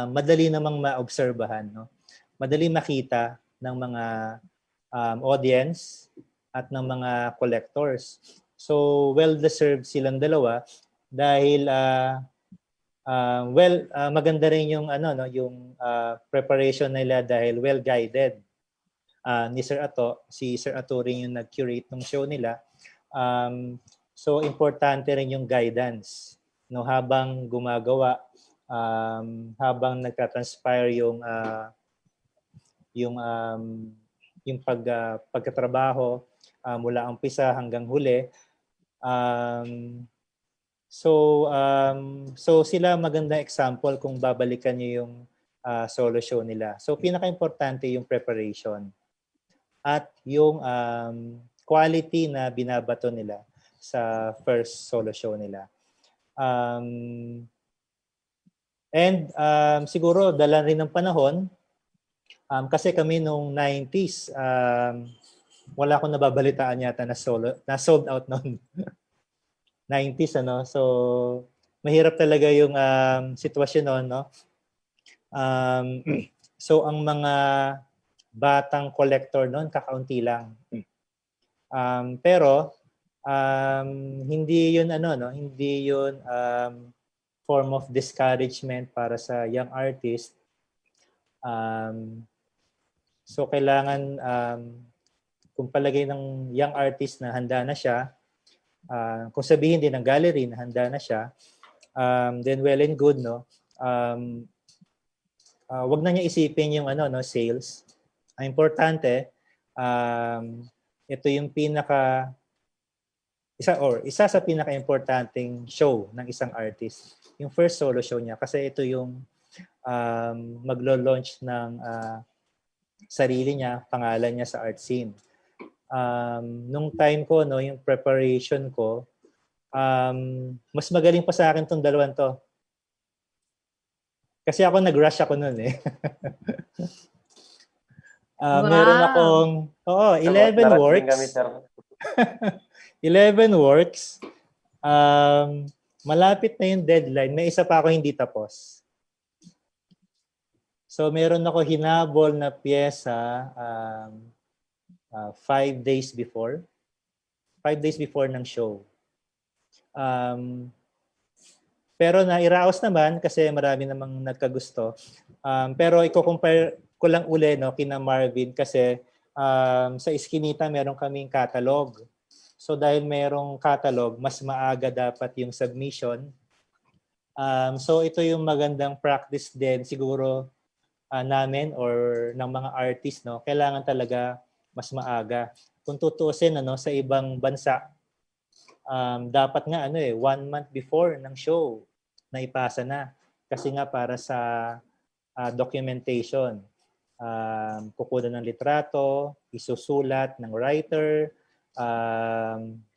[SPEAKER 9] madali namang maobserbahan. Madali makita ng mga audience at ng mga collectors. So, well-deserved silang dalawa dahil maganda rin yung preparation nila dahil well-guided. Si Sir Ato rin yung nag-curate ng show nila. So, importante rin yung guidance habang gumagawa, habang nagka-transpire yung pagkatrabaho mula umpisa hanggang huli. So sila magandang example kung babalikan niyo yung solo show nila. So pinaka-importante yung preparation at yung quality na binabato nila sa first solo show nila. Siguro dala rin ng panahon kasi kami nung 90s wala akong nababalitaan yata na sold out noon. 90s so mahirap talaga yung sitwasyon noon so ang mga batang collector noon kakaunti lang pero hindi yun ano, no? Hindi yun form of discouragement para sa young artist. So kailangan kung palagay ng young artist na handa na siya, kung sabihin din ng gallery na handa na siya, then well and good, no? Wag na niya isipin yung ano, no, sales. Ang importante, ito yung isa sa pinaka-importanting show ng isang artist, yung first solo show niya, kasi ito yung maglo-launch ng sarili niya, pangalan niya sa art scene. Nung time ko, no, yung preparation ko, mas magaling pa sa akin tong dalawang to. Kasi ako nag-rush ako noon eh. Meron akong 11 works. 11 works. Malapit na yung deadline. May isa pa ako hindi tapos. So meron ako hinabol na piyesa 5 days before. 5 days before ng show. Pero nairaos naman kasi marami namang nagkagusto. Pero i-compare ko lang uli, no, kina Marvin kasi sa Eskinita meron kaming catalog. So dahil merong catalog, mas maaga dapat yung submission. So ito yung magandang practice din siguro namin or ng mga artist, no. Kailangan talaga mas maaga. Kung tutuusin sa ibang bansa, dapat nga 1 month before ng show na ipasa na. Kasi nga para sa documentation. Kukunan ng litrato, isusulat ng writer,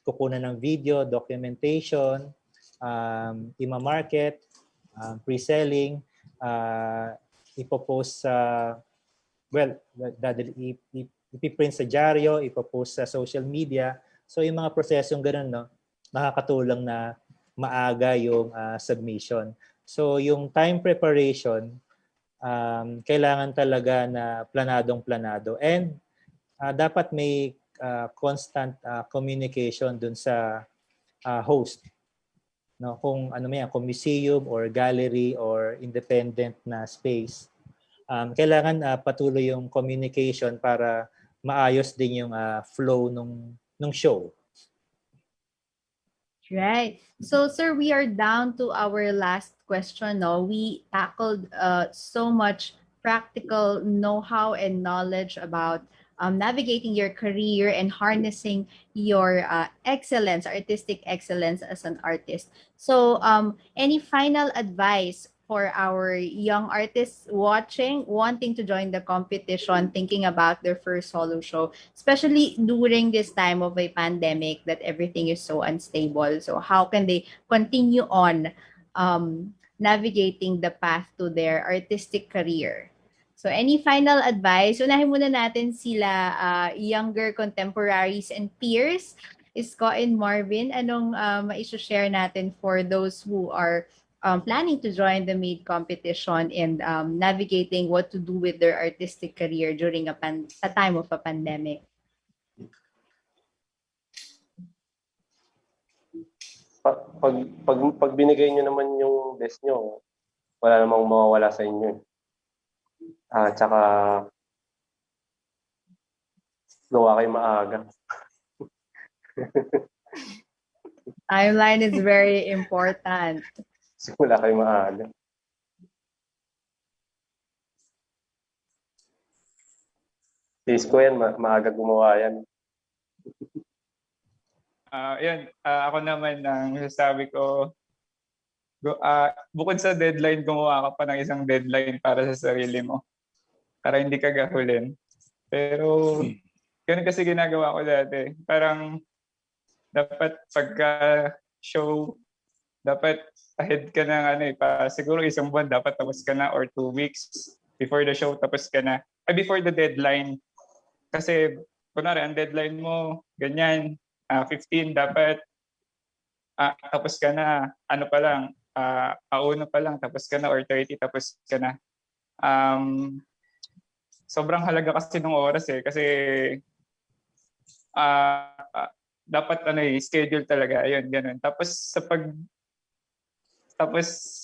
[SPEAKER 9] kukunan ng video, documentation, ima-market, pre-selling, ipopost sa, ipiprint sa dyaryo, ipopost sa social media. So yung mga prosesong ganun, no, makakatulong na maaga yung submission. So yung time preparation, kailangan talaga na planadong-planado. And dapat may constant communication dun sa host. No, kung kung museum or gallery or independent na space. Kailangan patuloy yung communication para maayos din yung flow nung show.
[SPEAKER 7] Right. So, sir, we are down to our last question. No, we tackled so much practical know-how and knowledge about navigating your career and harnessing your artistic excellence as an artist. So, any final advice for our young artists watching, wanting to join the competition, thinking about their first solo show, especially during this time of a pandemic that everything is so unstable? So how can they continue on navigating the path to their artistic career? So any final advice? Unahin muna natin sila younger contemporaries and peers. Isko and Marvin, anong ma-share natin for those who are planning to join the MAID competition and navigating what to do with their artistic career during a time of a pandemic?
[SPEAKER 10] Pag binigay nyo naman yung best nyo, wala namang mawawala sa inyo. Tsaka gawa kayo maaga.
[SPEAKER 7] Timeline is very important.
[SPEAKER 10] Simula kayo maaga. Isko yan, maaga gumawa yan.
[SPEAKER 11] Ako naman ang sasabi ko, bukod sa deadline, gumawa ka pa ng isang deadline para sa sarili mo. Para hindi ka gahulin. Pero, ganun kasi ginagawa ko dati. Parang, dapat pagka show, dapat ahead ka ng siguro isang buwan dapat tapos ka na or 2 weeks before the show tapos ka na. Before the deadline. Kasi, kunwari, ang deadline mo, ganyan, 15 dapat tapos ka na, auna pa lang tapos ka na or 30 tapos ka na. Sobrang halaga kasi ng oras kasi dapat schedule talaga, ayun, ganun. Tapos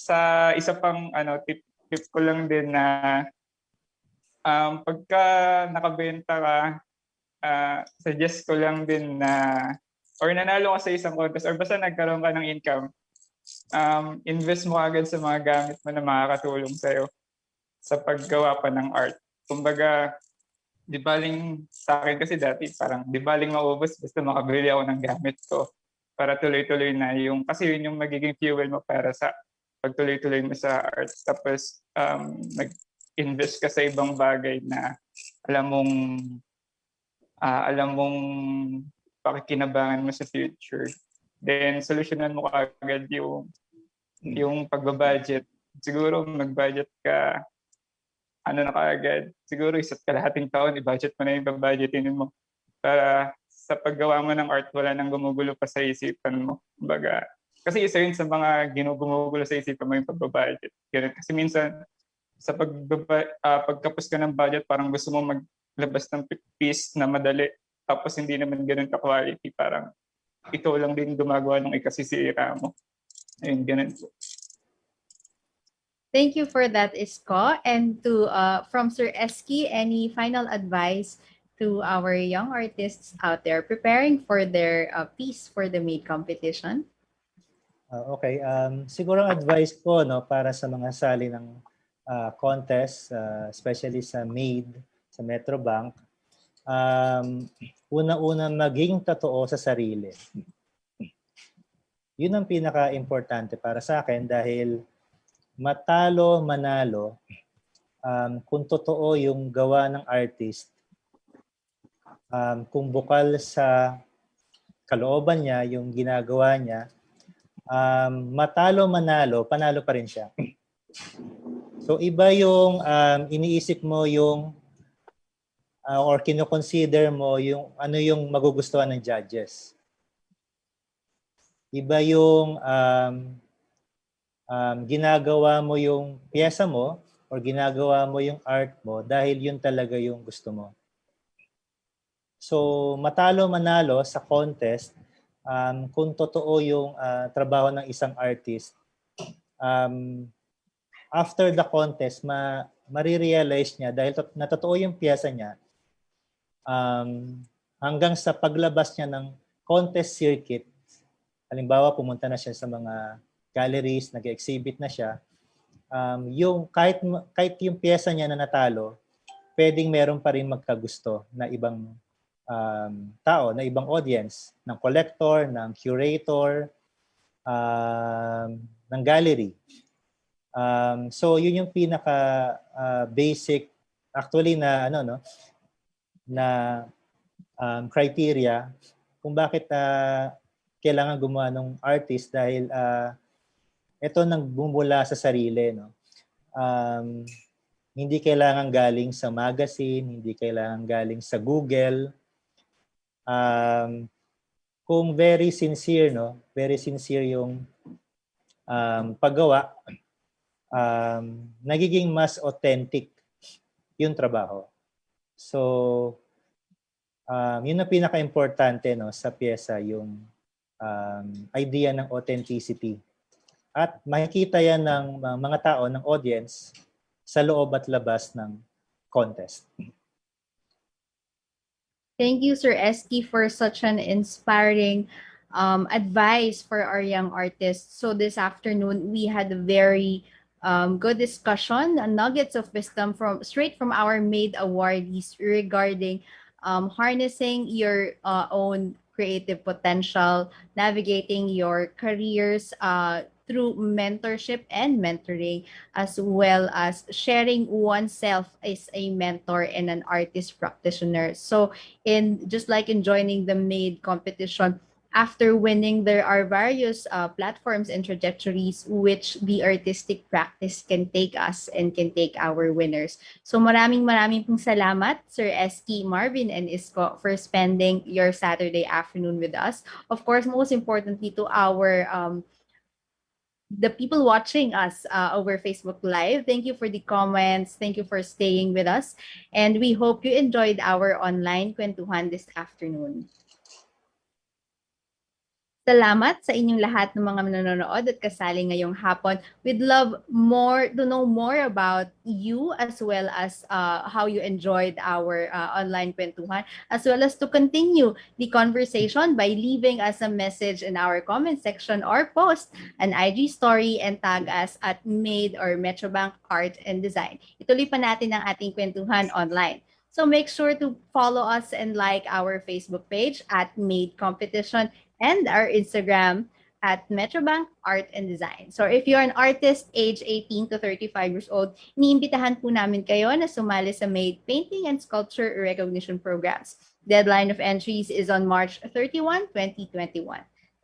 [SPEAKER 11] sa isa pang tip ko lang din na pagka nakabenta ka, suggest ko lang din na or nanalo ka sa isang contest or basta nagkaroon ka ng income, invest mo agad sa mga gamit mo na makakatulong sa'yo sa paggawa pa ng art. Kumbaga, di baling sa akin kasi dati parang di baling maubos basta makabili ako ng gamit ko para tuloy-tuloy na yung kasi yun yung magiging fuel mo para sa pagtuloy-tuloy mo sa art. Tapos nag-invest ka sa ibang bagay na alam mong pakikinabangan mo sa future. Then solusyonan mo agad yung pagbabudget. Siguro mag-budget ka na kaagad. Siguro isa't kalahating taon, i-budget mo na yung babudgetin mo. Para sa paggawa mo ng art, wala nang gumugulo pa sa isipan mo. Kumbaga, kasi isa yun sa mga gumugulo sa isipan mo yung pagbabudget. Ganun. Kasi minsan, sa pagkapos ka ng budget, parang gusto mo maglabas ng piece na madali. Tapos hindi naman ganun ka-quality. Parang ikaw lang din gumagawa ng ikasisira mo. Ayun, ganun po.
[SPEAKER 7] Thank you for that, Isko. And to from Sir Eski, any final advice to our young artists out there preparing for their piece for the MAID competition?
[SPEAKER 9] Okay, siguro ang advice ko para sa mga sali ng contest, especially sa MAID, sa Metrobank, una-una maging totoo sa sarili. Yun ang pinaka-importante para sa akin dahil matalo, manalo, kung totoo yung gawa ng artist, kung bukal sa kalooban niya, yung ginagawa niya, matalo, manalo, panalo pa rin siya. So iba yung iniisip mo yung or kino-consider mo yung ano yung magugustuhan ng judges. Iba yung ginagawa mo yung piyesa mo or ginagawa mo yung art mo dahil yun talaga yung gusto mo. So, matalo manalo sa contest, kung totoo yung trabaho ng isang artist, after the contest, marirealize niya dahil natotoo yung piyesa niya, hanggang sa paglabas niya ng contest circuit, halimbawa pumunta na siya sa mga galleries, nag-exhibit na siya, yung kahit yung piyesa niya na natalo, pwedeng meron pa rin magkagusto na ibang tao, na ibang audience, ng collector, ng curator, ng gallery. So yun yung pinaka basic actually na na criteria kung bakit kailangan gumawa ng artist dahil ito nagbumula sa sarili, hindi kailangan galing sa magazine, hindi kailangan galing sa Google. Kung very sincere, very sincere yung paggawa, nagiging mas authentic yung trabaho. So, yun ang pinaka-importante sa pyesa, yung idea ng authenticity. At makikita yan ng mga tao, ng audience, sa loob at labas ng contest.
[SPEAKER 7] Thank you, Sir Eski, for such an inspiring advice for our young artists. So this afternoon, we had a very good discussion, nuggets of wisdom straight from our MAID awardees regarding harnessing your own creative potential, navigating your careers through mentorship and mentoring, as well as sharing oneself as a mentor and an artist practitioner. So just like in joining the MAID competition, after winning, there are various platforms and trajectories which the artistic practice can take us and can take our winners. So maraming pong salamat, Sir Eski, Marvin, and Isko, for spending your Saturday afternoon with us. Of course, most importantly to our the people watching us over Facebook Live. Thank you for the comments. Thank you for staying with us. And we hope you enjoyed our online kwentuhan this afternoon. Salamat sa inyong lahat ng mga manonood at kasali ngayong hapon. We'd love to know more about you as well as how you enjoyed our online kwentuhan, as well as to continue the conversation by leaving us a message in our comment section or post an IG story and tag us at Made or Metrobank Art and Design. Ituloy pa natin ang ating kwentuhan online. So make sure to follow us and like our Facebook page at Made Competition and our Instagram at Metrobank Art and Design. So if you're an artist age 18 to 35 years old, iniimbitahan po namin kayo na sumali sa Made Painting and Sculpture Recognition Programs. Deadline of entries is on March 31, 2021.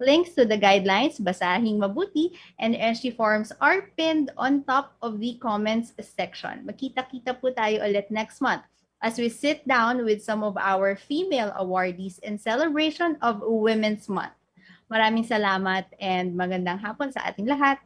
[SPEAKER 7] Links to the guidelines, basahing mabuti, and entry forms are pinned on top of the comments section. Magkita-kita po tayo ulit next month as we sit down with some of our female awardees in celebration of Women's Month. Maraming salamat and magandang hapon sa ating lahat.